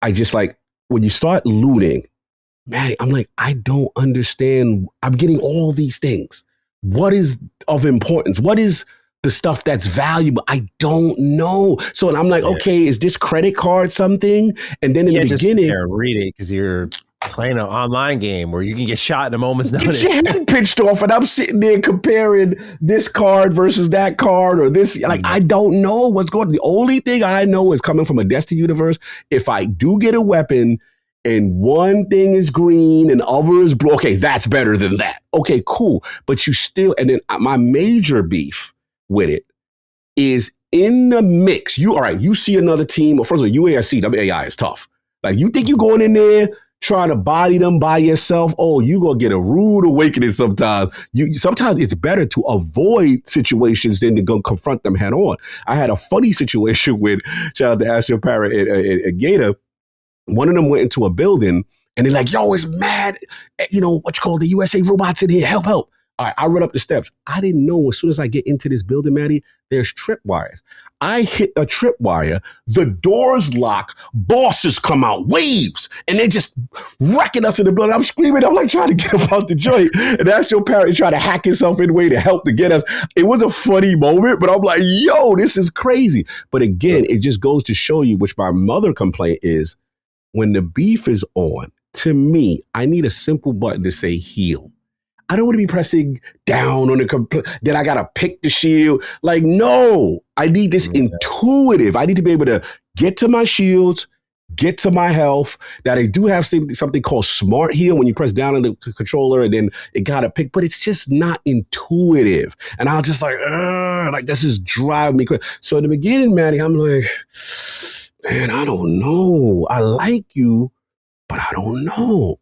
I just like, when you start looting, man, I'm like, I don't understand. I'm getting all these things. What is of importance? What is the stuff that's valuable? I don't know. So I'm like, okay, is this credit card something? And then in the beginning, just read it because you're playing an online game where you can get shot in a moment's notice. Get your head pitched off, and I'm sitting there comparing this card versus that card or this. Like, I don't know what's going on. The only thing I know is coming from a Destiny universe. If I do get a weapon, and one thing is green and other is blue, okay, that's better than that. Okay, cool. But you still, and then my major beef with it is in the mix. You see another team. Well, first of all, UASC, WAI is tough. Like, you think you're going in there trying to body them by yourself? Oh, you're going to get a rude awakening sometimes. Sometimes it's better to avoid situations than to go confront them head on. I had a funny situation with, shout out to Astro Parrot and Gator. One of them went into a building and they're like, yo, it's mad. The USA robots in here. Help. All right, I run up the steps. I didn't know as soon as I get into this building, Maddie, there's tripwires. I hit a tripwire. The doors lock. Bosses come out, waves, and they're just wrecking us in the building. I'm screaming. I'm like trying to get him out the joint. And that's your parent trying to hack himself in a way to help to get us. It was a funny moment, but I'm like, yo, this is crazy. But again, it just goes to show you, which my mother complaint is, when the beef is on, to me, I need a simple button to say heal. I don't want to be pressing down on the then I gotta pick the shield. Like, no, I need this intuitive. I need to be able to get to my shields, get to my health. Now they do have something called smart heal when you press down on the controller and then it gotta pick, but it's just not intuitive. And I was just like this is driving me crazy. So in the beginning, Maddie, I'm like, man, I don't know. I like you, but I don't know.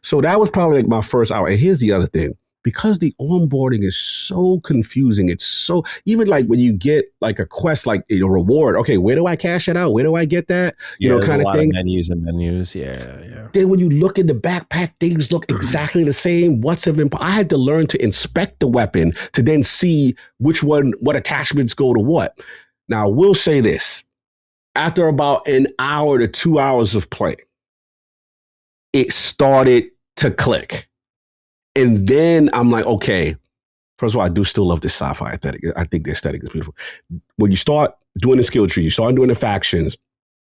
So that was probably like my first hour. And here's the other thing. Because the onboarding is so confusing, it's so, even like when you get like a quest, like a reward, okay, where do I cash it out? Where do I get that? You know, kind of thing. Menus. Yeah. Then when you look in the backpack, things look exactly the same. I had to learn to inspect the weapon to then see what attachments go to what. Now, I will say this. After about an hour to 2 hours of play, it started to click. And then I'm like, okay, first of all, I do still love the sci-fi aesthetic. I think the aesthetic is beautiful. When you start doing the skill tree, you start doing the factions,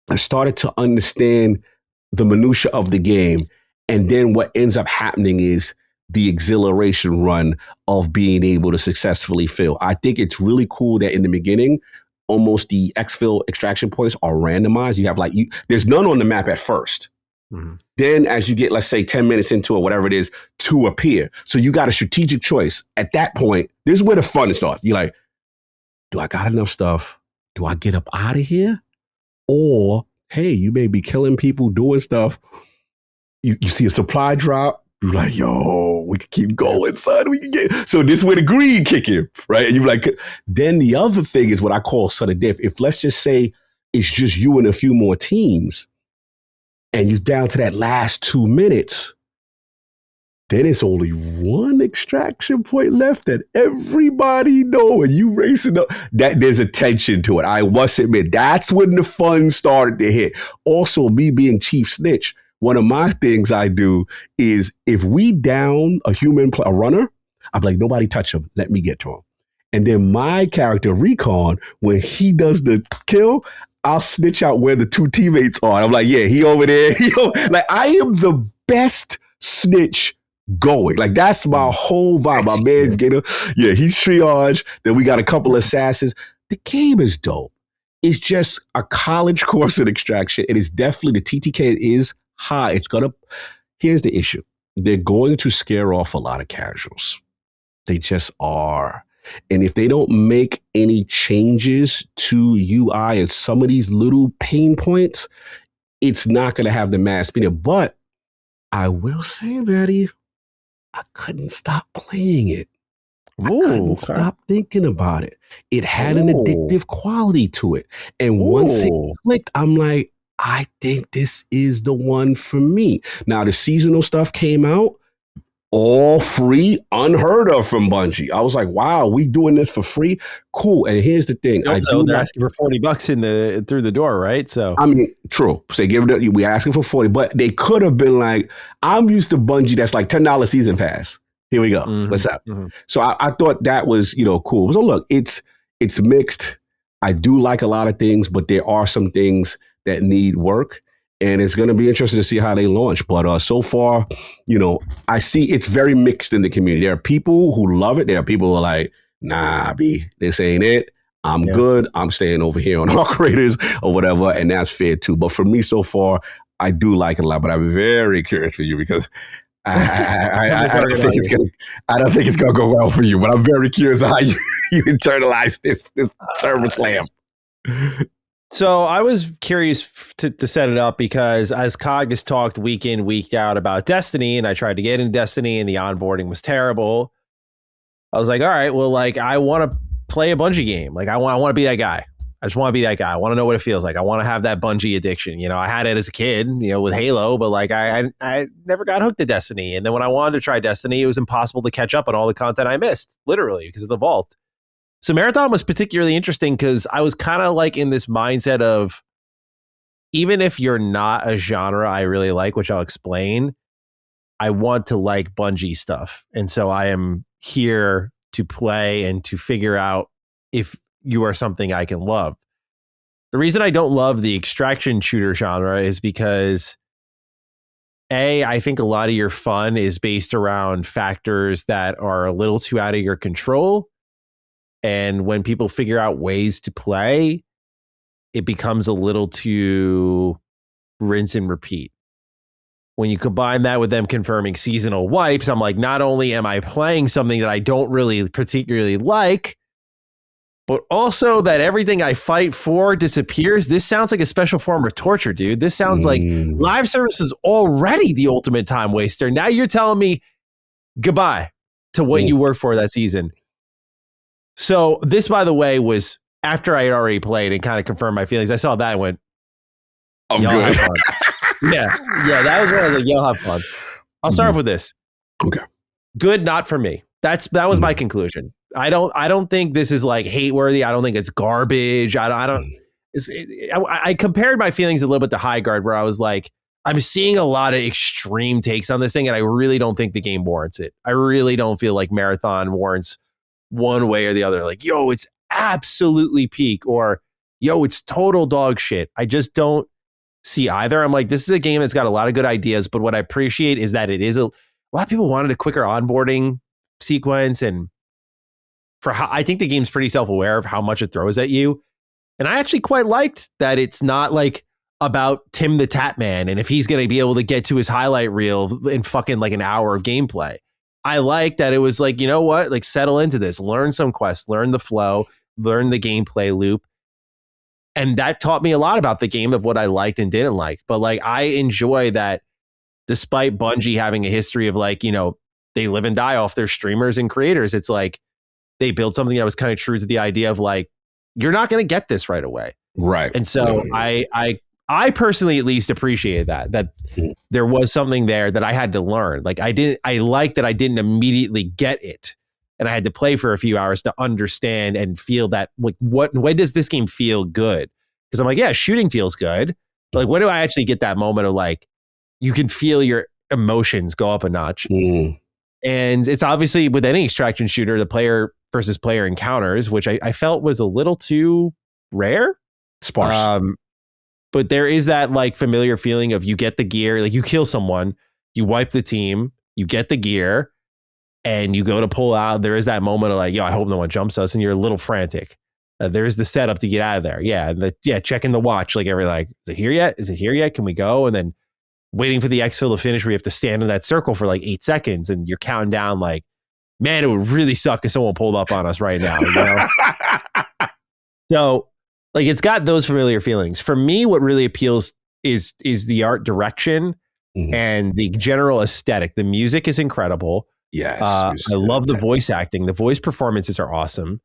I started to understand the minutia of the game. And then what ends up happening is the exhilaration run of being able to successfully fill. I think it's really cool that in the beginning, almost the exfil extraction points are randomized. You have there's none on the map at first. Mm-hmm. Then as you get, let's say 10 minutes into it, whatever it is, 2 appear. So you got a strategic choice. At that point, this is where the fun starts. You're like, do I got enough stuff? Do I get up out of here? Or, hey, you may be killing people, doing stuff. You see a supply drop. You're like, yo, we can keep going, son. We can get. So this is where the greed kick in, right? And you're like, then the other thing is what I call sudden death. If let's just say it's just you and a few more teams, and you're down to that last 2 minutes, then it's only one extraction point left that everybody know, and you racing up. That there's a tension to it. I must admit, that's when the fun started to hit. Also, me being chief snitch, one of my things I do is if we down a runner, I'm like, nobody touch him. Let me get to him. And then my character, Recon, when he does the kill, I'll snitch out where the 2 teammates are. I'm like, yeah, he over there. Like, I am the best snitch going. Like, that's my whole vibe. My man, he's triage. Then we got a couple assassins. The game is dope. It's just a college course in extraction. It is definitely, the TTK is high. Here's the issue. They're going to scare off a lot of casuals. They just are. And if they don't make any changes to UI and some of these little pain points, it's not going to have the mass media. But I will say, Betty, I couldn't stop playing it. I couldn't stop thinking about it. It had an addictive quality to it. And once it clicked, I'm like, I think this is the one for me. Now, the seasonal stuff came out. All free, unheard of from Bungie. I was like, wow, we doing this for free? Cool. And here's the thing. They're asking for $40 through the door, right? So I mean, true. So we asking for 40, but they could have been like, I'm used to Bungie that's like $10 season pass. Here we go. Mm-hmm. What's up? Mm-hmm. So I thought that was, cool. So look, it's mixed. I do like a lot of things, but there are some things that need work. And it's going to be interesting to see how they launch. But so far, I see it's very mixed in the community. There are people who love it. There are people who are like, nah, B, this ain't it. I'm good. I'm staying over here on Arc Raiders or whatever. And that's fair too. But for me so far, I do like it a lot. But I'm very curious for you because I don't think it's gonna go well for you. But I'm very curious how you internalize this server slam. So I was curious to set it up because as Cog has talked week in, week out about Destiny, and I tried to get into Destiny and the onboarding was terrible. I was like, all right, well, like I want to play a Bungie game. Like I want to be that guy. I just want to be that guy. I want to know what it feels like. I want to have that Bungie addiction. I had it as a kid, with Halo, but like I never got hooked to Destiny. And then when I wanted to try Destiny, it was impossible to catch up on all the content I missed, literally, because of the vault. So Marathon was particularly interesting because I was kind of like in this mindset of, even if you're not a genre I really like, which I'll explain, I want to like Bungie stuff. And so I am here to play and to figure out if you are something I can love. The reason I don't love the extraction shooter genre is because I think a lot of your fun is based around factors that are a little too out of your control. And when people figure out ways to play, it becomes a little too rinse and repeat. When you combine that with them confirming seasonal wipes, I'm like, not only am I playing something that I don't really particularly like, but also that everything I fight for disappears. This sounds like a special form of torture, dude. This sounds like live service is already the ultimate time waster. Now you're telling me goodbye to what you worked for that season. So this, by the way, was after I had already played and kind of confirmed my feelings. I saw that and went, I'm good. Yeah, that was when I was like, "Yo, have fun." I'll start off with this. Okay. Good, not for me. That was my conclusion. I don't think this is like hate worthy. I don't think it's garbage. I compared my feelings a little bit to Highguard, where I was like, I'm seeing a lot of extreme takes on this thing, and I really don't think the game warrants it. I really don't feel like Marathon warrants one way or the other. Like, yo, it's absolutely peak, or yo, it's total dog shit. I just don't see either. I'm like, this is a game that's got a lot of good ideas, but what I appreciate is that it is a lot of people wanted a quicker onboarding sequence, and for how I think the game's pretty self-aware of how much it throws at you. And I actually quite liked that it's not like about Tim the Tap Man and if he's going to be able to get to his highlight reel in fucking like an hour of gameplay. I like that it was like, you know what, like settle into this, learn some quests, learn the flow, learn the gameplay loop. And that taught me a lot about the game of what I liked and didn't like. But like, I enjoy that despite Bungie having a history of like, you know, they live and die off their streamers and creators. It's like they built something that was kind of true to the idea of like, you're not going to get this right away. Right. And so I personally at least appreciated that there was something there that I had to learn. Like I like that I didn't immediately get it. And I had to play for a few hours to understand and feel that, like, when does this game feel good? Because I'm like, yeah, shooting feels good. But like, when do I actually get that moment of like, you can feel your emotions go up a notch? And it's obviously with any extraction shooter, the player versus player encounters, which I felt was a little too rare. Sparse. But there is that like familiar feeling of you get the gear, like you kill someone, you wipe the team, you get the gear, and you go to pull out. There is that moment of like, yo, I hope no one jumps us, and you're a little frantic. There is the setup to get out of there. Checking the watch, like is it here yet? Is it here yet? Can we go? And then waiting for the exfil to finish, where you have to stand in that circle for like 8 seconds, and you're counting down like, man, it would really suck if someone pulled up on us right now. You know? So like, it's got those familiar feelings. For me, what really appeals is the art direction and the general aesthetic. The music is incredible. Yes. I love the voice acting. The voice performances are awesome.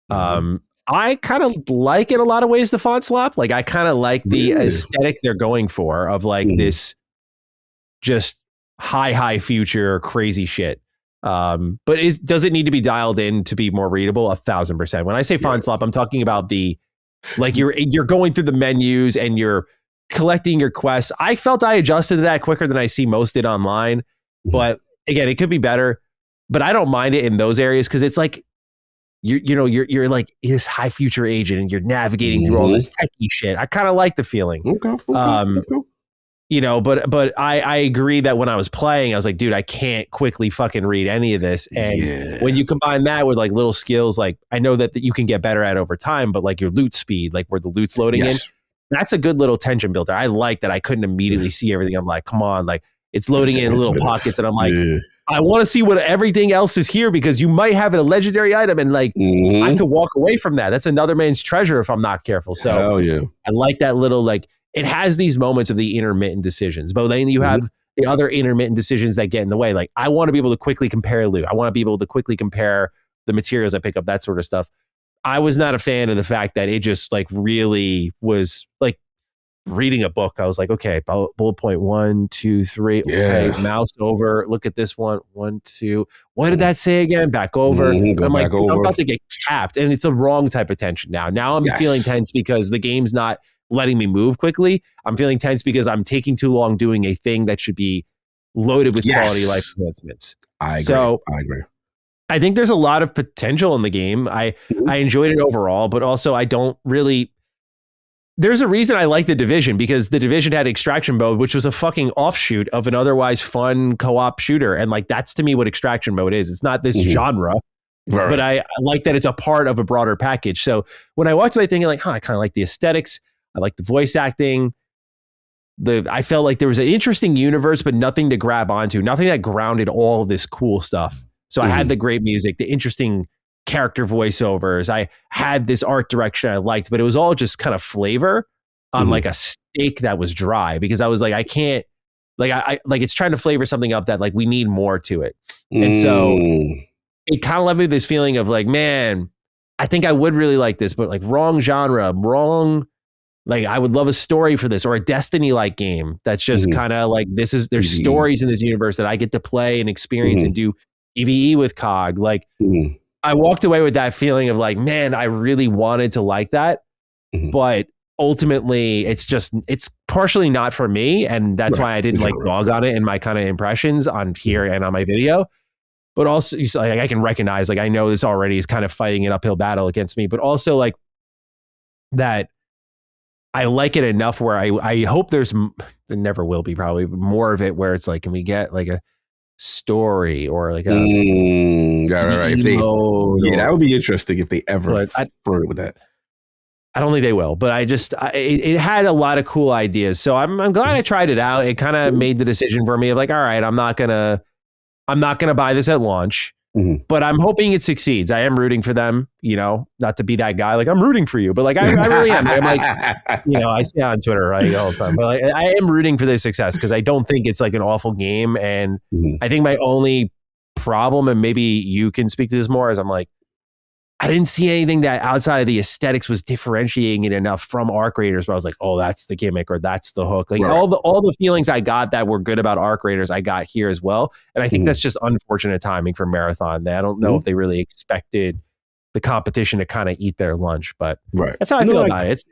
I kind of like in a lot of ways the font slop. Like I kind of like the aesthetic they're going for of like this just high future crazy shit. But does it need to be dialed in to be more readable? 1,000%. When I say font slop, I'm talking about the like you're going through the menus and you're collecting your quests. I felt I adjusted to that quicker than I see most did online, but again, it could be better, but I don't mind it in those areas because it's like you're like this high future agent and you're navigating through all this techie shit. I kind of like the feeling. Okay. You know, but I agree that when I was playing, I was like, dude, I can't quickly fucking read any of this. And when you combine that with like little skills, like I know that you can get better at over time, but like your loot speed, like where the loot's loading in, that's a good little tension builder. I like that I couldn't immediately see everything. I'm like, come on, like it's loading in little pockets, and I'm like, I want to see what everything else is here because you might have a legendary item, and like I could walk away from that. That's another man's treasure if I'm not careful. So I like that little like. It has these moments of the intermittent decisions, but then you have the other intermittent decisions that get in the way. Like I want to be able to quickly compare loot. I want to be able to quickly compare the materials I pick up, that sort of stuff. I was not a fan of the fact that it just like really was like reading a book. I was like, okay, bullet point 1, 2, 3. Okay, mouse over. Look at this one. 1, 2. What did that say again? Back over. I'm like, I'm about to get capped, and it's a wrong type of tension now. Now I'm feeling tense because the game's not letting me move quickly. I'm feeling tense because I'm taking too long doing a thing that should be loaded with quality life enhancements. I agree. I think there's a lot of potential in the game. I enjoyed it overall, but also I don't really. there's a reason I like The Division, because The Division had Extraction Mode, which was a fucking offshoot of an otherwise fun co-op shooter. And like, that's to me what Extraction Mode is. It's not this genre, but I like that it's a part of a broader package. So when I walked away thinking like, I kind of like the aesthetics. I like the voice acting. I felt like there was an interesting universe, but nothing to grab onto, nothing that grounded all of this cool stuff. So I had the great music, the interesting character voiceovers. I had this art direction I liked, but it was all just kind of flavor on like a steak that was dry, because I was like, I can't, like, I like, it's trying to flavor something up that like we need more to it. And so it kind of left me with this feeling of like, man, I think I would really like this, but like wrong genre, wrong. Like, I would love a story for this, or a Destiny-like game that's just kind of like, there's stories in this universe that I get to play and experience and do PvE with COG. Like, I walked away with that feeling of like, man, I really wanted to like that, but ultimately it's partially not for me. And that's why I didn't like dog on it in my kind of impressions on here and on my video. But also, like, I can recognize, like, I know this already is kind of fighting an uphill battle against me, but also like that I like it enough where I hope there never will be probably more of it, where it's like, can we get like a story or like a right. That would be interesting if they ever flirt with that. I don't think they will, but it had a lot of cool ideas. So I'm glad I tried it out. It kind of made the decision for me of like, all right, I'm not gonna buy this at launch. But I'm hoping it succeeds. I am rooting for them, not to be that guy. Like, I'm rooting for you, but like, I really am. I'm like, I see it on Twitter all the time, but like, I am rooting for their success, because I don't think it's like an awful game. And I think my only problem, and maybe you can speak to this more, is I'm like, I didn't see anything that outside of the aesthetics was differentiating it enough from Arc Raiders, where I was like, oh, that's the gimmick, or that's the hook. Like all the feelings I got that were good about Arc Raiders, I got here as well. And I think that's just unfortunate timing for Marathon. I don't know if they really expected the competition to kind of eat their lunch, but that's how I feel about it.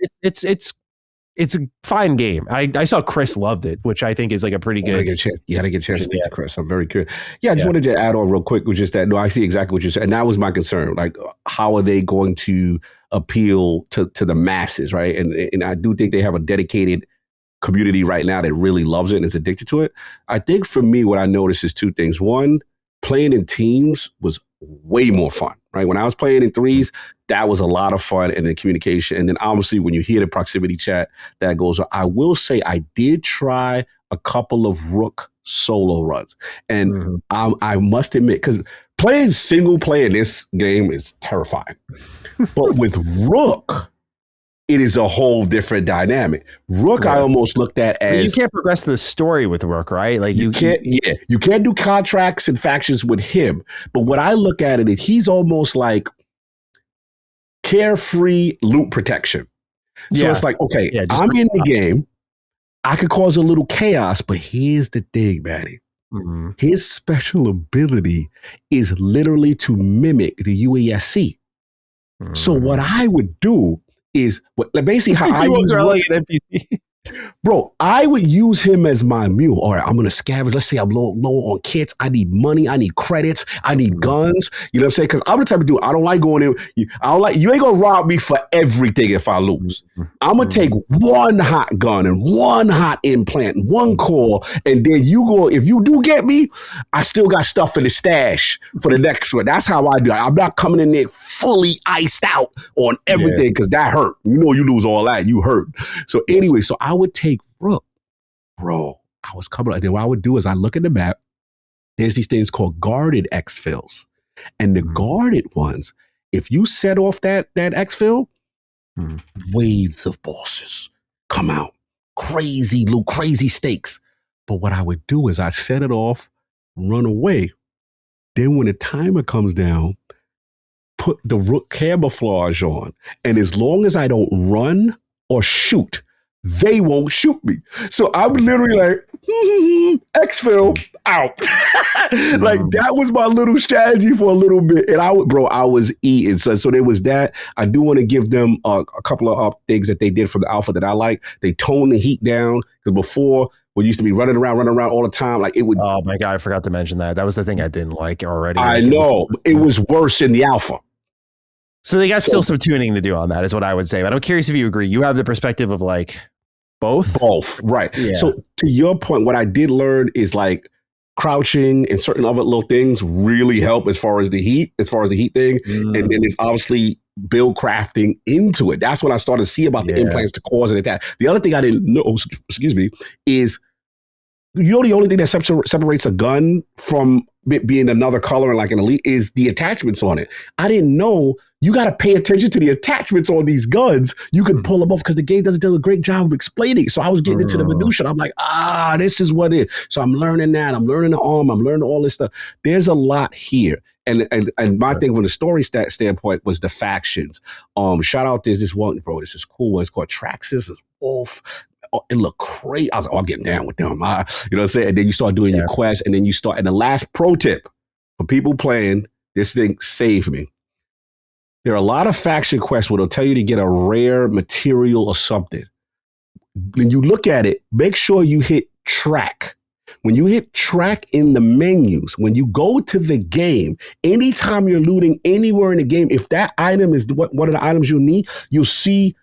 It's a fine game. I saw Chris loved it, which I think is like a pretty good. You got to get a chance to speak to Chris. I'm very curious. Yeah, I just wanted to add on real quick, which is that, no, I see exactly what you said. And that was my concern. Like, how are they going to appeal to the masses, right? And I do think they have a dedicated community right now that really loves it and is addicted to it. I think for me, what I noticed is two things. One, playing in teams was way more fun, right? When I was playing in threes, that was a lot of fun, and the communication. And then obviously when you hear the proximity chat, that goes on. I will say I did try a couple of Rook solo runs. And I must admit, because playing single player in this game is terrifying. But with Rook, it is a whole different dynamic. Rook, I almost looked at as... You can't progress the story with Rook, right? Like you can't do contracts and factions with him. But what I look at it is he's almost like carefree loot protection. So it's like, okay, I'm in the game. I could cause a little chaos, but here's the thing, Matty. His special ability is literally to mimic the UASC. So what I would do is basically how I use like an NPC. Bro, I would use him as my mule. All right, I'm going to scavenge. Let's say I'm low on kits. I need money. I need credits. I need guns. You know what I'm saying? Because I'm the type of dude, I don't like going in. You ain't going to rob me for everything if I lose. I'm going to take one hot gun and one hot implant and one core. And then if you do get me, I still got stuff in the stash for the next one. That's how I do it. I'm not coming in there fully iced out on everything, because that hurt. You lose all that. You hurt. So anyway, so I would take Rook. Bro, I was coming. And then what I would do is I look at the map. There's these things called guarded exfils. And the guarded ones, if you set off that exfil, waves of bosses come out. Crazy stakes. But what I would do is I set it off, run away. Then when the timer comes down, put the Rook camouflage on. And as long as I don't run or shoot, they won't shoot me. So I'm literally like, exfil out. Like, that was my little strategy for a little bit. And I was eating. So there was that. I do want to give them a couple of things that they did from the alpha that I like. They toned the heat down, because before we used to be running around all the time. Like, it would. Oh my God, I forgot to mention that. That was the thing I didn't like already. I know. It was worse in the alpha. So they got still some tuning to do on that, is what I would say. But I'm curious if you agree. You have the perspective of like both? Both, right. Yeah. So to your point, what I did learn is like crouching and certain other little things really help as far as the heat thing. And then it's obviously build crafting into it. That's what I started to see about the implants to cause an attack. The other thing I didn't know, excuse me, is the only thing that separates a gun from it being another color and like an elite is the attachments on it. I didn't know you got to pay attention to the attachments on these guns. You can pull them off because the game doesn't do a great job of explaining. So I was getting into the minutia. I'm like, this is what it is. So I'm learning that. I'm learning the arm. I'm learning all this stuff. There's a lot here. And my thing from the story standpoint was the factions. Shout out, there's this one, bro, this is cool. It's called Traxxas. It's Wolf. Oh, it looked great. I was like, I'm getting down with them. You know what I'm saying? And then you start doing your quest, and then you start. And the last pro tip for people playing this thing saved me. There are a lot of faction quests where they'll tell you to get a rare material or something. When you look at it, make sure you hit track. When you hit track in the menus, when you go to the game, anytime you're looting anywhere in the game, if that item is one of the items you need, you'll see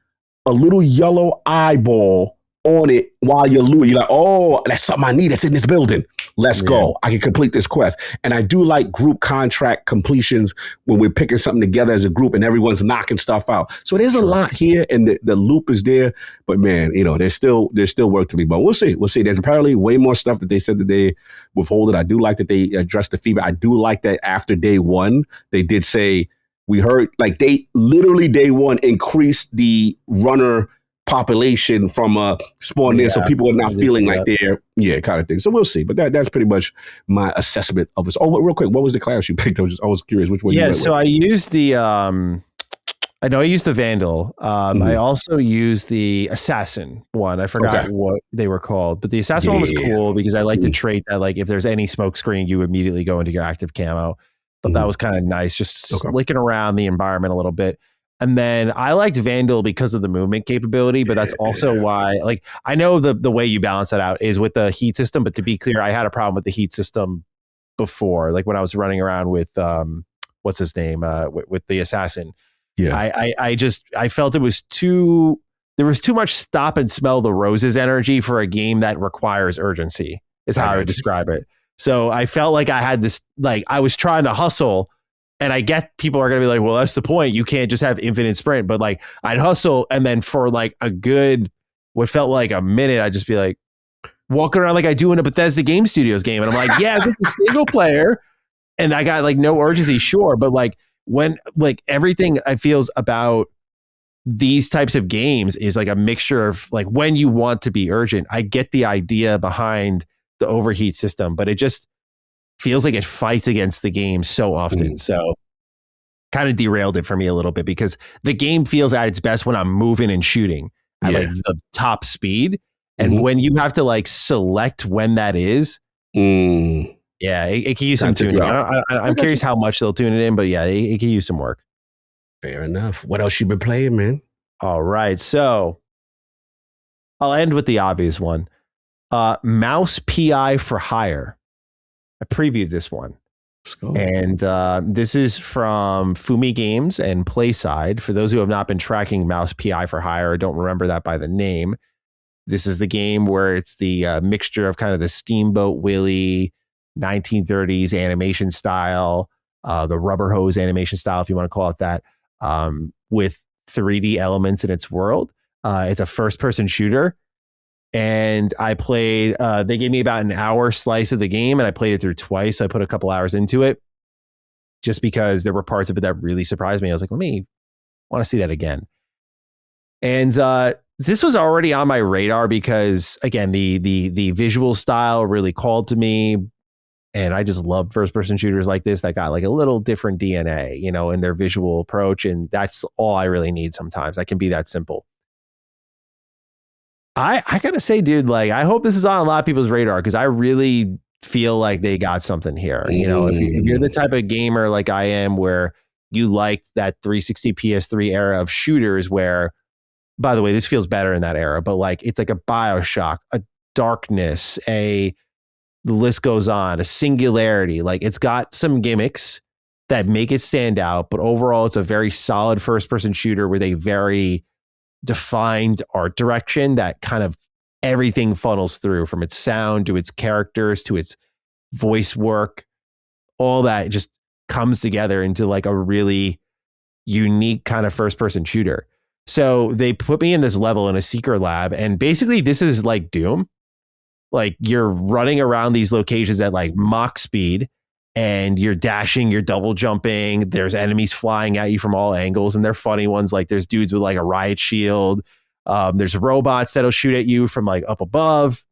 a little yellow eyeball on it while you're looting. You're like, oh, that's something I need. That's in this building. Let's go. I can complete this quest. And I do like group contract completions when we're picking something together as a group and everyone's knocking stuff out. So there's a lot here, and the loop is there. But man, there's still work to be done. We'll see. There's apparently way more stuff that they said that they withhold it. I do like that they addressed the feedback. I do like that after day one, they did say, we heard, like, they literally day one increased the runner population from spawn in, so people are not feeling like they're kind of thing. So we'll see. But that's pretty much my assessment of this. Oh, real quick, what was the class you picked? I was curious which one. So I used the I know I used the Vandal. I also used the Assassin one. I forgot what they were called, but the Assassin one was cool because I like the trait that, like, if there's any smoke screen, you immediately go into your active camo. But that was kind of nice, just slicking around the environment a little bit. And then I liked Vandal because of the movement capability, but that's also why, like, I know the way you balance that out is with the heat system, but to be clear, I had a problem with the heat system before, like when I was running around with, what's his name, with the Assassin. Yeah. I felt there was too much stop and smell the roses energy for a game that requires urgency, is how I would describe it. So I felt like I had this, like, I was trying to hustle. And I get people are going to be like, well, that's the point. You can't just have infinite sprint. But like, I'd hustle. And then for like a good, what felt like a minute, I'd just be like walking around like I do in a Bethesda Game Studios game. And I'm like, yeah, this is single player. And I got like no urgency, sure. But like when, like, everything I feels about these types of games is like a mixture of like when you want to be urgent. I get the idea behind the overheat system, but it just feels like it fights against the game so often. So kind of derailed it for me a little bit because the game feels at its best when I'm moving and shooting at like the top speed. And when you have to like select when that is, it can use some tuning. I'm curious how much they'll tune it in, but yeah, it can use some work. Fair enough. What else you been playing, man? All right. So I'll end with the obvious one. Mouse PI for Hire. I previewed this one. And this is from Fumi Games and Playside. For those who have not been tracking Mouse PI for Hire or don't remember that by the name, this is the game where it's the mixture of kind of the Steamboat Willie 1930s animation style, the rubber hose animation style, if you want to call it that, with 3D elements in its world. It's a first-person shooter. And I played, they gave me about an hour slice of the game and I played it through twice. I put a couple hours into it just because there were parts of it that really surprised me. I was like, want to see that again. And this was already on my radar because, again, the visual style really called to me. And I just love first person shooters like this that got like a little different DNA, in their visual approach. And that's all I really need sometimes. I can be that simple. I gotta say, dude, like, I hope this is on a lot of people's radar because I really feel like they got something here. If you're the type of gamer like I am, where you like that 360 PS3 era of shooters, where, by the way, this feels better in that era, but like it's like a BioShock, a Darkness, the list goes on, a Singularity. Like, it's got some gimmicks, that make it stand out. But overall, it's a very solid first-person shooter with a very defined art direction that kind of everything funnels through, from its sound to its characters to its voice work. All that just comes together into like a really unique kind of first-person shooter. So they put me in this level in a secret lab, and basically this is like Doom. Like, you're running around these locations at like Mach speed, and you're dashing, you're double jumping. There's enemies flying at you from all angles, and they're funny ones. Like, there's dudes with like a riot shield. There's robots that'll shoot at you from like up above.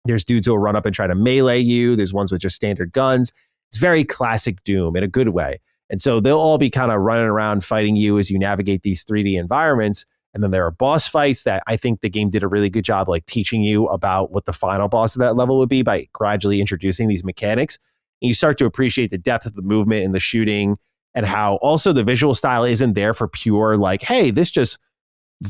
There's dudes who will run up and try to melee you. There's ones with just standard guns. It's very classic Doom in a good way. And so they'll all be kind of running around fighting you as you navigate these 3D environments. And then there are boss fights that I think the game did a really good job like teaching you about what the final boss of that level would be by gradually introducing these mechanics. And you start to appreciate the depth of the movement and the shooting, and how also the visual style isn't there for pure like, hey, this just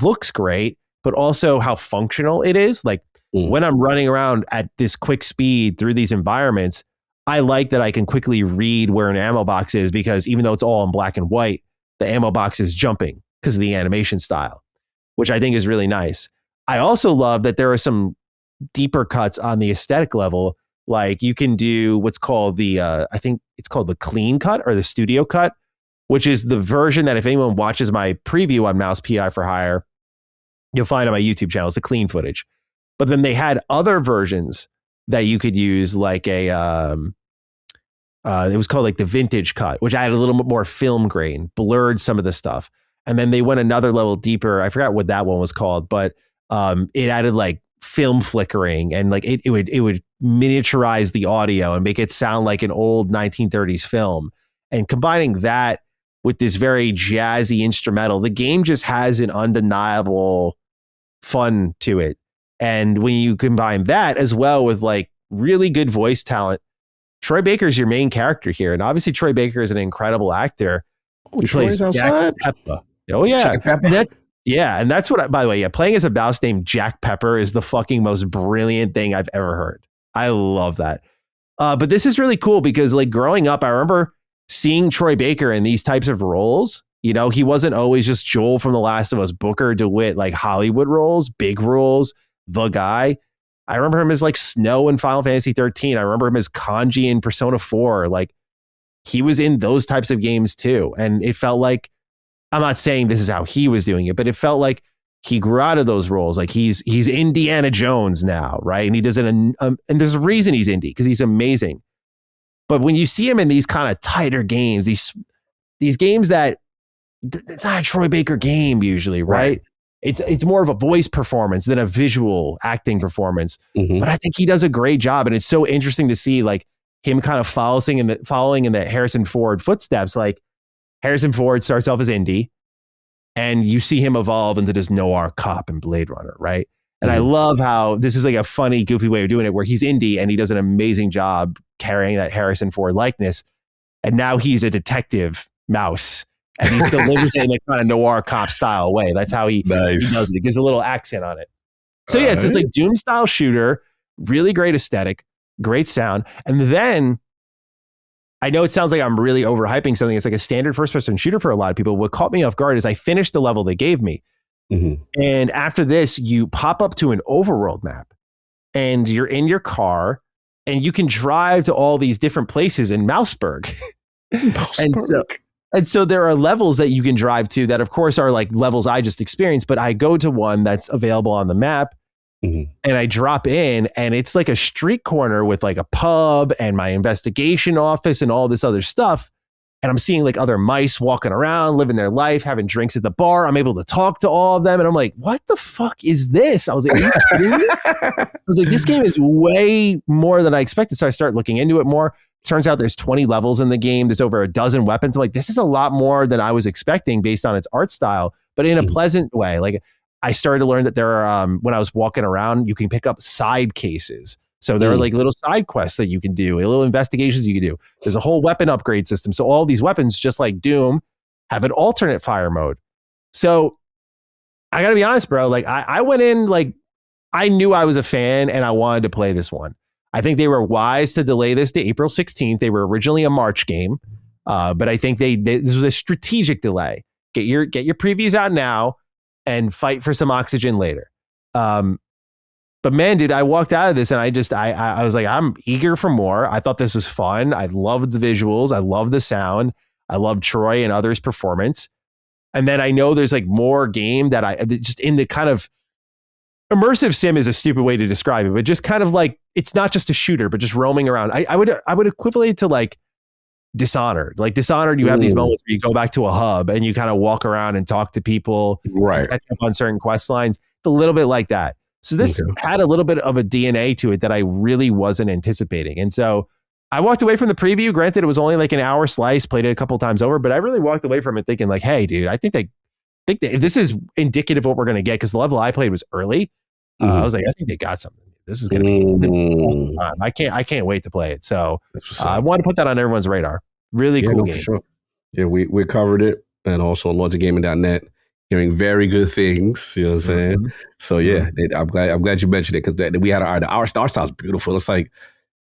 looks great, but also how functional it is. Like, when I'm running around at this quick speed through these environments, I like that I can quickly read where an ammo box is, because even though it's all in black and white, the ammo box is jumping because of the animation style, which I think is really nice. I also love that there are some deeper cuts on the aesthetic level. Like, you can do what's called the, I think it's called the clean cut or the studio cut, which is the version that if anyone watches my preview on Mouse PI for Hire, you'll find on my YouTube channel. It's the clean footage. But then they had other versions that you could use, like a, it was called like the vintage cut, which added a little bit more film grain, blurred some of the stuff. And then they went another level deeper. I forgot what that one was called, but it added like film flickering, and like it would miniaturize the audio and make it sound like an old 1930s film. And combining that with this very jazzy instrumental, the game just has an undeniable fun to it. And when you combine that as well with like really good voice talent, Troy Baker's your main character here. And obviously Troy Baker is an incredible actor. Oh, Troy's outside. Oh yeah. Jack Pepper. And that's what, by the way, playing as a mouse named Jack Pepper is the fucking most brilliant thing I've ever heard. I love that. But this is really cool because like growing up, I remember seeing Troy Baker in these types of roles. You know, he wasn't always just Joel from The Last of Us, Booker DeWitt, like Hollywood roles, big roles, the guy. I remember him as like Snow in Final Fantasy 13. I remember him as Kanji in Persona 4. Like, he was in those types of games too. And it felt like, I'm not saying this is how he was doing it, but it felt like he grew out of those roles. Like he's Indiana Jones now, right? And he does it, and there's a reason he's indie, because he's amazing. But when you see him in these kind of tighter games, these games that it's not a Troy Baker game usually, right? It's more of a voice performance than a visual acting performance. Mm-hmm. But I think he does a great job, and it's so interesting to see like him kind of following in the Harrison Ford footsteps. Like, Harrison Ford starts off as indie, and you see him evolve into this noir cop in Blade Runner, right? And I love how this is like a funny, goofy way of doing it, where he's indie and he does an amazing job carrying that Harrison Ford likeness. And now he's a detective mouse, and he still delivers it in a kind of noir cop style way. That's how he does it. It gives a little accent on it. So yeah, it's this like Doom style shooter, really great aesthetic, great sound. And then I know it sounds like I'm really overhyping something. It's like a standard first-person shooter for a lot of people. What caught me off guard is I finished the level they gave me. Mm-hmm. And after this, you pop up to an overworld map, and you're in your car, and you can drive to all these different places in Mouseburg. And so there are levels that you can drive to that, of course, are like levels I just experienced. But I go to one that's available on the map. Mm-hmm. And I drop in, and it's like a street corner with like a pub and my investigation office and all this other stuff. And I'm seeing like other mice walking around, living their life, having drinks at the bar. I'm able to talk to all of them. And I'm like, what the fuck is this? I was like, are you kidding me? I was like, this game is way more than I expected. So I start looking into it more. Turns out there's 20 levels in the game. There's over a dozen weapons. I'm like, this is a lot more than I was expecting based on its art style, but in a pleasant way. Like, I started to learn that there are, when I was walking around, you can pick up side cases. So there are like little side quests that you can do, little investigations you can do. There's a whole weapon upgrade system. So all these weapons, just like Doom, have an alternate fire mode. So I got to be honest, bro. Like I went in, like I knew I was a fan and I wanted to play this one. I think they were wise to delay this to April 16th. They were originally a March game. But I think this was a strategic delay. Get your previews out now and fight for some oxygen later. But man, dude, I walked out of this and I was like, I'm eager for more. I thought this was fun. I loved the visuals. I loved the sound. I loved Troy and others' performance. And then I know there's like more game that I just in the kind of immersive sim is a stupid way to describe it, but just kind of like, it's not just a shooter, but just roaming around. I would equivalent it to like Dishonored. Like Dishonored, you have these moments where you go back to a hub and you kind of walk around and talk to people, right? Catch up on certain quest lines. It's a little bit like that. So this had a little bit of a DNA to it that I really wasn't anticipating. And so I walked away from the preview. Granted, it was only like an hour slice, played it a couple times over, but I really walked away from it thinking like, hey, dude, I think that if this is indicative of what we're going to get, because the level I played was early, I was like, I think they got something. This is going to be awesome. I can't wait to play it. So I want to put that on everyone's radar. Really cool game. For sure. Yeah, we covered it, and also on launchinggaming.net. Hearing very good things, you know what I'm saying? So yeah, I'm glad you mentioned it, because we had our style's beautiful. It's like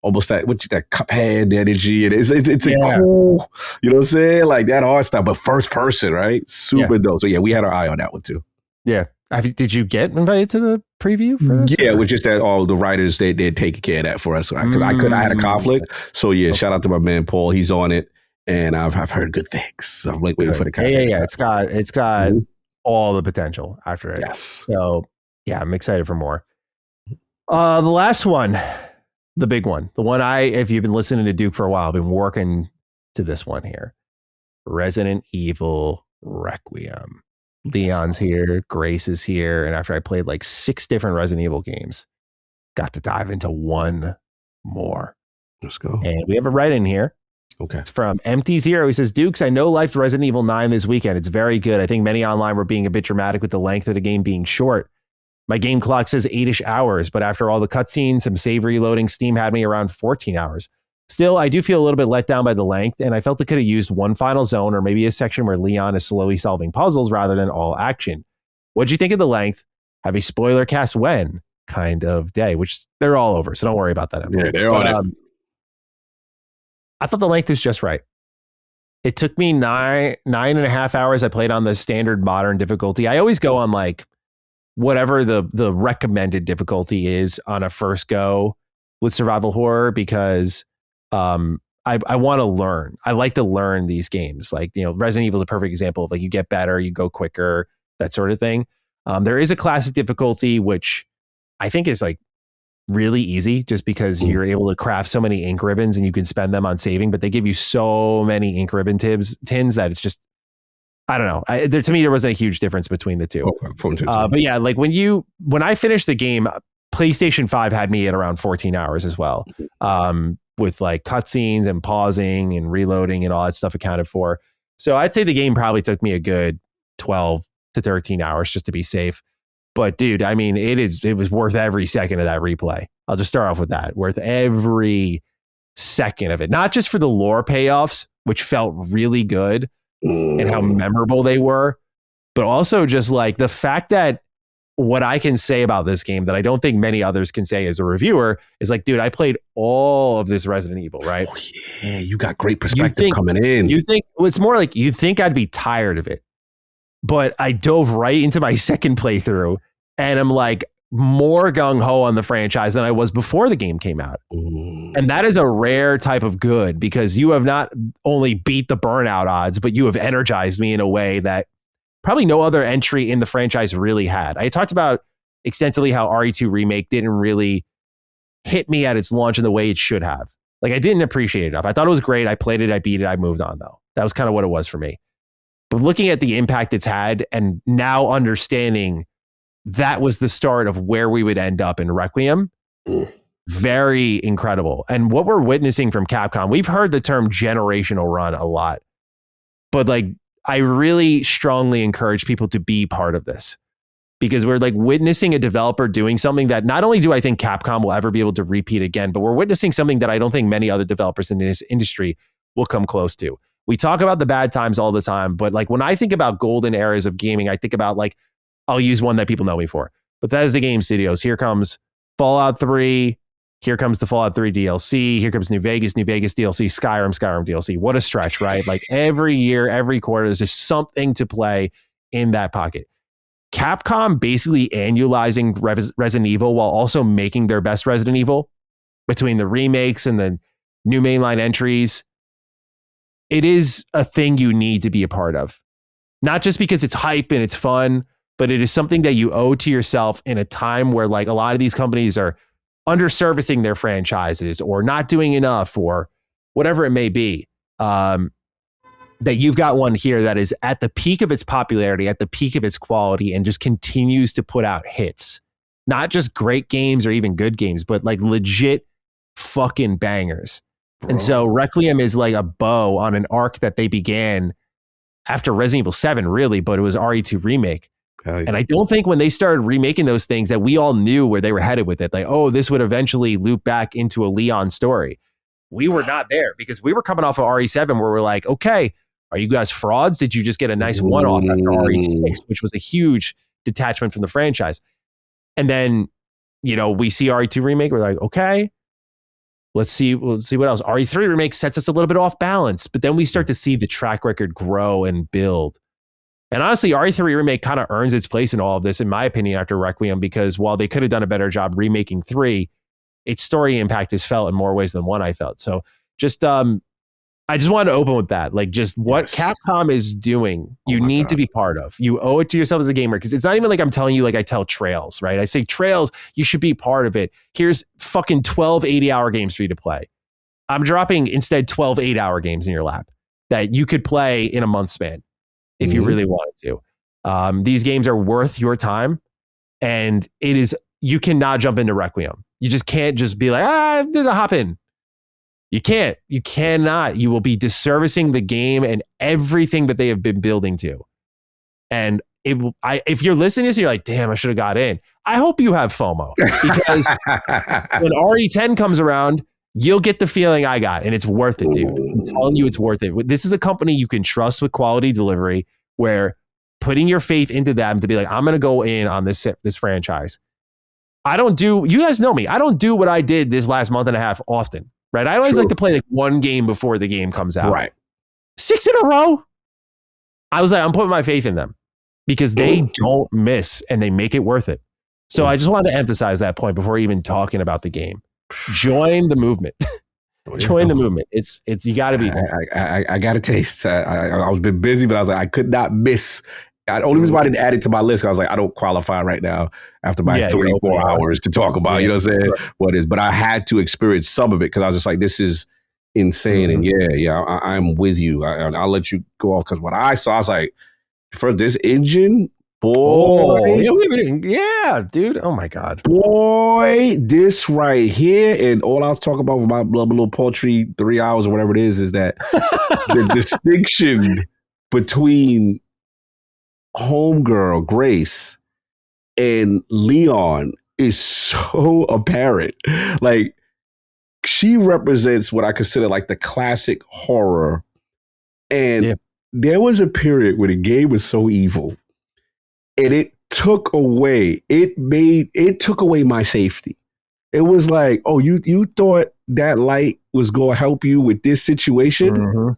almost that Cuphead energy, and it's a cool, you know what I'm saying? Like that art style, but first person, right? Super dope. So yeah, we had our eye on that one too. Yeah. Did you get invited to the preview for this? Yeah, it was just that all the writers they did take care of that for us, because I had a conflict. So yeah, shout out to my man Paul. He's on it, and I've heard good things. So I'm like waiting for the content. Yeah. It's got all the potential after it. Yes. So yeah, I'm excited for more. The last one, the big one, the one if you've been listening to Duke for a while, I've been working to this one here. Resident Evil Requiem. Leon's here, Grace is here, and after I played like 6 different Resident Evil games, got to dive into one more. Let's go. And we have a write-in here. Okay. It's from Empty Zero. He says, Dukes, I know Life Resident Evil 9 this weekend. It's very good. I think many online were being a bit dramatic with the length of the game being short. My game clock says 8-ish hours, but after all the cutscenes, some save reloading, Steam had me around 14 hours. Still, I do feel a little bit let down by the length, and I felt it could have used one final zone or maybe a section where Leon is slowly solving puzzles rather than all action. What'd you think of the length? Have a spoiler cast when kind of day, which they're all over, so don't worry about that. Yeah, they're on it. I thought the length was just right. It took me 9.5 hours. I played on the standard modern difficulty. I always go on like whatever the recommended difficulty is on a first go with survival horror, because I want to learn. I like to learn these games. Like, you know, Resident Evil is a perfect example of like you get better, you go quicker, that sort of thing. There is a classic difficulty, which I think is like really easy just because you're able to craft so many ink ribbons and you can spend them on saving, but they give you so many ink ribbon tins that it's just, I don't know. To me, there wasn't a huge difference between the two. But yeah, like when I finished the game, PlayStation 5 had me at around 14 hours as well. With like cutscenes and pausing and reloading and all that stuff accounted for. So I'd say the game probably took me a good 12 to 13 hours just to be safe. But dude, I mean, it was worth every second of that replay. I'll just start off with that. Worth every second of it. Not just for the lore payoffs, which felt really good and how memorable they were, but also just like the fact that what I can say about this game that I don't think many others can say as a reviewer is like, dude, I played all of this Resident Evil, right? Oh, yeah, you got great perspective coming in. You think, well, it's more like you think I'd be tired of it. But I dove right into my second playthrough and I'm like more gung-ho on the franchise than I was before the game came out. And that is a rare type of good, because you have not only beat the burnout odds, but you have energized me in a way that probably no other entry in the franchise really had. I talked about extensively how RE2 Remake didn't really hit me at its launch in the way it should have. Like, I didn't appreciate it enough. I thought it was great. I played it. I beat it. I moved on, though. That was kind of what it was for me. But looking at the impact it's had and now understanding that was the start of where we would end up in Requiem, very incredible. And what we're witnessing from Capcom, we've heard the term generational run a lot, but like, I really strongly encourage people to be part of this, because we're like witnessing a developer doing something that not only do I think Capcom will ever be able to repeat again, but we're witnessing something that I don't think many other developers in this industry will come close to. We talk about the bad times all the time, but like when I think about golden eras of gaming, I think about like, I'll use one that people know me for, but that is the game studios. Here comes Fallout 3, Here comes the Fallout 3 DLC. Here comes New Vegas DLC, Skyrim DLC. What a stretch, right? Like every year, every quarter, there's just something to play in that pocket. Capcom basically annualizing Resident Evil while also making their best Resident Evil between the remakes and the new mainline entries. It is a thing you need to be a part of. Not just because it's hype and it's fun, but it is something that you owe to yourself in a time where like a lot of these companies are underservicing their franchises or not doing enough or whatever it may be. That you've got one here that is at the peak of its popularity, at the peak of its quality, and just continues to put out hits. Not just great games or even good games, but like legit fucking bangers. Bro. And so Requiem is like a bow on an arc that they began after Resident Evil 7, really, but it was RE2 Remake. And I don't think when they started remaking those things that we all knew where they were headed with it. Like, oh, this would eventually loop back into a Leon story. We were not there because we were coming off of RE7 where we're like, okay, are you guys frauds? Did you just get a nice one-off after RE6, which was a huge detachment from the franchise? And then, you know, we see RE2 Remake. We're like, okay, let's see what else. RE3 Remake sets us a little bit off balance, but then we start to see the track record grow and build. And honestly, RE3 Remake kind of earns its place in all of this, in my opinion, after Requiem, because while they could have done a better job remaking 3, its story impact is felt in more ways than one I felt. So just, I just wanted to open with that. Like just what Capcom is doing, you need to be part of. You owe it to yourself as a gamer, because it's not even like I'm telling you like I tell Trails, right? I say, Trails, you should be part of it. Here's fucking 12 80-hour games for you to play. I'm dropping instead 12 8-hour games in your lap that you could play in a month span if you really wanted to. These games are worth your time, and it is, you cannot jump into Requiem. You just can't just be like, I'm gonna hop in. You can't. You cannot. You will be disservicing the game and everything that they have been building to. And if you're listening to this, you're like, damn, I should have got in. I hope you have FOMO, because when RE10 comes around, you'll get the feeling I got, and it's worth it, dude. I'm telling you, it's worth it. This is a company you can trust with quality delivery, where putting your faith into them to be like, I'm going to go in on this franchise. You guys know me. I don't do what I did this last month and a half often, right? I always like to play like one game before the game comes out. Right. 6 in a row. I was like, I'm putting my faith in them because they don't miss and they make it worth it. So I just wanted to emphasize that point before even talking about the game. Join the movement. Join the movement. It's you got to be there. I got a taste. I was been busy, but I was like, I could not miss. The only reason why I didn't add it to my list, I was like, I don't qualify right now after my 3-4 hours to talk about, you know what I'm saying? What is, but I had to experience some of it because I was just like, this is insane. And I'm with you. I'll let you go off, because what I saw, I was like, first, this engine, boy. Yeah, dude. Oh my God. Boy, this right here, and all I was talking about with my little paltry 3 hours or whatever it is that the distinction between homegirl Grace and Leon is so apparent. Like, she represents what I consider like the classic horror. And there was a period where the game was so evil, and it took away my safety. It was like, oh, you thought that light was going to help you with this situation? Mm-hmm.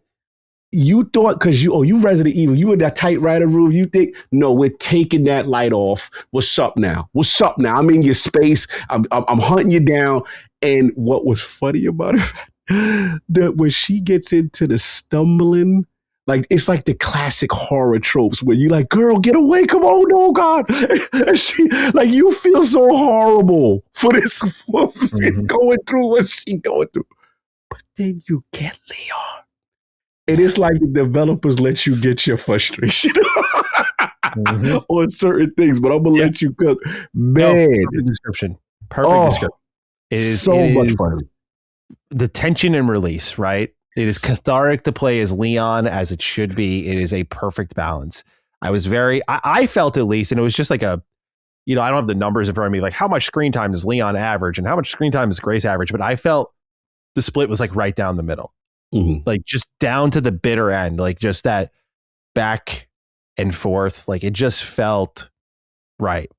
You thought because you Resident Evil, you in that tight rider room, you think, no, we're taking that light off. What's up now? What's up now? I'm in your space. I'm hunting you down. And what was funny about it, that when she gets into the stumbling, like, it's like the classic horror tropes where you like, girl, get away. Come on. Oh God. And she, like, you feel so horrible for this woman going through what she going through. But then you get Leon. And it's like the developers let you get your frustration on certain things, but I'm going to let you cook. Man. Perfect description. Perfect description. It is so much fun. The tension and release, right? It is cathartic to play as Leon as it should be. It is a perfect balance. I felt, at least, and it was just like a, I don't have the numbers in front of me, like how much screen time does Leon average and how much screen time is Grace average, but I felt the split was like right down the middle. Like just down to the bitter end, like just that back and forth. Like it just felt right.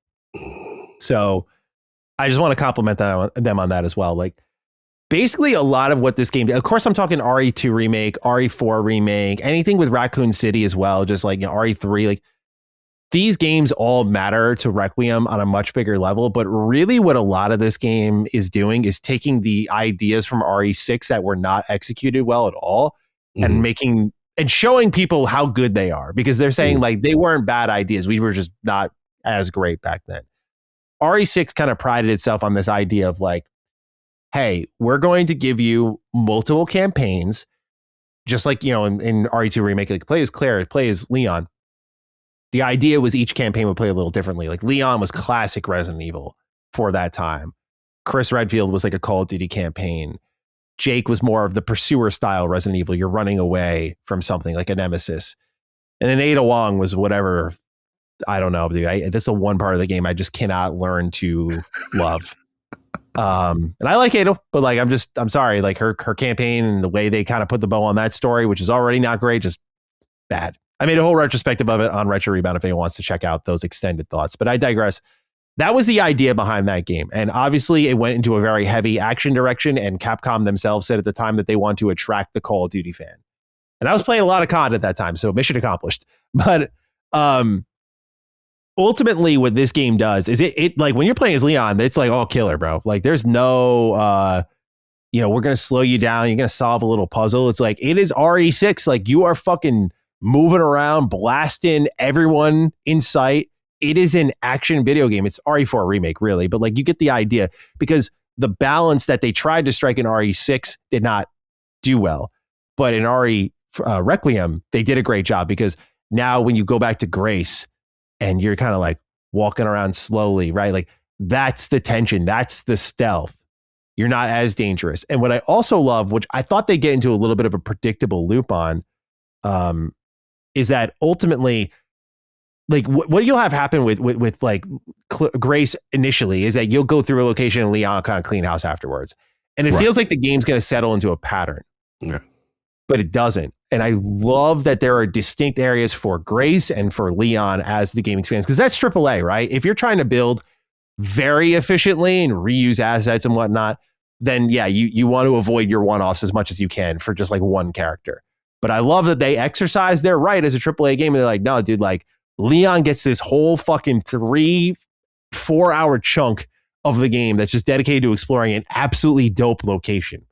So I just want to compliment them on that as well. Like, basically, a lot of what this game, of course, I'm talking RE2 remake, RE4 remake, anything with Raccoon City as well, just like, you know, RE3. Like, these games all matter to Requiem on a much bigger level. But really, what a lot of this game is doing is taking the ideas from RE6 that were not executed well at all, and making and showing people how good they are, because they're saying like they weren't bad ideas. We were just not as great back then. RE6 kind of prided itself on this idea of like, hey, we're going to give you multiple campaigns, just like, you know, in RE2 remake, like play as Claire, play as Leon. The idea was each campaign would play a little differently. Like Leon was classic Resident Evil for that time. Chris Redfield was like a Call of Duty campaign. Jake was more of the pursuer style Resident Evil. You're running away from something like a nemesis. And then Ada Wong was whatever. I don't know, dude. That's the one part of the game I just cannot learn to love. And I like Ada, but like I'm sorry, like her campaign and the way they kind of put the bow on that story, which is already not great, just bad. I made a whole retrospective of it on Retro Rebound if anyone wants to check out those extended thoughts, but I digress. That was the idea behind that game. And obviously it went into a very heavy action direction, and Capcom themselves said at the time that they want to attract the Call of Duty fan. And I was playing a lot of COD at that time, so mission accomplished. But ultimately what this game does is it like when you're playing as Leon, it's like all killer, bro. Like there's no you know, we're gonna slow you down, you're gonna solve a little puzzle. It's like it is RE6. Like you are fucking moving around, blasting everyone in sight. It is an action video game. It's RE4 remake, really, but like you get the idea, because the balance that they tried to strike in RE6 did not do well, but in Requiem they did a great job, because now when you go back to Grace and you're kind of like walking around slowly, right? Like that's the tension. That's the stealth. You're not as dangerous. And what I also love, which I thought they get into a little bit of a predictable loop on, is that ultimately, like what you'll have happen with like Grace initially is that you'll go through a location and Leon will kind of clean house afterwards. And it feels like the game's going to settle into a pattern. Yeah. But it doesn't. And I love that there are distinct areas for Grace and for Leon as the game expands, because that's AAA, right? If you're trying to build very efficiently and reuse assets and whatnot, then yeah, you want to avoid your one-offs as much as you can for just like one character. But I love that they exercise their right as a AAA game. And they're like, no, dude, like Leon gets this whole fucking 3-4 hour chunk of the game that's just dedicated to exploring an absolutely dope location.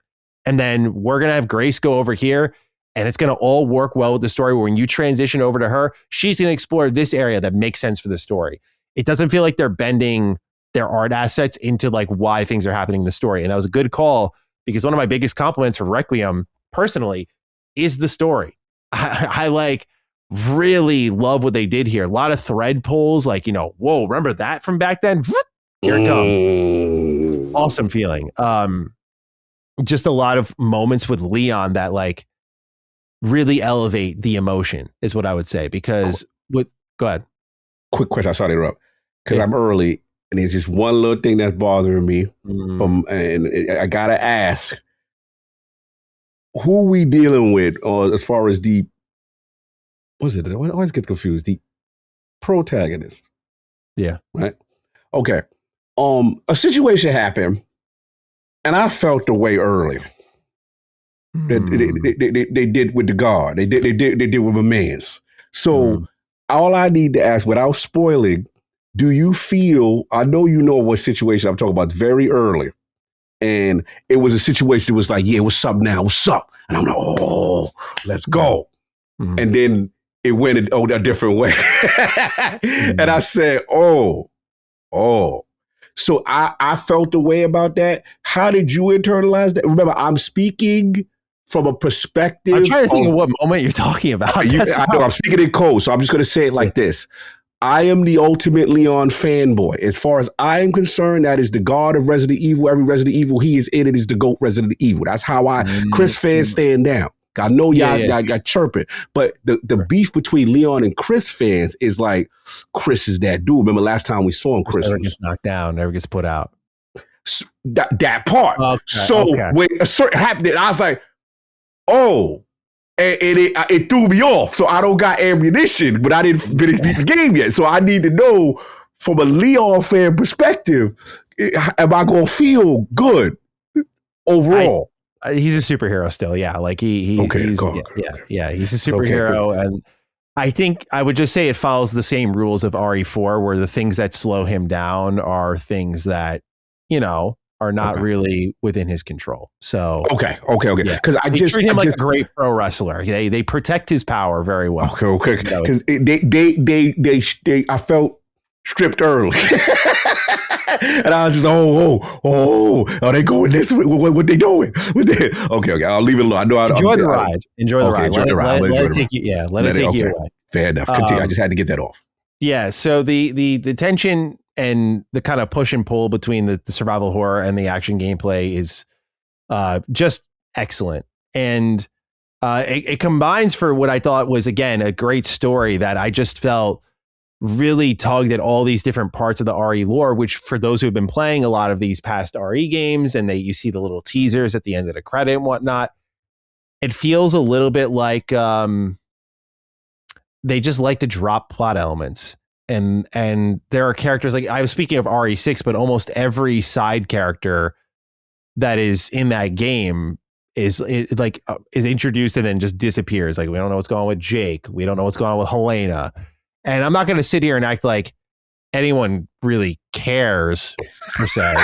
And then we're going to have Grace go over here, and it's going to all work well with the story, where when you transition over to her, she's going to explore this area that makes sense for the story. It doesn't feel like they're bending their art assets into like why things are happening in the story. And that was a good call, because one of my biggest compliments for Requiem personally is the story. I like really love what they did here. A lot of thread pulls, like, you know, whoa, remember that from back then? Here it comes. Awesome feeling. Just a lot of moments with Leon that like really elevate the emotion is what I would say, because go ahead. Quick question. I'm sorry to interrupt, because I'm early and there's just one little thing that's bothering me. And I got to ask, who we dealing with as far as the, what's it? I always get confused. The protagonist. Yeah. Right. Okay. A situation happened, and I felt the way early. They did with the guard. They did with my man's. So all I need to ask, without spoiling, do you feel? I know you know what situation I'm talking about. Very early. And it was a situation that was like, yeah, what's up now? What's up? And I'm like, oh, let's go. And then it went a different way. And I said, oh. So I felt the way about that. How did you internalize that? Remember, I'm speaking from a perspective. I'm trying to think of what moment you're talking about. I know, I'm speaking in code, so I'm just going to say it like this. I am the ultimate Leon fanboy. As far as I am concerned, that is the god of Resident Evil. Every Resident Evil he is in, it is the GOAT Resident Evil. That's how Chris fans stand down. I know y'all got chirping, but the beef between Leon and Chris fans is like, Chris is that dude. Remember last time we saw him, Chris never gets knocked down, never gets put out. So that part. Okay, when a certain happened, I was like, oh. And it threw me off. So I don't got ammunition, but I didn't finish the game yet. So I need to know, from a Leon fan perspective, am I going to feel good overall? He's a superhero still. Yeah. Like he's a superhero. Okay. And I think I would just say it follows the same rules of RE4, where the things that slow him down are things that, are not really within his control. So okay. Because I treat him like a great pro wrestler. They protect his power very well. Okay. Because they I felt stripped early. And I was just, are they going this way? What they doing? Okay, I'll leave it alone. I know. Enjoy the ride. Let it take you. Let it take you away. Fair enough. Continue. I just had to get that off. Yeah. So the tension and the kind of push and pull between the survival horror and the action gameplay is just excellent, and it combines for what I thought was, again, a great story that I just felt really tugged at all these different parts of the RE lore, which for those who have been playing a lot of these past RE games and you see the little teasers at the end of the credit and whatnot, it feels a little bit like they just like to drop plot elements. And there are characters, like I was speaking of RE6, but almost every side character that is in that game is introduced and then just disappears. Like, we don't know what's going on with Jake. We don't know what's going on with Helena. And I'm not going to sit here and act like anyone really cares per se.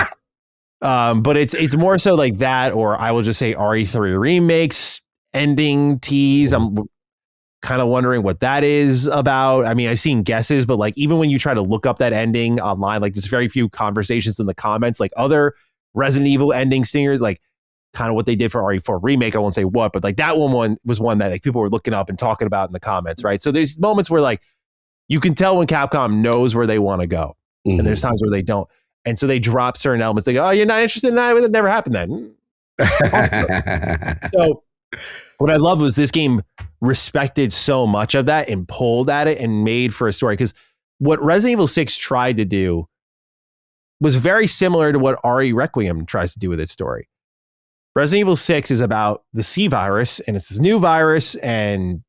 But it's more so like that, or I will just say RE3 Remake's ending tease. I'm kind of wondering what that is about. I mean, I've seen guesses, but like, even when you try to look up that ending online, like there's very few conversations in the comments, like other Resident Evil ending stingers, like kind of what they did for RE4 Remake. I won't say what, but like that one was one that like people were looking up and talking about in the comments, right? So there's moments where like, you can tell when Capcom knows where they want to go. Mm-hmm. And there's times where they don't. And so they drop certain elements. They go, oh, you're not interested in that? It never happened then. So what I love was this game respected so much of that and pulled at it and made for a story. Because what Resident Evil 6 tried to do was very similar to what RE Requiem tries to do with its story. Resident Evil 6 is about the C virus, and it's this new virus, and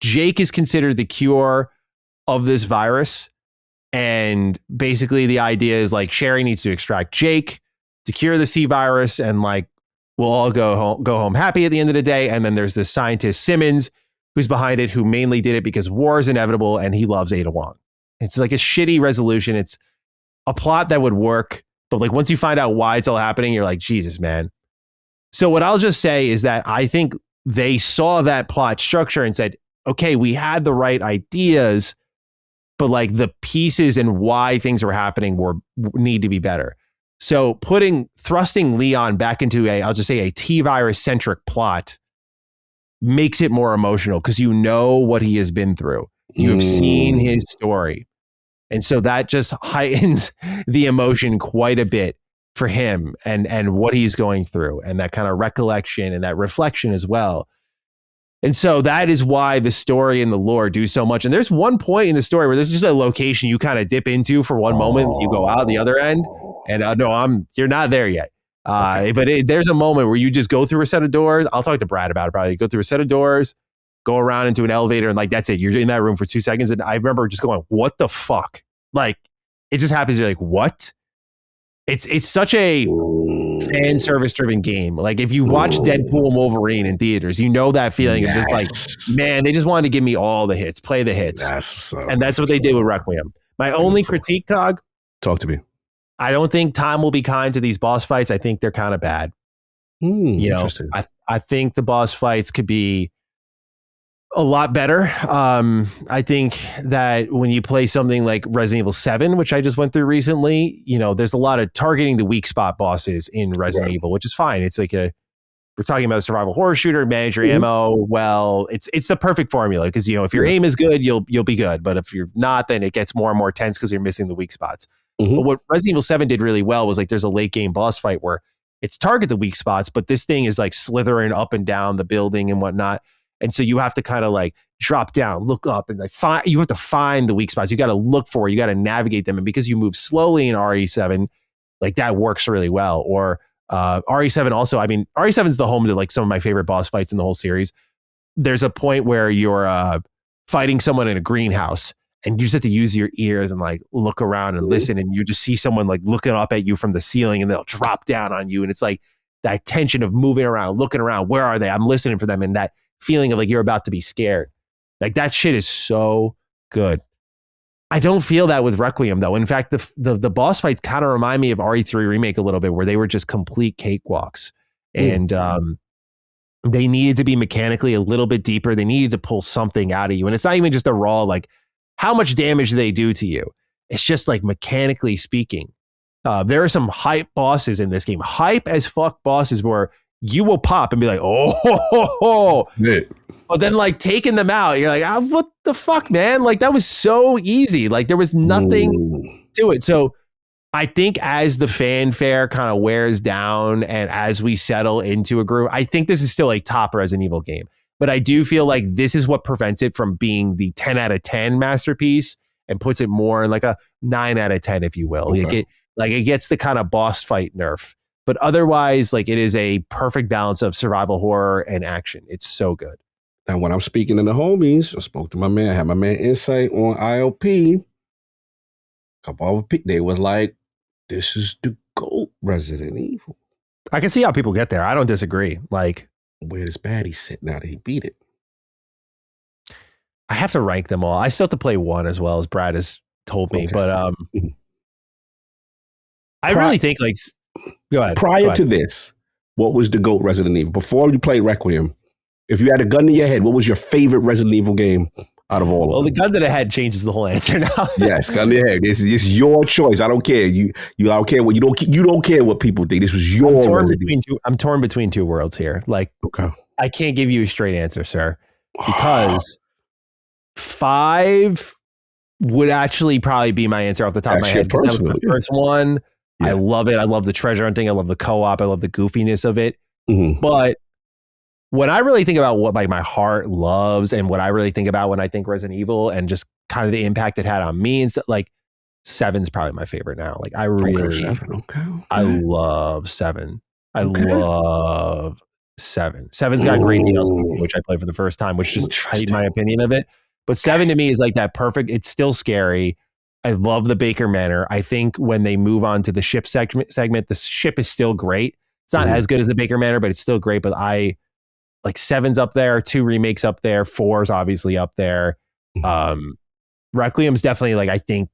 Jake is considered the cure of this virus. And basically the idea is like Sherry needs to extract Jake to cure the C virus, and like we'll all go home happy at the end of the day. And then there's this scientist Simmons who's behind it, who mainly did it because war is inevitable and he loves Ada Wong. It's like a shitty resolution. It's a plot that would work, but like once you find out why it's all happening, you're like, Jesus, man. So what I'll just say is that I think they saw that plot structure and said, okay, we had the right ideas, but like the pieces and why things were happening need to be better. So thrusting Leon back into I'll just say a T-virus centric plot makes it more emotional because you know what he has been through. You've seen his story. And so that just heightens the emotion quite a bit for him and what he's going through, and that kind of recollection and that reflection as well. And so that is why the story and the lore do so much. And there's one point in the story where there's just a location you kind of dip into for one moment, you go out the other end, and you're not there yet. But there's a moment where you just go through a set of doors. I'll talk to Brad about it probably. Go through a set of doors, go around into an elevator, and like, that's it. You're in that room for 2 seconds. And I remember just going, what the fuck? Like, it just happens. You're like, what? It's such a fan service driven game. Like, if you watch Deadpool and Wolverine in theaters, you know that feeling of just like, man, they just wanted to give me all the hits, play the hits. And that's what they did with Requiem. My only critique, Cog. Talk to me. I don't think time will be kind to these boss fights. I think they're kind of bad. Interesting. I think the boss fights could be a lot better. I think that when you play something like Resident Evil 7, which I just went through recently, there's a lot of targeting the weak spot bosses in Resident Evil, which is fine. It's like we're talking about a survival horror shooter, manage your ammo. Well, it's the perfect formula because, if your aim is good, you'll be good. But if you're not, then it gets more and more tense because you're missing the weak spots. But what Resident Evil 7 did really well was like, there's a late game boss fight where it's target the weak spots, but this thing is like slithering up and down the building and whatnot. And so you have to kind of like drop down, look up, and like you have to find the weak spots. You got to look for it. You got to navigate them. And because you move slowly in RE7, like that works really well. Or RE7 also, I mean, RE7 is the home to like some of my favorite boss fights in the whole series. There's a point where you're fighting someone in a greenhouse and you just have to use your ears and like look around and listen, and you just see someone like looking up at you from the ceiling, and they'll drop down on you, and it's like that tension of moving around, looking around, where are they? I'm listening for them, and that feeling of like you're about to be scared. Like that shit is so good. I don't feel that with Requiem though. In fact, the boss fights kind of remind me of RE3 Remake a little bit, where they were just complete cakewalks, and they needed to be mechanically a little bit deeper. They needed to pull something out of you, and it's not even just a raw like how much damage do they do to you. It's just like mechanically speaking. There are some hype bosses in this game, hype as fuck bosses, where you will pop and be like, oh. But then like taking them out, you're like, what the fuck, man? Like that was so easy. Like there was nothing to it. So I think as the fanfare kind of wears down and as we settle into a groove, I think this is still a top Resident Evil game. But I do feel like this is what prevents it from being the 10 out of 10 masterpiece and puts it more in like a 9 out of 10, if you will. Okay. It gets the kind of boss fight nerf. But otherwise, like it is a perfect balance of survival horror and action. It's so good. Now, when I'm speaking to the homies, I spoke to my man, I had my man Insight on ILP. Couple of people, they was like, this is the GOAT Resident Evil. I can see how people get there. I don't disagree. Like, where does Baddie sit now that he beat it? I have to rank them all. I still have to play one as well, as Brad has told me. Okay. But I really think like, go ahead. Prior to this, what was the GOAT Resident Evil? Before you played Requiem, if you had a gun to your head, what was your favorite Resident Evil game out of all of them? Well, the gun that I had changes the whole answer now. Yes, gun to your head. It's your choice. I don't care. You don't care what you don't care what people think. This was your. I'm torn between two worlds here. Like, okay, I can't give you a straight answer, sir, because 5 would actually probably be my answer off the top of my head. Because that was the first one. Yeah. I love it. I love the treasure hunting. I love the co-op. I love the goofiness of it. Mm-hmm. But when I really think about what like my heart loves and what I really think about when I think Resident Evil and just kind of the impact it had on me, and stuff, like 7's probably my favorite now. Like I really, I love 7. I love 7. 7's got great DLC, which I played for the first time, which just heightened my opinion of it. But 7 to me is like that perfect. It's still scary. I love the Baker Manor. I think when they move on to the ship segment, the ship is still great. It's not as good as the Baker Manor, but it's still great. But I like 7's up there, 2 remakes up there, 4's obviously up there. Requiem's definitely like I think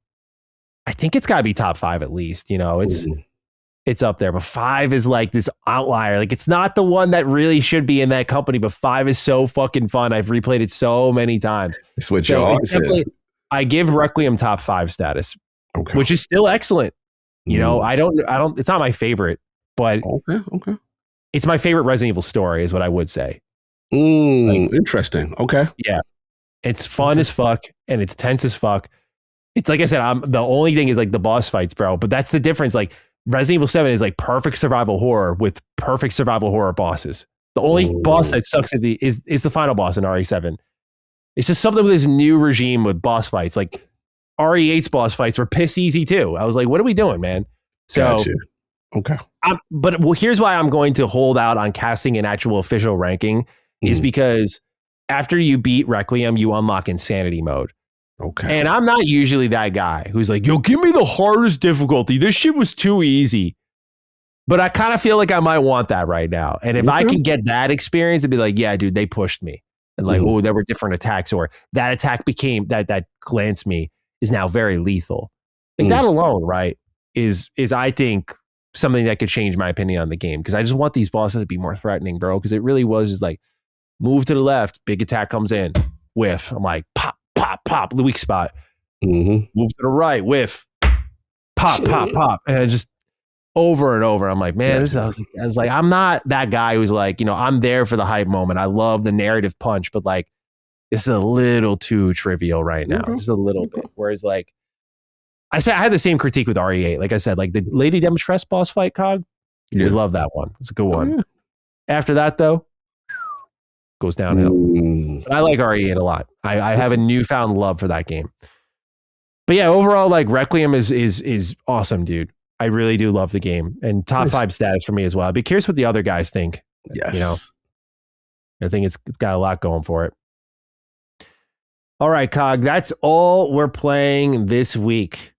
it's got to be top 5 at least. You know, it's up there. But 5 is like this outlier. Like it's not the one that really should be in that company. But 5 is so fucking fun. I've replayed it so many times. It's what your heart says. I give Requiem top 5 status, which is still excellent. You know, I don't, it's not my favorite, but it's my favorite Resident Evil story is what I would say. Like, interesting. Okay. Yeah. It's fun as fuck and it's tense as fuck. It's like I said, the only thing is like the boss fights, bro, but that's the difference. Like Resident Evil 7 is like perfect survival horror with perfect survival horror bosses. The only boss that sucks at is the final boss in RE7. It's just something with this new regime with boss fights. Like RE8's boss fights were piss easy too. I was like, what are we doing, man? So, gotcha. Okay. But here's why I'm going to hold out on casting an actual official ranking is because after you beat Requiem, you unlock insanity mode. Okay. And I'm not usually that guy who's like, yo, give me the hardest difficulty. This shit was too easy. But I kind of feel like I might want that right now. And if I can get that experience and be like, yeah, dude, they pushed me. And like, oh, there were different attacks, or that attack became that glanced me is now very lethal. Like that alone, right, is I think something that could change my opinion on the game, because I just want these bosses to be more threatening, bro. Because it really was just like move to the left, big attack comes in, whiff. I'm like pop, pop, pop, the weak spot. Move to the right, whiff, pop, pop, pop, and just over and over. I'm like, man, I was like, I'm not that guy who's like, you know, I'm there for the hype moment. I love the narrative punch, but like, this is a little too trivial right now, just a little bit. Whereas, like, I had the same critique with RE8. Like I said, like the Lady Demontress boss fight, Cog, we love that one. It's a good one. After that, though, goes downhill. But I like RE8 a lot. I have a newfound love for that game. But yeah, overall, like Requiem is awesome, dude. I really do love the game, and top 5 status for me as well. I'd be curious what the other guys think. Yes. You know, I think it's got a lot going for it. All right, Cog, that's all we're playing this week.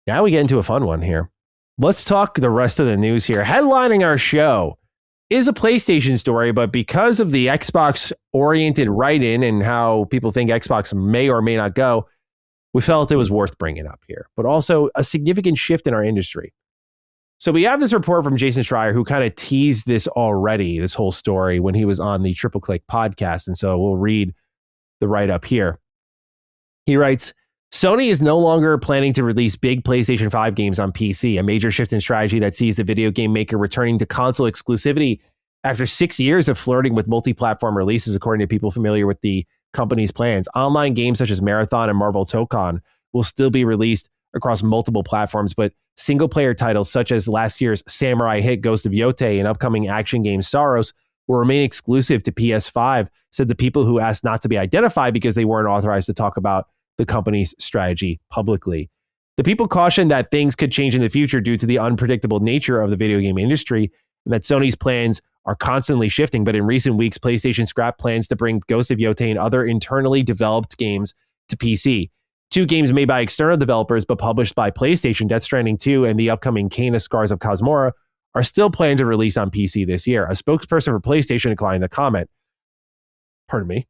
Now we get into a fun one here. Let's talk the rest of the news here. Headlining our show is a PlayStation story, but because of the Xbox-oriented write-in and how people think Xbox may or may not go, we felt it was worth bringing up here, but also a significant shift in our industry. So we have this report from Jason Schreier, who kind of teased this already, this whole story, when he was on the Triple Click podcast. And so we'll read the write-up here. He writes, Sony is no longer planning to release big PlayStation 5 games on PC, a major shift in strategy that sees the video game maker returning to console exclusivity after 6 years of flirting with multi-platform releases, according to people familiar with the company's plans. Online games such as Marathon and Marvel Tokon will still be released across multiple platforms, but single-player titles such as last year's samurai hit Ghost of Yotei and upcoming action game Staros will remain exclusive to PS5, said the people who asked not to be identified because they weren't authorized to talk about the company's strategy publicly. The people cautioned that things could change in the future due to the unpredictable nature of the video game industry and that Sony's plans are constantly shifting. But in recent weeks, PlayStation scrapped plans to bring Ghost of Yotei and other internally developed games to PC. 2 games made by external developers but published by PlayStation, Death Stranding 2 and the upcoming Kena Scars of Cosmora, are still planned to release on PC this year. A spokesperson for PlayStation declined to comment. Pardon me.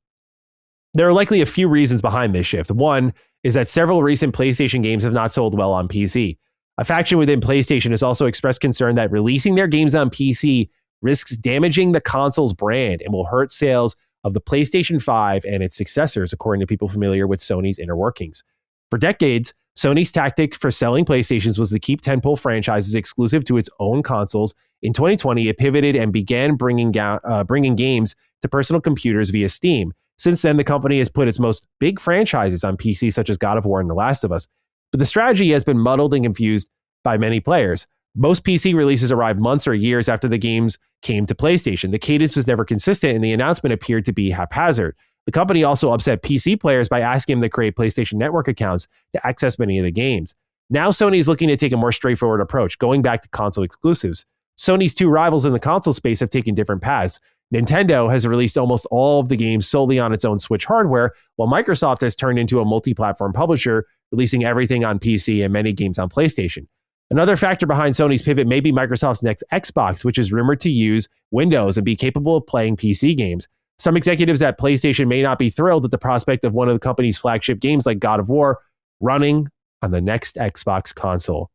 There are likely a few reasons behind this shift. One is that several recent PlayStation games have not sold well on PC. A faction within PlayStation has also expressed concern that releasing their games on PC risks damaging the console's brand and will hurt sales of the PlayStation 5 and its successors, according to people familiar with Sony's inner workings. For decades, Sony's tactic for selling PlayStations was to keep tentpole franchises exclusive to its own consoles. In 2020, it pivoted and began bringing games to personal computers via Steam. Since then, the company has put its most big franchises on PC, such as God of War and The Last of Us. But the strategy has been muddled and confused by many players. Most PC releases arrived months or years after the games came to PlayStation. The cadence was never consistent, and the announcement appeared to be haphazard. The company also upset PC players by asking them to create PlayStation Network accounts to access many of the games. Now Sony is looking to take a more straightforward approach, going back to console exclusives. Sony's 2 rivals in the console space have taken different paths. Nintendo has released almost all of the games solely on its own Switch hardware, while Microsoft has turned into a multi-platform publisher, releasing everything on PC and many games on PlayStation. Another factor behind Sony's pivot may be Microsoft's next Xbox, which is rumored to use Windows and be capable of playing PC games. Some executives at PlayStation may not be thrilled at the prospect of one of the company's flagship games like God of War running on the next Xbox console.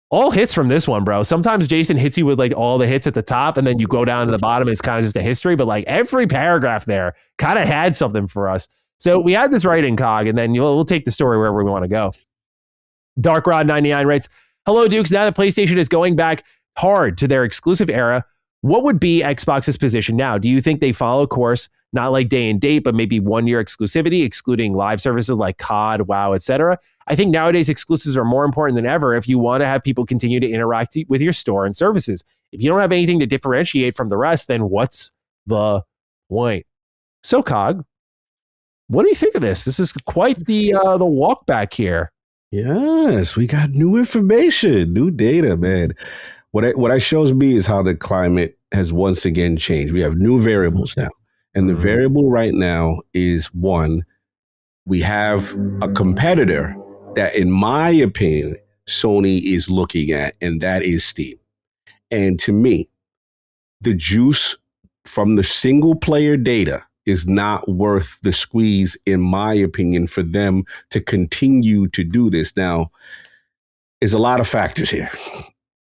All hits from this one, bro. Sometimes Jason hits you with like all the hits at the top and then you go down to the bottom and it's kind of just a history, but like every paragraph there kind of had something for us. So we had this writing, Cog, and then we'll take the story wherever we want to go. Dark Rod 99 writes, hello, Dukes. Now that PlayStation is going back hard to their exclusive era, what would be Xbox's position now? Do you think they follow course, not like day and date, but maybe 1 year exclusivity, excluding live services like COD, WoW, etc.? I think nowadays exclusives are more important than ever if you want to have people continue to interact with your store and services. If you don't have anything to differentiate from the rest, then what's the point? So, Cog, what do you think of this? This is quite the walk back here. Yes, we got new information, new data, man. What I shows me is how the climate has once again changed. We have new variables now. And the variable right now is one, we have a competitor that, in my opinion, Sony is looking at, and that is Steam. And to me, the juice from the single player data is not worth the squeeze, in my opinion, for them to continue to do this. Now, there's a lot of factors here.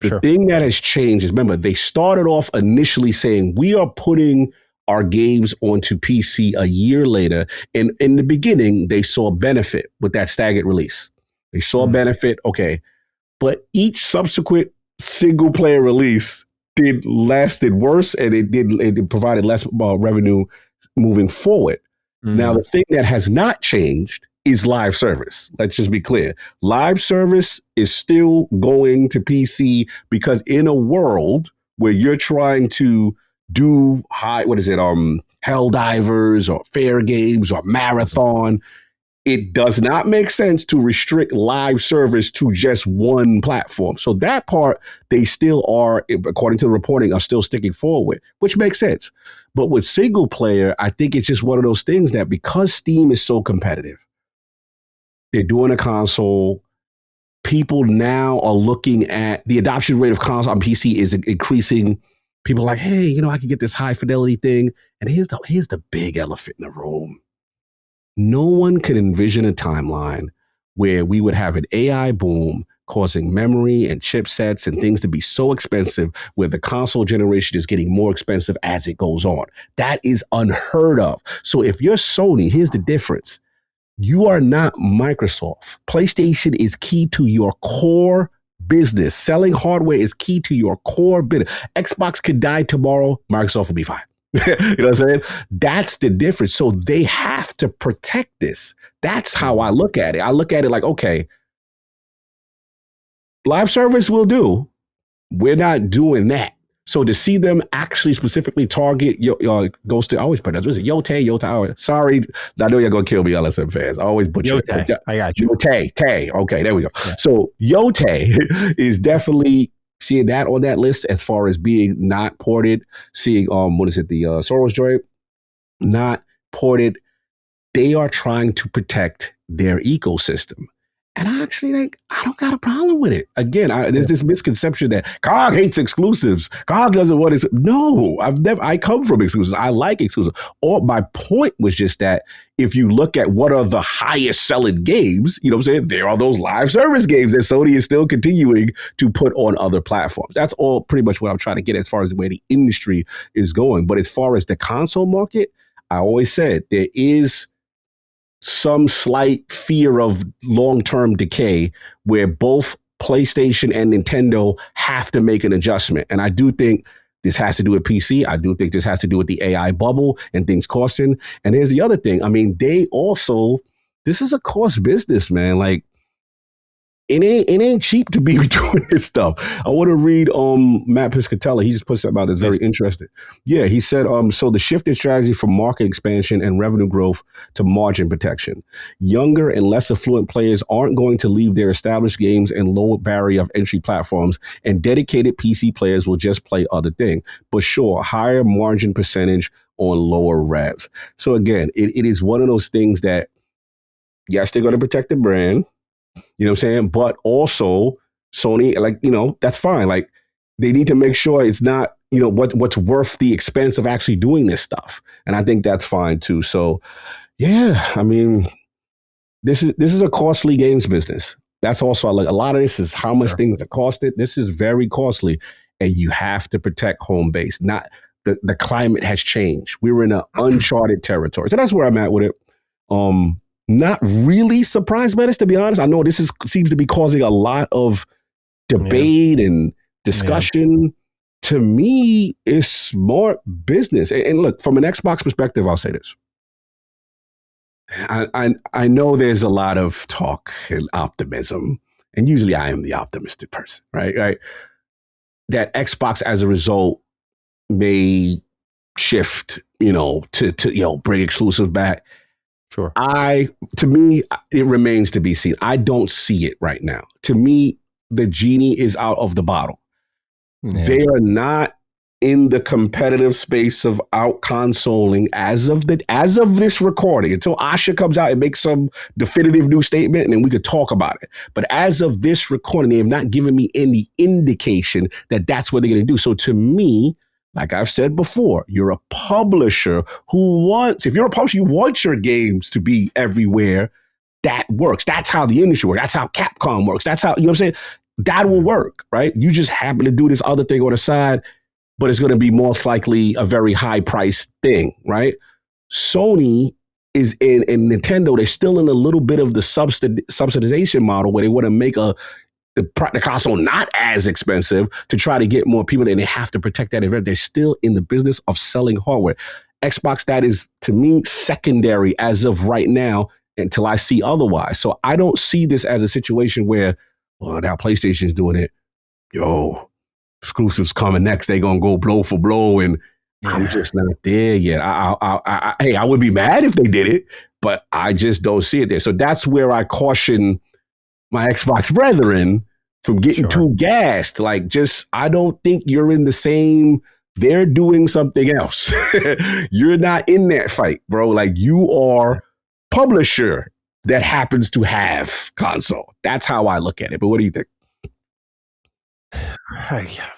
The thing that has changed is, remember, they started off initially saying, we are putting our games onto PC a year later. And in the beginning, they saw benefit with that staggered release. They saw benefit, okay. But each subsequent single player release lasted worse, and it provided less revenue moving forward. Now, the thing that has not changed is live service. Let's just be clear. Live service is still going to PC because in a world where you're trying to do Helldivers or Fair Games or Marathon, it does not make sense to restrict live service to just one platform. So that part, they still are, according to the reporting, are still sticking forward with, which makes sense. But with single player, I think it's just one of those things that because Steam is so competitive, they're doing a console. People now are looking at the adoption rate of console on PC is increasing. People are like, hey, you know, I can get this high fidelity thing. And here's the big elephant in the room. No one could envision a timeline where we would have an AI boom causing memory and chipsets and things to be so expensive, where the console generation is getting more expensive as it goes on. That is unheard of. So if you're Sony, here's the difference. You are not Microsoft. PlayStation is key to your core business. Selling hardware is key to your core business. Xbox could die tomorrow. Microsoft will be fine. You know what I'm saying? That's the difference. So they have to protect this. That's how I look at it. I look at it like, okay, live service will do. We're not doing that. So to see them actually specifically target goes to, I always put that. Was it Yote? Sorry, I know you're gonna kill me, LSM fans. I always butcher it. I got you. Yote. Okay, there we go. Yeah. So Yote is definitely seeing that on that list as far as being not ported. Seeing what is it? The Soros joint not ported. They are trying to protect their ecosystem. And I actually think I don't got a problem with it. Again, there's this misconception that GOG hates exclusives. GOG doesn't want it. No, I come from exclusives. I like exclusives. My point was just that if you look at what are the highest selling games, you know what I'm saying? There are those live service games that Sony is still continuing to put on other platforms. That's all pretty much what I'm trying to get as far as the way the industry is going. But as far as the console market, I always said there is some slight fear of long-term decay where both PlayStation and Nintendo have to make an adjustment. And I do think this has to do with PC. I do think this has to do with the AI bubble and things costing. And here's the other thing. I mean, this is a cost business, man. Like, it ain't cheap to be doing this stuff. I want to read Matt Piscatella. He just put something out that's very interesting. Yeah, he said, so the shift in strategy from market expansion and revenue growth to margin protection. Younger and less affluent players aren't going to leave their established games and low barrier of entry platforms, and dedicated PC players will just play other things. But sure, higher margin percentage on lower revs. So again, it is one of those things that, yes, they're going to protect the brand. You know what I'm saying? But also Sony, like, you know, that's fine. Like, they need to make sure it's not, you know, what's worth the expense of actually doing this stuff. And I think that's fine too. So yeah, I mean, this is a costly games business. That's also, like, a lot of this is how much things are costed. This is very costly, and you have to protect home base. Not the climate has changed. We're in an uncharted territory. So that's where I'm at with it. Not really surprised by this, to be honest. I know this seems to be causing a lot of debate and discussion. Yeah. To me, it's smart business. And look, from an Xbox perspective, I'll say this. I know there's a lot of talk and optimism, and usually I am the optimistic person, right? That Xbox, as a result, may shift, you know, to bring exclusive back. Sure. To me, it remains to be seen. I don't see it right now. To me, the genie is out of the bottle. Yeah. They are not in the competitive space of out consoling as of this recording. Until Asha comes out and makes some definitive new statement, and then we could talk about it. But as of this recording, they have not given me any indication that that's what they're going to do. So to me, like I've said before, you're a publisher if you're a publisher, you want your games to be everywhere. That works. That's how the industry works. That's how Capcom works. That's how, you know what I'm saying? That will work, right? You just happen to do this other thing on the side, but it's going to be most likely a very high priced thing, right? Sony is and Nintendo, they're still in a little bit of the subsidization model where they want to make the console not as expensive to try to get more people, and they have to protect that event. They're still in the business of selling hardware. Xbox, that is, to me, secondary as of right now until I see otherwise. So I don't see this as a situation where, well, now PlayStation is doing it. Exclusives coming next. They're going to go blow for blow and I'm just not there yet. Hey, I would be mad if they did it, but I just don't see it there. So that's where I caution my Xbox brethren from getting too gassed. Like, just, I don't think you're in the same, they're doing something else. You're not in that fight, bro. Like, you are publisher that happens to have console. That's how I look at it. But what do you think?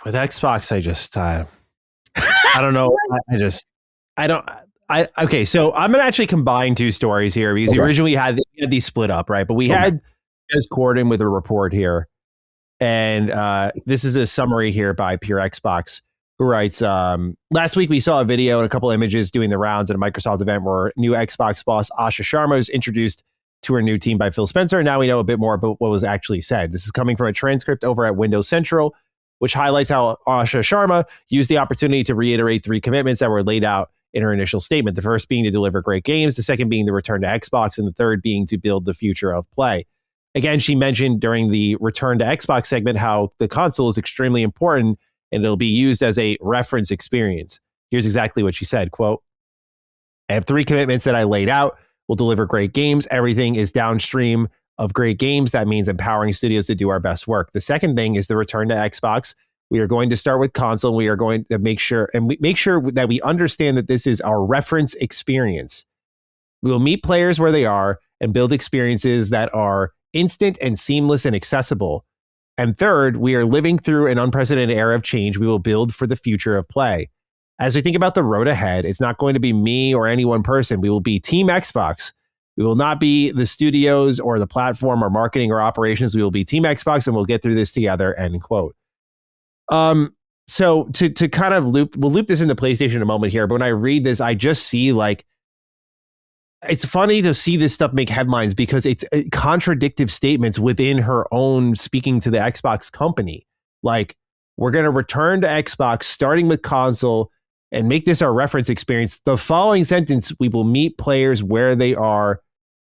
With Xbox, I don't know. Okay, so I'm going to actually combine two stories here because originally we had these split up, right? But we had Jez Corden with a report here. And this is a summary here by Pure Xbox, who writes, last week we saw a video and a couple images doing the rounds at a Microsoft event where new Xbox boss Asha Sharma was introduced to her new team by Phil Spencer. And now we know a bit more about what was actually said. This is coming from a transcript over at Windows Central, which highlights how Asha Sharma used the opportunity to reiterate 3 commitments that were laid out in her initial statement. The first being to deliver great games, the second being the return to Xbox, and the third being to build the future of play. Again, she mentioned during the return to Xbox segment how the console is extremely important and it'll be used as a reference experience. Here's exactly what she said, quote, I have 3 commitments that I laid out. We'll deliver great games. Everything is downstream of great games. That means empowering studios to do our best work. The second thing is the return to Xbox. We are going to start with console. We are going to make sure that we understand that this is our reference experience. We will meet players where they are and build experiences that are instant and seamless and accessible. And third, we are living through an unprecedented era of change. We will build for the future of play. As we think about the road ahead, it's not going to be me or any one person. We will be Team Xbox. We will not be the studios or the platform or marketing or operations. We will be Team Xbox and we'll get through this together, end quote. So to kind of we'll loop this into PlayStation in a moment here, but when I read this, I just see like, it's funny to see this stuff make headlines because it's contradictive statements within her own speaking to the Xbox company. Like, we're going to return to Xbox starting with console and make this our reference experience. The following sentence, we will meet players where they are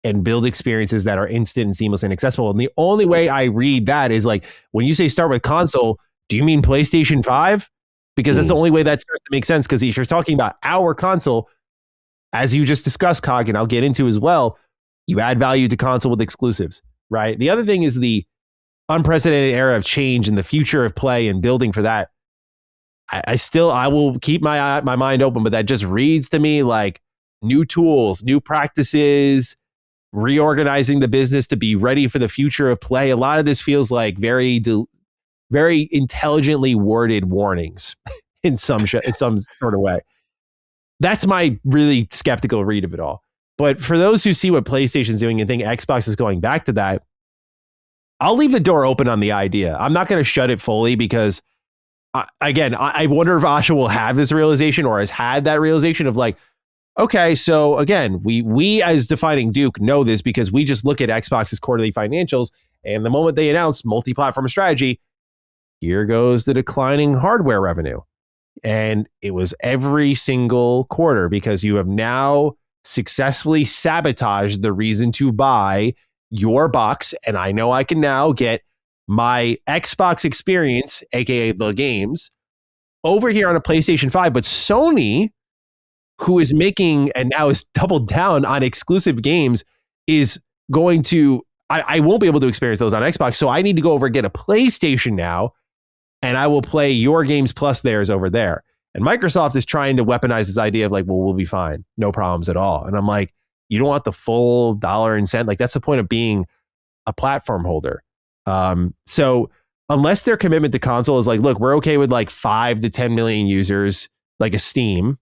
and build experiences that are instant and seamless and accessible. And the only way I read that is like, when you say start with console, do you mean PlayStation 5? Because that's the only way that starts to make sense. Because if you're talking about our console, as you just discussed, Cog, and I'll get into as well, you add value to console with exclusives, right? The other thing is the unprecedented era of change and the future of play and building for that. I will keep my mind open, but that just reads to me like new tools, new practices, reorganizing the business to be ready for the future of play. A lot of this feels like very intelligently worded warnings in some sort of way. That's my really skeptical read of it all. But for those who see what PlayStation's doing and think Xbox is going back to that, I'll leave the door open on the idea. I'm not going to shut it fully because, I wonder if Asha will have this realization or has had that realization of like, okay, so again, we as defining Duke know this because we just look at Xbox's quarterly financials, and the moment they announce multi-platform strategy, here goes the declining hardware revenue. And it was every single quarter because you have now successfully sabotaged the reason to buy your box. And I know I can now get my Xbox experience, aka the games, over here on a PlayStation 5. But Sony, who is making and now is doubled down on exclusive games, is going to, I won't be able to experience those on Xbox. So I need to go over and get a PlayStation now, and I will play your games plus theirs over there. And Microsoft is trying to weaponize this idea of like, well, we'll be fine. No problems at all. And I'm like, you don't want the full dollar and cent. Like, that's the point of being a platform holder. So unless their commitment to console is like, look, we're okay with like 5 to 10 million users, like a Steam,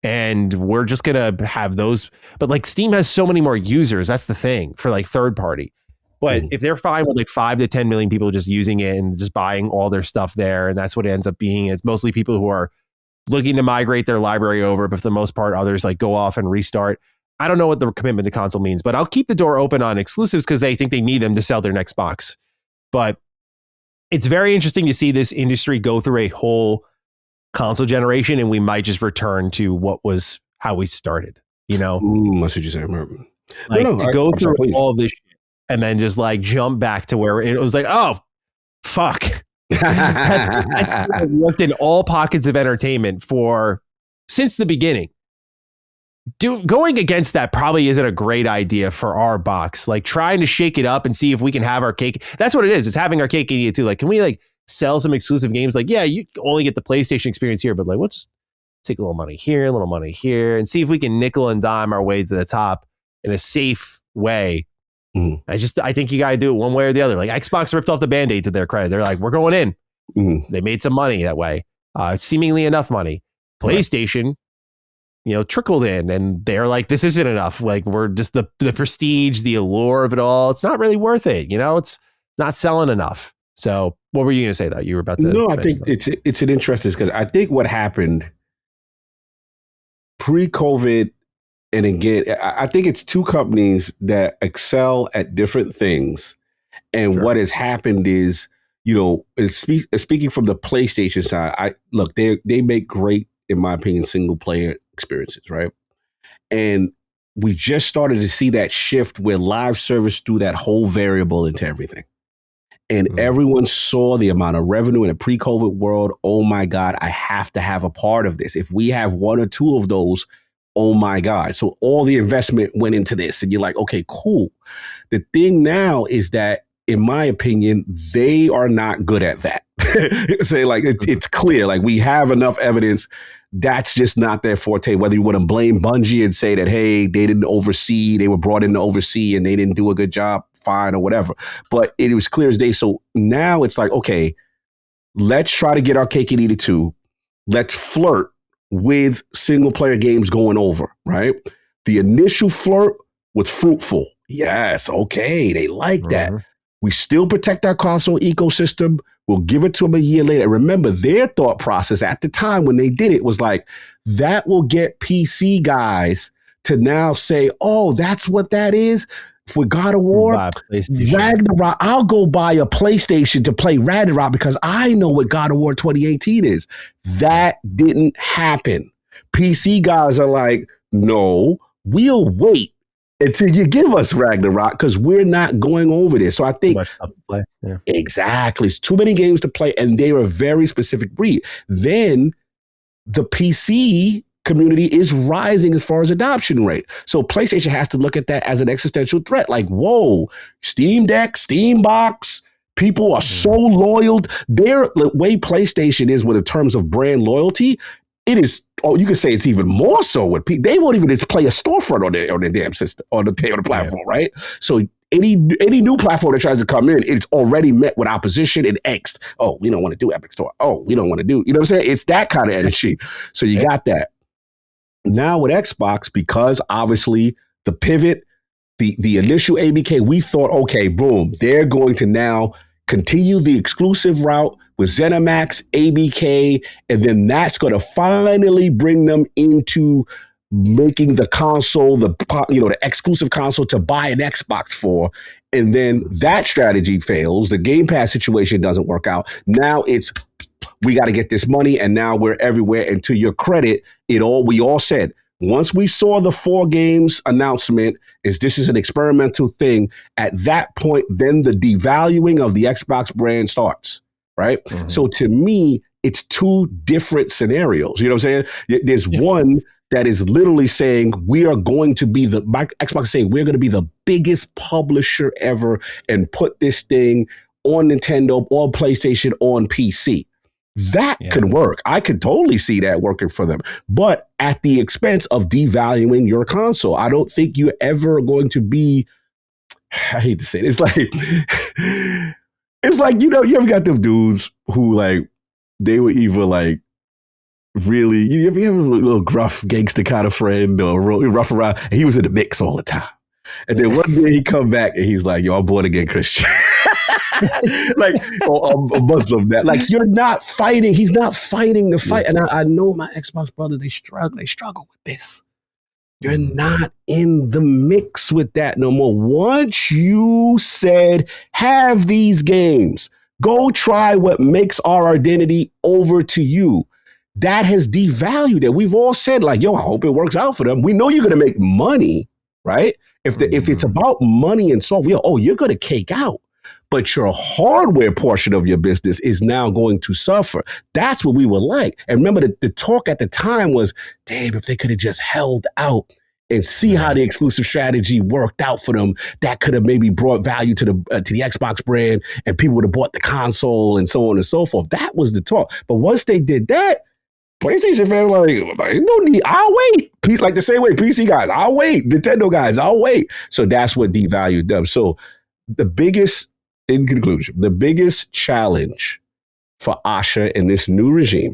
and we're just going to have those. But like Steam has so many more users. That's the thing for like third party. But if they're fine with like 5 to 10 million people just using it and just buying all their stuff there, and that's what it ends up being, it's mostly people who are looking to migrate their library over, but for the most part, others like go off and restart. I don't know what the commitment to console means, but I'll keep the door open on exclusives because they think they need them to sell their next box. But it's very interesting to see this industry go through a whole console generation, and we might just return to what was how we started, you know? That's what you're saying. Like to go through all this shit and then just like jump back to where it was like, oh, fuck. has worked in all pockets of entertainment since the beginning. Going against that probably isn't a great idea for our box. Like trying to shake it up and see if we can have our cake. That's what it is. It's having our cake and eat it too. Like, can we like sell some exclusive games? Like, yeah, you only get the PlayStation experience here, but like, we'll just take a little money here, a little money here, and see if we can nickel and dime our way to the top in a safe way. I think you got to do it one way or the other. Like Xbox ripped off the Band-Aid to their credit. They're like, we're going in. They made some money that way, seemingly enough money. PlayStation, trickled in, and they're like, this isn't enough. Like we're just the prestige, the allure of it all. It's not really worth it. It's not selling enough. So what were you going to say though? You were about to. No, I think it's an interesting because I think what happened pre-COVID, and again, I think it's two companies that excel at different things. And what has happened is, speaking from the PlayStation side, they make great, in my opinion, single player experiences, right? And we just started to see that shift where live service threw that whole variable into everything. And everyone saw the amount of revenue in a pre-COVID world. Oh my God, I have to have a part of this. If we have one or two of those, oh my God. So all the investment went into this. And you're like, okay, cool. The thing now is that, in my opinion, they are not good at that. Say like it's clear, like we have enough evidence. That's just not their forte. Whether you want to blame Bungie and say that, hey, they didn't oversee, they were brought in to oversee and they didn't do a good job, fine, or whatever. But it was clear as day. So now it's like, okay, let's try to get our cake and eat it too. Let's flirt with single player games going over, right? The initial flirt was fruitful. Yes, okay, they like that. We still protect our console ecosystem. We'll give it to them a year later. Remember, their thought process at the time when they did it was like, that will get PC guys to now say, oh, that's what that is? For God of War, Ragnarok, I'll go buy a PlayStation to play Ragnarok because I know what God of War 2018 is. That didn't happen. PC guys are like, no, we'll wait until you give us Ragnarok because we're not going over this. So I think exactly, it's too many games to play, and they are a very specific breed. Then the PC community is rising as far as adoption rate. So PlayStation has to look at that as an existential threat. Like, whoa, Steam Deck, Steam Box, people are so loyal. The way PlayStation is in terms of brand loyalty, it is. Oh, you could say it's even more so with people. They won't even display a storefront on their damn system, on the platform, right? So any new platform that tries to come in, it's already met with opposition and angst. Oh, we don't want to do Epic Store. Oh, we don't want to do, you know what I'm saying? It's that kind of energy. So you got that. Now with Xbox, because obviously the pivot, the initial ABK, we thought, okay, boom, they're going to now continue the exclusive route with ZeniMax, ABK, and then that's going to finally bring them into making the console, the exclusive console to buy an Xbox for. And then that strategy fails. The Game Pass situation doesn't work out. Now it's, we got to get this money, and now we're everywhere. And to your credit, we all said, once we saw the 4 games announcement, this is an experimental thing. At that point, then the devaluing of the Xbox brand starts, right? So to me, it's two different scenarios. You know what I'm saying? There's one that is literally saying we are going to be Xbox is saying we're going to be the biggest publisher ever and put this thing on Nintendo, on PlayStation, on PC. That could work. I could totally see that working for them, but at the expense of devaluing your console. I don't think you're ever going to be, I hate to say it, it's like, you ever got them dudes who like, they were either like really, you ever have a little gruff gangster kind of friend or rough around, and he was in the mix all the time. And then one day he come back and he's like, yo, I'm born again Christian. Like, or a Muslim. That like, you're not fighting. He's not fighting the fight. And I know my Xbox brothers, they struggle with this. You're not in the mix with that no more. Once you said, have these games, go try what makes our identity over to you. That has devalued it. We've all said like, yo, I hope it works out for them. We know you're going to make money, right? If it's about money and software, you're going to cake out. but your hardware portion of your business is now going to suffer. That's what we would like. And remember, the talk at the time was, damn, if they could have just held out and see how the exclusive strategy worked out for them, that could have maybe brought value to the Xbox brand, and people would have bought the console and so on and so forth. That was the talk. But once they did that, PlayStation fans like, no need, I'll wait. Like the same way PC guys, I'll wait. Nintendo guys, I'll wait. So that's what devalued them. So in conclusion, the biggest challenge for Asha in this new regime,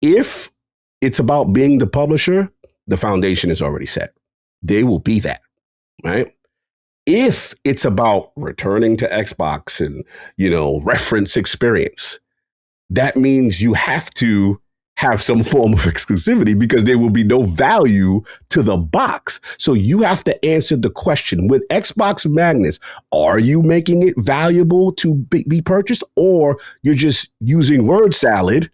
if it's about being the publisher, the foundation is already set. They will be that, right? If it's about returning to Xbox and, reference experience, that means you have to have some form of exclusivity because there will be no value to the box. So you have to answer the question with Xbox Magnus, are you making it valuable to be purchased, or you're just using word salad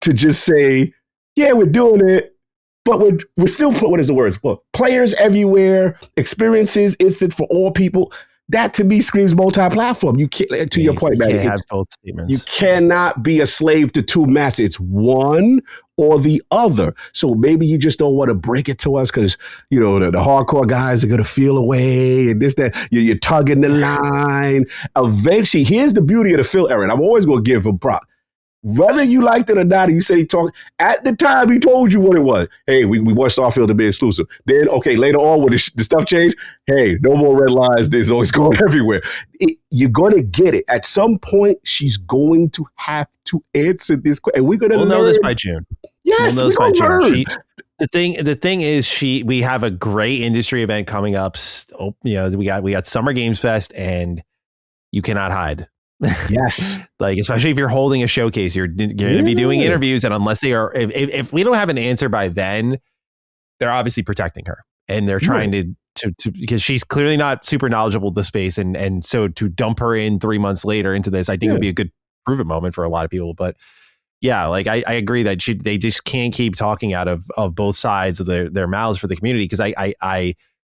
to just say, yeah, we're doing it, but we're still, what is the word? Well, players everywhere, experiences instant for all people. That to me screams multi-platform. You can't, to your point, man. You can't have both statements. You cannot be a slave to two masters. It's one or the other. So maybe you just don't want to break it to us because, the hardcore guys are going to feel away and this, that. You're tugging the line. Eventually, here's the beauty of the Phil era. And I'm always going to give him props. Whether you liked it or not, you said he talked at the time. He told you what it was. Hey, we want Starfield to be exclusive. Then, okay, later on when the stuff changed, hey, no more red lines. There's always going everywhere. You're going to get it. At some point, she's going to have to answer this question. And we're going to learn. Know this by June. Yes, we're going to learn. The thing is, we have a great industry event coming up. We got Summer Games Fest, and you cannot hide. Yes. Like, especially if you're holding a showcase, you're going to be doing interviews. And unless they are, if we don't have an answer by then, they're obviously protecting her, and they're trying to because she's clearly not super knowledgeable of the space. And so to dump her in 3 months later into this, I think would be a good prove it moment for a lot of people. But yeah, like I agree that they just can't keep talking out of both sides of their mouths for the community. Cause I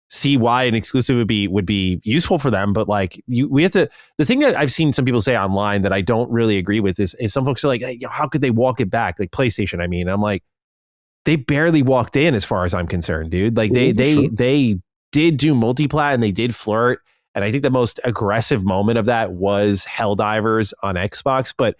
see why an exclusive would be useful for them, but like we have to. The thing that I've seen some people say online that I don't really agree with is some folks are like, hey, how could they walk it back? Like PlayStation, I mean, I'm like, they barely walked in as far as I'm concerned, dude. Like they did do multiplat and they did flirt, and I think the most aggressive moment of that was Helldivers on Xbox, but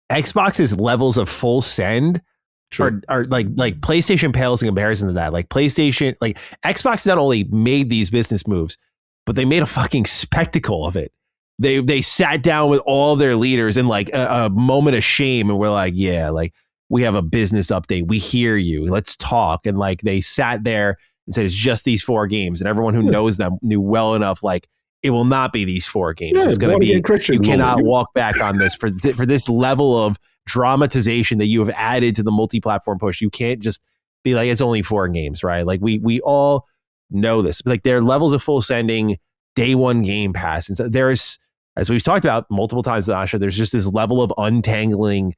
Xbox's levels of full send. Sure. Are like PlayStation pales in comparison to that. Like PlayStation, like Xbox not only made these business moves, but they made a fucking spectacle of it. They sat down with all their leaders in like a moment of shame, and we're like, yeah, like we have a business update. We hear you. Let's talk. And like they sat there and said, it's just these 4 games, and everyone who knows them knew well enough, like it will not be these 4 games. It's going to be you cannot walk back on this for this level of dramatization that you have added to the multi-platform push. You can't just be like, it's only 4 games, right? Like we all know this. Like their levels of full sending, day one Game Pass. And so there's, as we've talked about multiple times, Asha, there's just this level of untangling.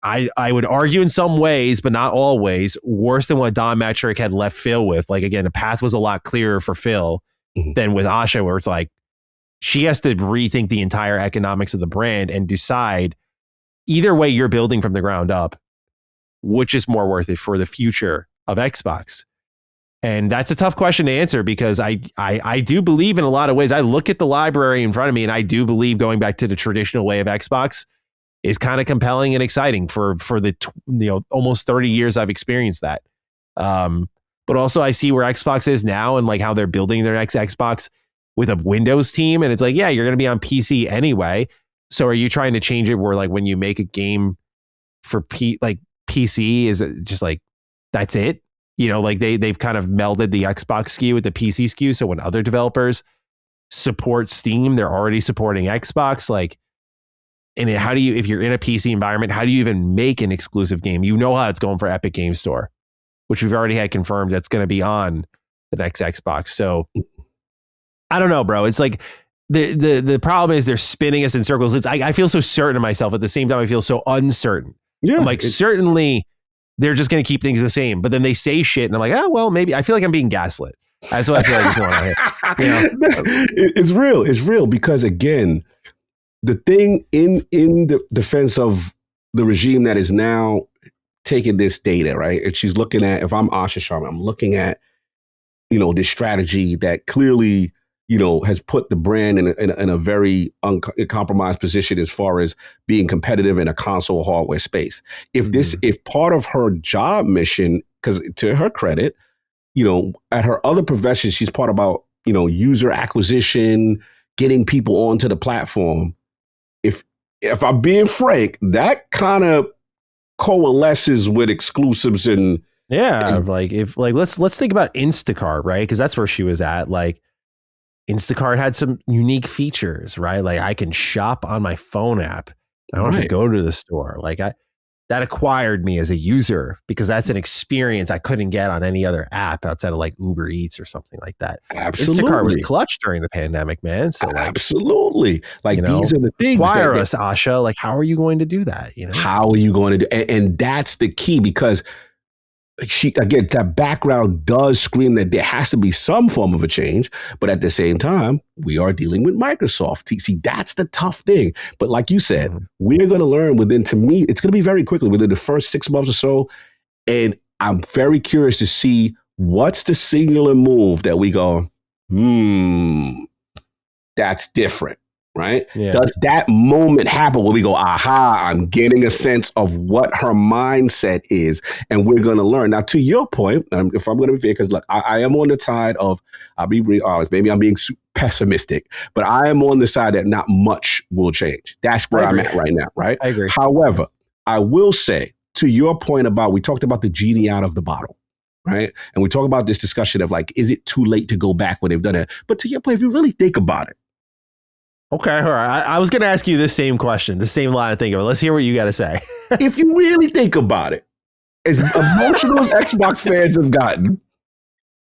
I would argue in some ways, but not always, worse than what Don Metric had left Phil with. Like again, the path was a lot clearer for Phil than with Asha, where it's like she has to rethink the entire economics of the brand and decide either way you're building from the ground up, which is more worth it for the future of Xbox. And that's a tough question to answer because I do believe in a lot of ways. I look at the library in front of me and I do believe going back to the traditional way of Xbox is kind of compelling and exciting for the almost 30 years I've experienced that. But also I see where Xbox is now and like how they're building their next Xbox with a Windows team. And it's like, yeah, you're going to be on PC anyway. So are you trying to change it where like when you make a game for PC, is it just like, that's it? Like they've kind of melded the Xbox SKU with the PC SKU. So when other developers support Steam, they're already supporting Xbox. Like, and how do you, if you're in a PC environment, how do you even make an exclusive game? How it's going for Epic Game Store, which we've already had confirmed that's going to be on the next Xbox. So I don't know, bro. It's like the problem is they're spinning us in circles. I feel so certain of myself. At the same time, I feel so uncertain. Yeah, I'm like, certainly they're just going to keep things the same. But then they say shit and I'm like, oh, well, maybe I feel like I'm being gaslit. That's what I feel like is going on here. You know? It's real. It's real because, again, the thing in the defense of the regime that is now taking this data, right? And she's looking at, if I'm Asha Sharma, I'm looking at, this strategy that clearly, has put the brand in a very uncompromised position as far as being competitive in a console hardware space. If part of her job mission, because to her credit, at her other profession, she's part about, user acquisition, getting people onto the platform. If I'm being frank, that kind of coalesces with exclusives and let's think about Instacart, right? Because that's where she was at. Like, Instacart had some unique features, right? Like, I can shop on my phone app. I don't have to go to the store. Like, that acquired me as a user because that's an experience I couldn't get on any other app outside of like Uber Eats or something like that. Absolutely. Instacart was clutch during the pandemic, man. So absolutely. Like, these are the things. Acquire us, Asha. Like, how are you going to do that? How are you going to do? And that's the key, because that background does scream that there has to be some form of a change, but at the same time, we are dealing with Microsoft. See, that's the tough thing. But like you said, we're going to learn to me, it's going to be very quickly within the first 6 months or so. And I'm very curious to see what's the singular move that we go, that's different. Right? Yeah. Does that moment happen where we go, aha, I'm getting a sense of what her mindset is, and we're going to learn. Now, to your point, if I'm going to be fair, because look, I am on the side of, I'll be really honest, maybe I'm being pessimistic, but I am on the side that not much will change. That's where I'm at right now, right? I agree. However, I will say, to your point about, we talked about the genie out of the bottle, right? And we talk about this discussion of like, is it too late to go back when they've done it? But to your point, if you really think about it, okay, all right. I was going to ask you this same question, the same line of thinking. Let's hear what you got to say. If you really think about it, as emotional as Xbox fans have gotten,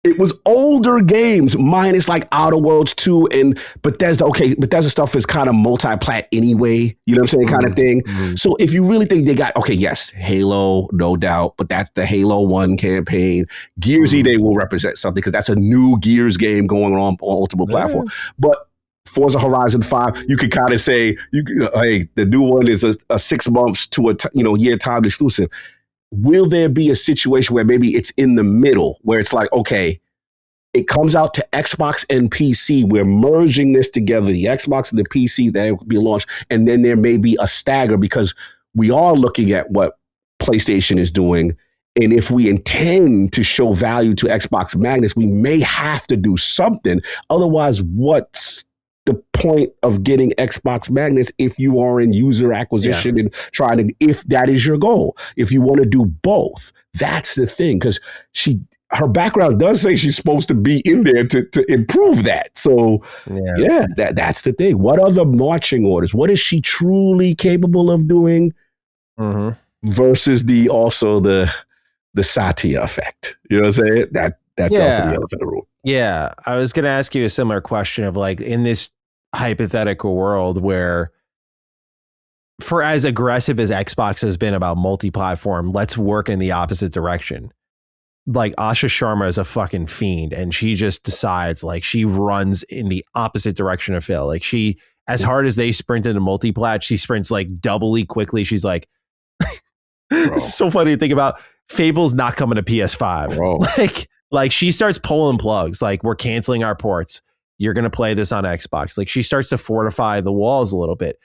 it was older games minus like Outer Worlds 2 and Bethesda. Okay, Bethesda stuff is kind of multi-plat anyway, you know what I'm saying, kind of thing. Mm-hmm. So if you really think they got, okay, yes, Halo, no doubt, but that's the Halo 1 campaign. Gearsy, they will represent something because that's a new Gears game going on multiple platforms. But Forza Horizon 5, you could kind of say, hey, the new one is a 6 months to a year time exclusive. Will there be a situation where maybe it's in the middle, where it's like, okay, it comes out to Xbox and PC. We're merging this together, the Xbox and the PC that will be launched, and then there may be a stagger because we are looking at what PlayStation is doing. And if we intend to show value to Xbox Magnus, we may have to do something. Otherwise, what's the point of getting Xbox Magnus if you are in user acquisition and trying to, if that is your goal, if you want to do both, that's the thing. Because her background does say she's supposed to be in there to improve that. So that's the thing. What are the marching orders? What is she truly capable of doing versus the Satya effect? You know what I'm saying? That's also the elephant in the room. Yeah, I was going to ask you a similar question of like, in this hypothetical world where, for as aggressive as Xbox has been about multi-platform, let's work in the opposite direction. Like, Asha Sharma is a fucking fiend, and she just decides, like, she runs in the opposite direction of Phil. Like, she, as hard as they sprint into multi-plat, she sprints like doubly quickly. She's like, it's so funny to think about. Fable's not coming to PS5. Bro. Like she starts pulling plugs, like, we're canceling our ports. You're going to play this on Xbox. Like, she starts to fortify the walls a little bit.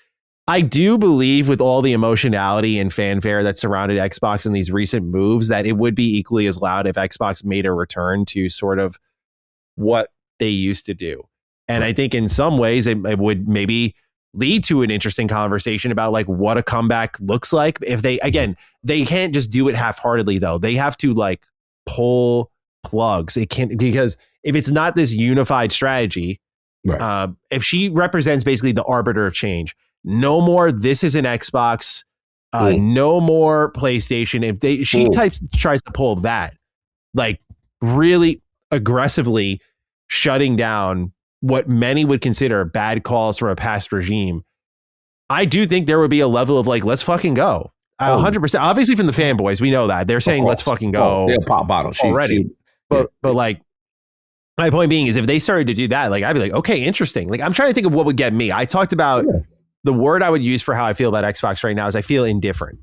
I do believe, with all the emotionality and fanfare that surrounded Xbox in these recent moves, that it would be equally as loud if Xbox made a return to sort of what they used to do. And I think in some ways it would maybe lead to an interesting conversation about like what a comeback looks like. If they can't just do it half-heartedly though. They have to like pull plugs. It can't, because if it's not this unified strategy, if she represents basically the arbiter of change, no more, this is an Xbox, no more PlayStation. If she tries to pull that, like really aggressively shutting down what many would consider bad calls from a past regime, I do think there would be a level of like, let's fucking go. 100%. Obviously from the fanboys, we know that they're saying let's fucking go. They'll pop bottles already. But like, My point being is if they started to do that, like I'd be like, okay, interesting. Like I'm trying to think of what would get me. I talked about the word I would use for how I feel about Xbox right now is I feel indifferent.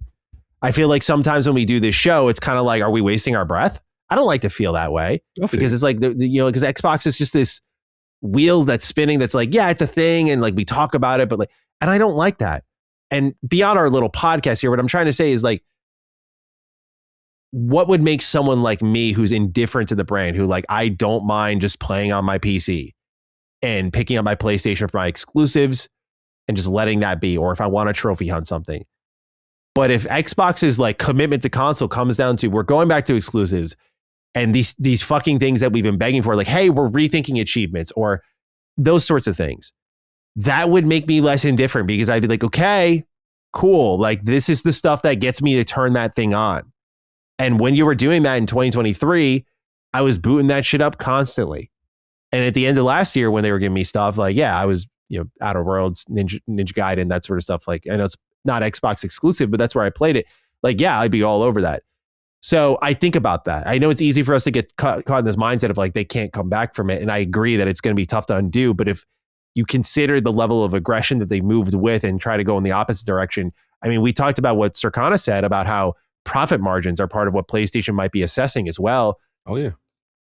I feel like sometimes when we do this show, it's kind of like, are we wasting our breath? I don't like to feel that way because it's like, because Xbox is just this wheel that's spinning. That's like, yeah, it's a thing. And like, we talk about it, but like, and I don't like that. And beyond our little podcast here, what I'm trying to say is like, what would make someone like me who's indifferent to the brand, who like, I don't mind just playing on my PC and picking up my PlayStation for my exclusives and just letting that be, or if I want to trophy hunt something. But if Xbox's like commitment to console comes down to, we're going back to exclusives and these fucking things that we've been begging for, like, hey, we're rethinking achievements or those sorts of things, that would make me less indifferent because I'd be like, okay, cool. Like this is the stuff that gets me to turn that thing on. And when you were doing that in 2023, I was booting that shit up constantly. And at the end of last year, when they were giving me stuff like, yeah, I was, Outer Worlds, Ninja Gaiden, that sort of stuff. Like, I know it's not Xbox exclusive, but that's where I played it. Like, yeah, I'd be all over that. So I think about that. I know it's easy for us to get caught in this mindset of like, they can't come back from it. And I agree that it's going to be tough to undo. But if you consider the level of aggression that they moved with and try to go in the opposite direction, I mean, we talked about what Circana said about how profit margins are part of what PlayStation might be assessing as well. Oh, yeah.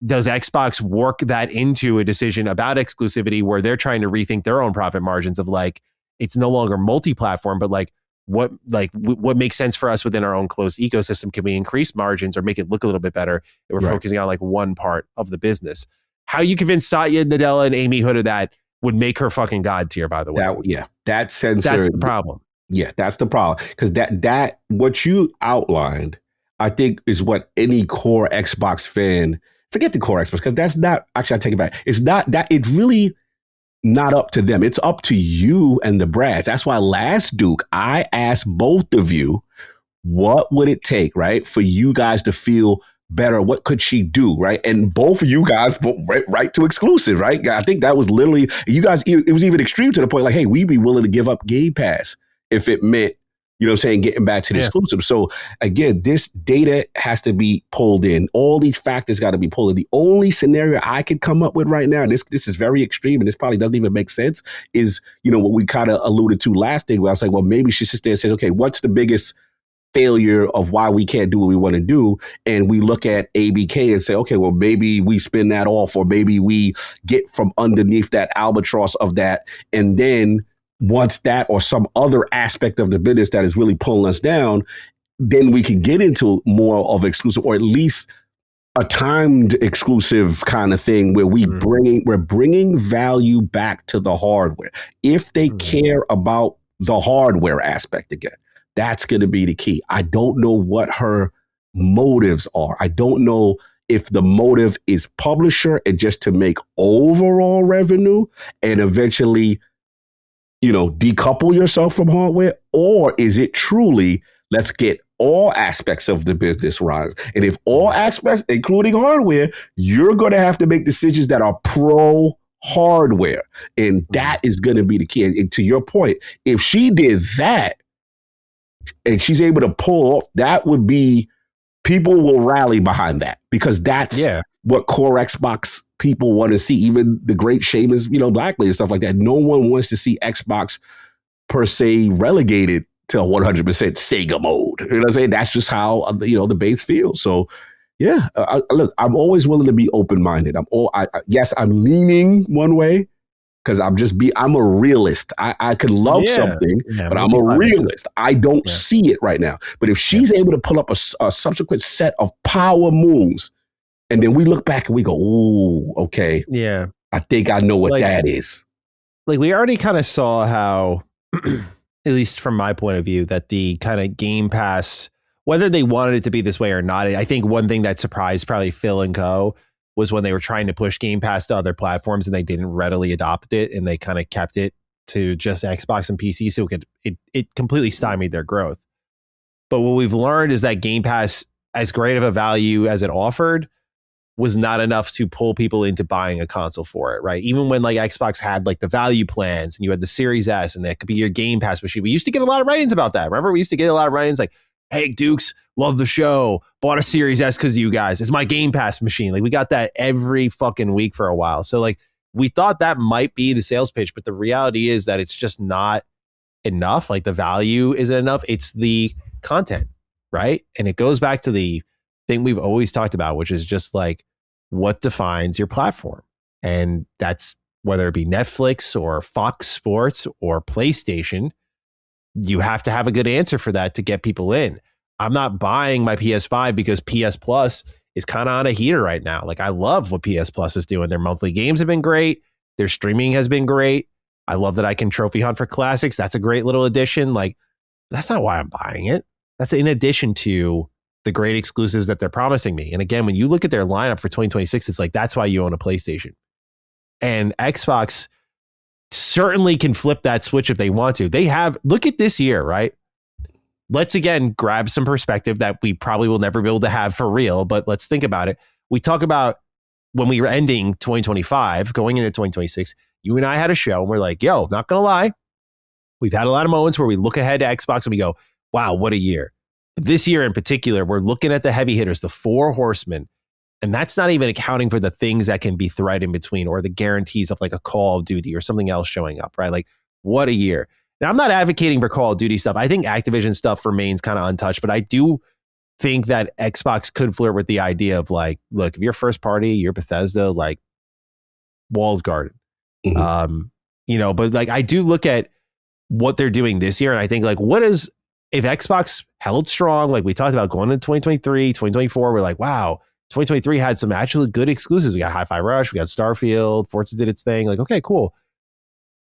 Does Xbox work that into a decision about exclusivity where they're trying to rethink their own profit margins of like, it's no longer multi-platform, but like what makes sense for us within our own closed ecosystem? Can we increase margins or make it look a little bit better if we're focusing on like one part of the business? How you convince Satya Nadella and Amy Hood of that would make her fucking god tier, by the way. That censor. That's the problem. Yeah, that's the problem. Because that what you outlined, I think, is what any core Xbox fan, forget the core Xbox, because that's not, actually, I take it back. It's not that, it's really not up to them. It's up to you and the brass. That's why last Duke, I asked both of you, what would it take, right, for you guys to feel better? What could she do, right? And both of you guys right to exclusive, right? I think that was literally, you guys, it was even extreme to the point like, hey, we'd be willing to give up Game Pass if it meant, getting back to the exclusive. So again, this data has to be pulled in. All these factors got to be pulled in. The only scenario I could come up with right now, and this is very extreme, and this probably doesn't even make sense, is, what we kind of alluded to last thing, where I was like, well, maybe she sits there and says, okay, what's the biggest failure of why we can't do what we want to do? And we look at ABK and say, okay, well, maybe we spin that off, or maybe we get from underneath that albatross of that, and then once that or some other aspect of the business that is really pulling us down, then we can get into more of exclusive, or at least a timed exclusive kind of thing where we're bringing value back to the hardware. If they care about the hardware aspect again, that's going to be the key. I don't know what her motives are. I don't know if the motive is publisher and just to make overall revenue and eventually decouple yourself from hardware, or is it truly, let's get all aspects of the business rise? And if all aspects, including hardware, you're going to have to make decisions that are pro hardware. And that is going to be the key. And to your point, if she did that and she's able to pull off, that would be, people will rally behind that, because that's what core Xbox people want to see. Even the great Seamus, Blackley and stuff like that. No one wants to see Xbox per se relegated to 100% Sega mode. You know what I'm saying? That's just how, the base feels. So yeah, look, I'm always willing to be open-minded. Yes, I'm leaning one way because I'm a realist. I could love something, but I'm a realist. I don't see it right now. But if she's able to pull up a subsequent set of power moves, and then we look back and we go, ooh, okay. Yeah. I think I know what that is. Like, we already kind of saw how, at least from my point of view, that the kind of Game Pass, whether they wanted it to be this way or not, I think one thing that surprised probably Phil and co. was when they were trying to push Game Pass to other platforms and they didn't readily adopt it, and they kind of kept it to just Xbox and PC, so it completely stymied their growth. But what we've learned is that Game Pass, as great of a value as it offered, was not enough to pull people into buying a console for it, right? Even when like Xbox had like the value plans and you had the Series S and that could be your Game Pass machine. We used to get a lot of writings about that. Remember, we used to get a lot of writings like, hey, Dukes, love the show. Bought a Series S because of you guys. It's my Game Pass machine. Like we got that every fucking week for a while. So like we thought that might be the sales pitch, but the reality is that it's just not enough. Like the value isn't enough. It's the content, right? And it goes back to the thing we've always talked about, which is just like what defines your platform. And that's whether it be Netflix or Fox Sports or PlayStation, you have to have a good answer for that to get people in. I'm not buying my PS5 because PS Plus is kind of on a heater right now. Like I love what PS Plus is doing. Their monthly games have been great. Their streaming has been great. I love that I can trophy hunt for classics. That's a great little addition. Like that's not why I'm buying it. That's in addition to the great exclusives that they're promising me. And again, when you look at their lineup for 2026, it's like, that's why you own a PlayStation. And Xbox certainly can flip that switch if they want to. They have, look at this year, right? Let's again grab some perspective that we probably will never be able to have for real, but let's think about it. We talk about when we were ending 2025, going into 2026, you and I had a show and we're like, yo, not going to lie. We've had a lot of moments where we look ahead to Xbox and we go, wow, what a year. This year in particular, we're looking at the heavy hitters, the four horsemen. And that's not even accounting for the things that can be thread in between or the guarantees of like a Call of Duty or something else showing up, right? Like, what a year. Now, I'm not advocating for Call of Duty stuff. I think Activision stuff remains kind of untouched, but I do think that Xbox could flirt with the idea of like, look, if you're first party, you're Bethesda, like walled garden. Mm-hmm. But like I do look at what they're doing this year and I think like, if Xbox held strong, like we talked about going into 2023, 2024, we're like, wow, 2023 had some actually good exclusives. We got Hi-Fi Rush, we got Starfield, Forza did its thing. Like, okay, cool.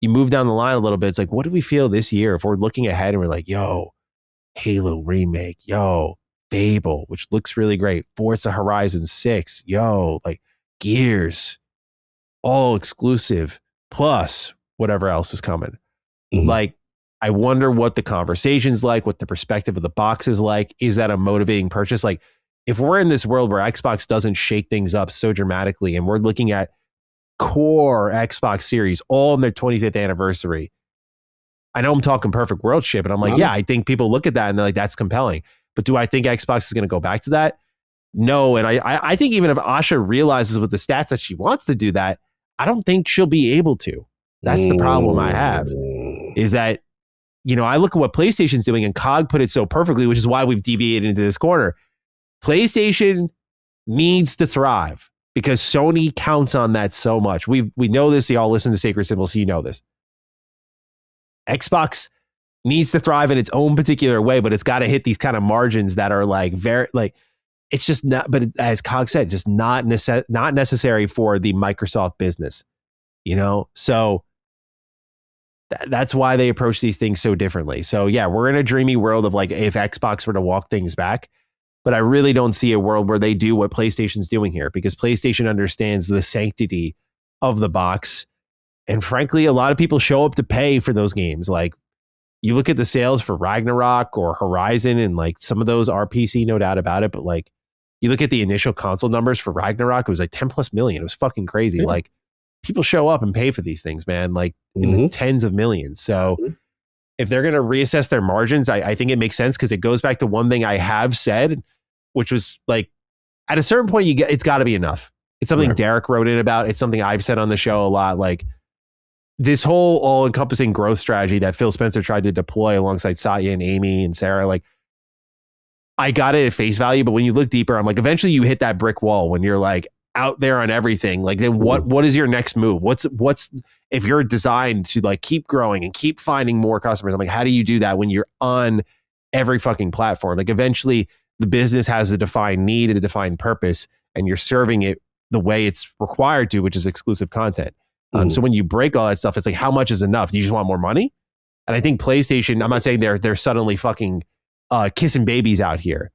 You move down the line a little bit. It's like, what do we feel this year? If we're looking ahead and we're like, yo, Halo Remake, yo, Fable, which looks really great. Forza Horizon 6, yo, like Gears, all exclusive, plus whatever else is coming. Mm-hmm. Like, I wonder what the conversation's like, what the perspective of the box is like. Is that a motivating purchase? Like, if we're in this world where Xbox doesn't shake things up so dramatically and we're looking at core Xbox Series all in their 25th anniversary, I know I'm talking perfect world shit, but I'm like, yeah, I think people look at that and they're like, that's compelling. But do I think Xbox is going to go back to that? No. And I think even if Asha realizes with the stats that she wants to do that, I don't think she'll be able to. That's the problem I have, is that, I look at what PlayStation's doing, and COG put it so perfectly, which is why we've deviated into this corner. PlayStation needs to thrive because Sony counts on that so much. We know this. Y'all listen to Sacred Symbols, so you know this. Xbox needs to thrive in its own particular way, but it's got to hit these kind of margins that are like very, like, it's just not, but as COG said, just not necessary for the Microsoft business, So that's why they approach these things so differently. So yeah, we're in a dreamy world of like, if Xbox were to walk things back, but I really don't see a world where they do what PlayStation's doing here, because PlayStation understands the sanctity of the box. And frankly, a lot of people show up to pay for those games. Like, you look at the sales for Ragnarok or Horizon, and like some of those are PC, no doubt about it. But like, you look at the initial console numbers for Ragnarok, it was like 10 plus million. It was fucking crazy. Yeah. Like, people show up and pay for these things, man, like in the tens of millions. So if they're going to reassess their margins, I think it makes sense, because it goes back to one thing I have said, which was like, at a certain point, it's got to be enough. It's something Derek wrote in about. It's something I've said on the show a lot. Like, this whole all-encompassing growth strategy that Phil Spencer tried to deploy alongside Satya and Amy and Sarah, like, I got it at face value, but when you look deeper, I'm like, eventually you hit that brick wall when you're like out there on everything. Like, then what is your next move? What's if you're designed to like keep growing and keep finding more customers? I'm like, how do you do that when you're on every fucking platform? Like, eventually the business has a defined need and a defined purpose, and you're serving it the way it's required to, which is exclusive content. So when you break all that stuff, it's like, how much is enough? Do you just want more money? And I think PlayStation, I'm not saying they're suddenly fucking kissing babies out here.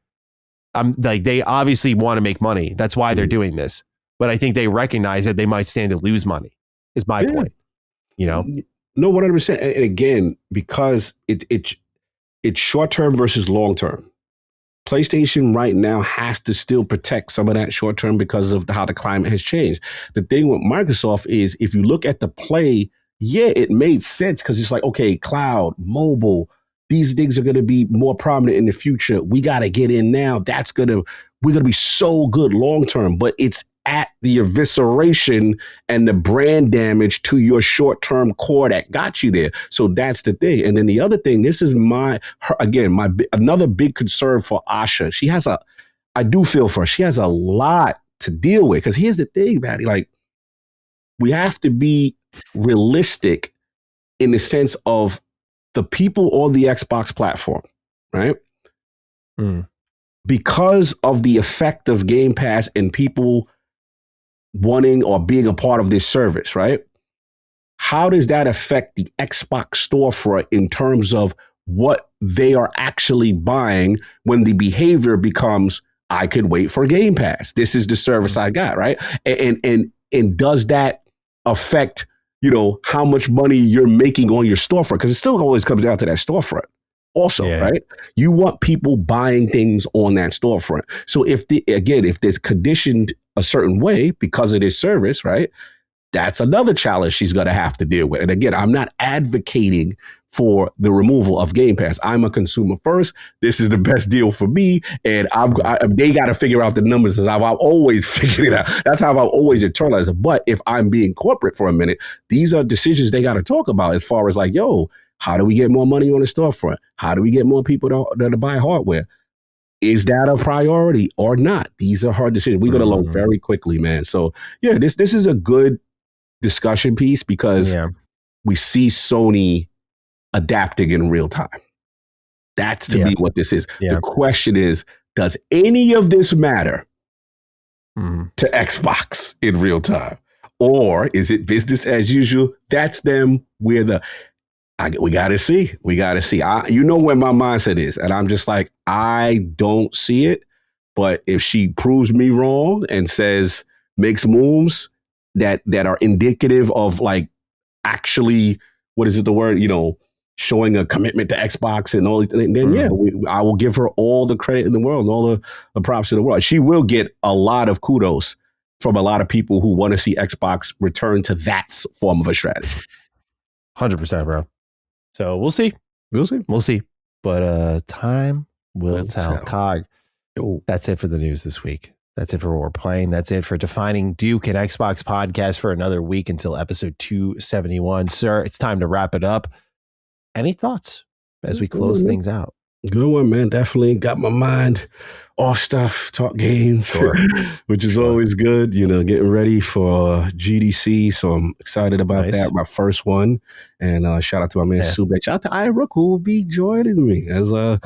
Like, they obviously want to make money. That's why they're doing this. But I think they recognize that they might stand to lose money, is my point. No, 100%. And again, because it's short-term versus long-term. PlayStation right now has to still protect some of that short term because of how the climate has changed. The thing with Microsoft is, if you look at the play, yeah, it made sense, because it's like, okay, cloud, mobile, these things are going to be more prominent in the future. We got to get in now. We're going to be so good long term, but it's at the evisceration and the brand damage to your short term core that got you there. So that's the thing. And then the other thing, this is another big concern for Asha. I do feel for her. She has a lot to deal with, because here's the thing, Maddie, like, we have to be realistic in the sense of the people on the Xbox platform, right? Because of the effect of Game Pass and people wanting or being a part of this service, right? How does that affect the Xbox storefront in terms of what they are actually buying when the behavior becomes, I could wait for Game Pass. This is the service I got, right? And does that affect, how much money you're making on your storefront? Because it still always comes down to that storefront also, right? You want people buying things on that storefront. So if there's conditioned a certain way because of this service, right? That's another challenge she's going to have to deal with. And again, I'm not advocating for the removal of Game Pass. I'm a consumer first. This is the best deal for me. And they got to figure out the numbers, as I've always figured it out. That's how I've always internalized it. But if I'm being corporate for a minute, these are decisions they got to talk about as far as like, how do we get more money on the storefront? How do we get more people to buy hardware? Is that a priority or not? These are hard decisions. We're going to learn very quickly, man. So yeah, this is a good discussion piece, because we see Sony adapting in real time. That's to me what this is. The question is, does any of this matter to Xbox in real time? Or is it business as usual? That's them. We got to see. We got to see. You know where my mindset is. And I'm just like, I don't see it. But if she proves me wrong and makes moves that are indicative of like actually, what is it, the word, showing a commitment to Xbox and all, then I will give her all the credit in the world and all the props in the world. She will get a lot of kudos from a lot of people who want to see Xbox return to that form of a strategy. 100%, bro. So we'll see. But time will tell. Cog. That's it for the news this week. That's it for what we're playing. That's it for Defining Duke and Xbox podcast for another week until episode 271. Sir, it's time to wrap it up. Any thoughts as we close things out? Good one, man. Definitely got my mind off stuff, talk games, which is always good, getting ready for GDC. So I'm excited about that. My first one. And shout out to my man Subek. Shout out to iRook, who will be joining me as So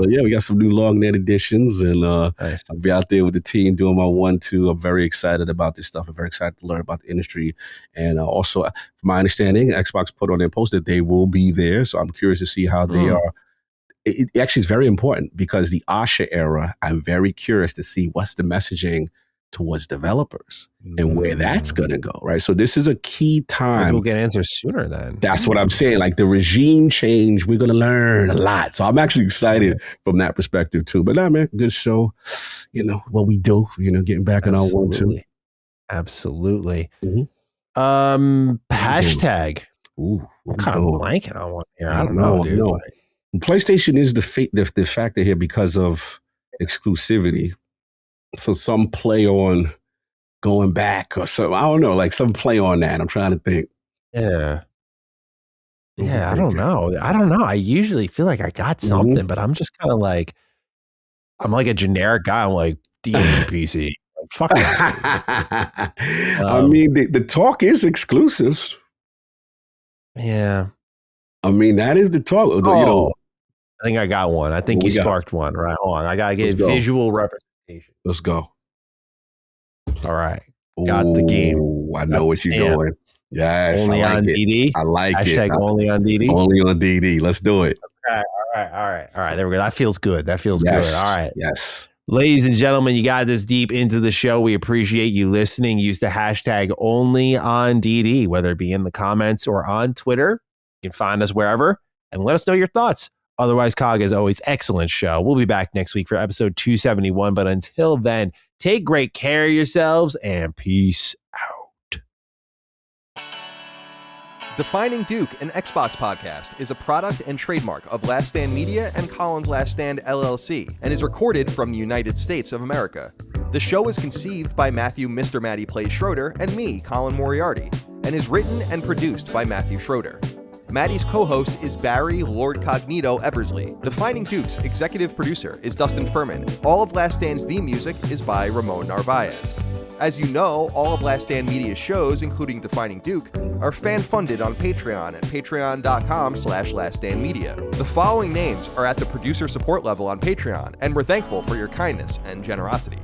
we got some new long net editions, and I'll be out there with the team doing my 1-2. I'm very excited about this stuff. I'm very excited to learn about the industry. And also, from my understanding, Xbox put on their post that they will be there. So I'm curious to see how they are. It actually is very important, because the Asha era, I'm very curious to see what's the messaging towards developers and where that's going to go, right? So this is a key time. We'll get answers sooner then. That's what I'm saying. Like the regime change, we're going to learn a lot. So I'm actually excited from that perspective too. But man, good show. What we do, getting back on our 1-2. Absolutely. Hashtag. Ooh, I'm kind of blanking on one here. I don't know, dude. PlayStation is the factor here because of exclusivity. So some play on going back or something. I don't know, like some play on that. I'm trying to think. Yeah. I don't know. I usually feel like I got something, but I'm just kind of like, I'm like a generic guy. I'm like, PC. Like, fuck that. I mean, the talk is exclusives. Yeah. I mean, that is the talk. I think I got one. I think you sparked one. Right. Hold on. I got to get visual representation. Let's go. All right. Got the game. I know what you're doing. Yes. Only on DD. I like it. Hashtag only on DD. Only on DD. Let's do it. Okay. All right. There we go. That feels good. Good. All right. Yes. Ladies and gentlemen, you got this deep into the show. We appreciate you listening. Use the hashtag only on DD, whether it be in the comments or on Twitter. You can find us wherever and let us know your thoughts. Otherwise, Cog, as always, excellent show. We'll be back next week for episode 271. But until then, take great care of yourselves and peace out. Defining Duke, an Xbox podcast, is a product and trademark of Last Stand Media and Colin's Last Stand LLC, and is recorded from the United States of America. The show is conceived by Matthew Mr. Matty Plays Schroeder and me, Colin Moriarty, and is written and produced by Matthew Schroeder. Matty's co-host is Barry Lord Cognito Eversley. Defining Duke's executive producer is Dustin Furman. All of Last Stand's theme music is by Ramon Narvaez. As you know, all of Last Stand Media's shows, including Defining Duke, are fan-funded on Patreon at patreon.com/laststandmedia. The following names are at the producer support level on Patreon, and we're thankful for your kindness and generosity.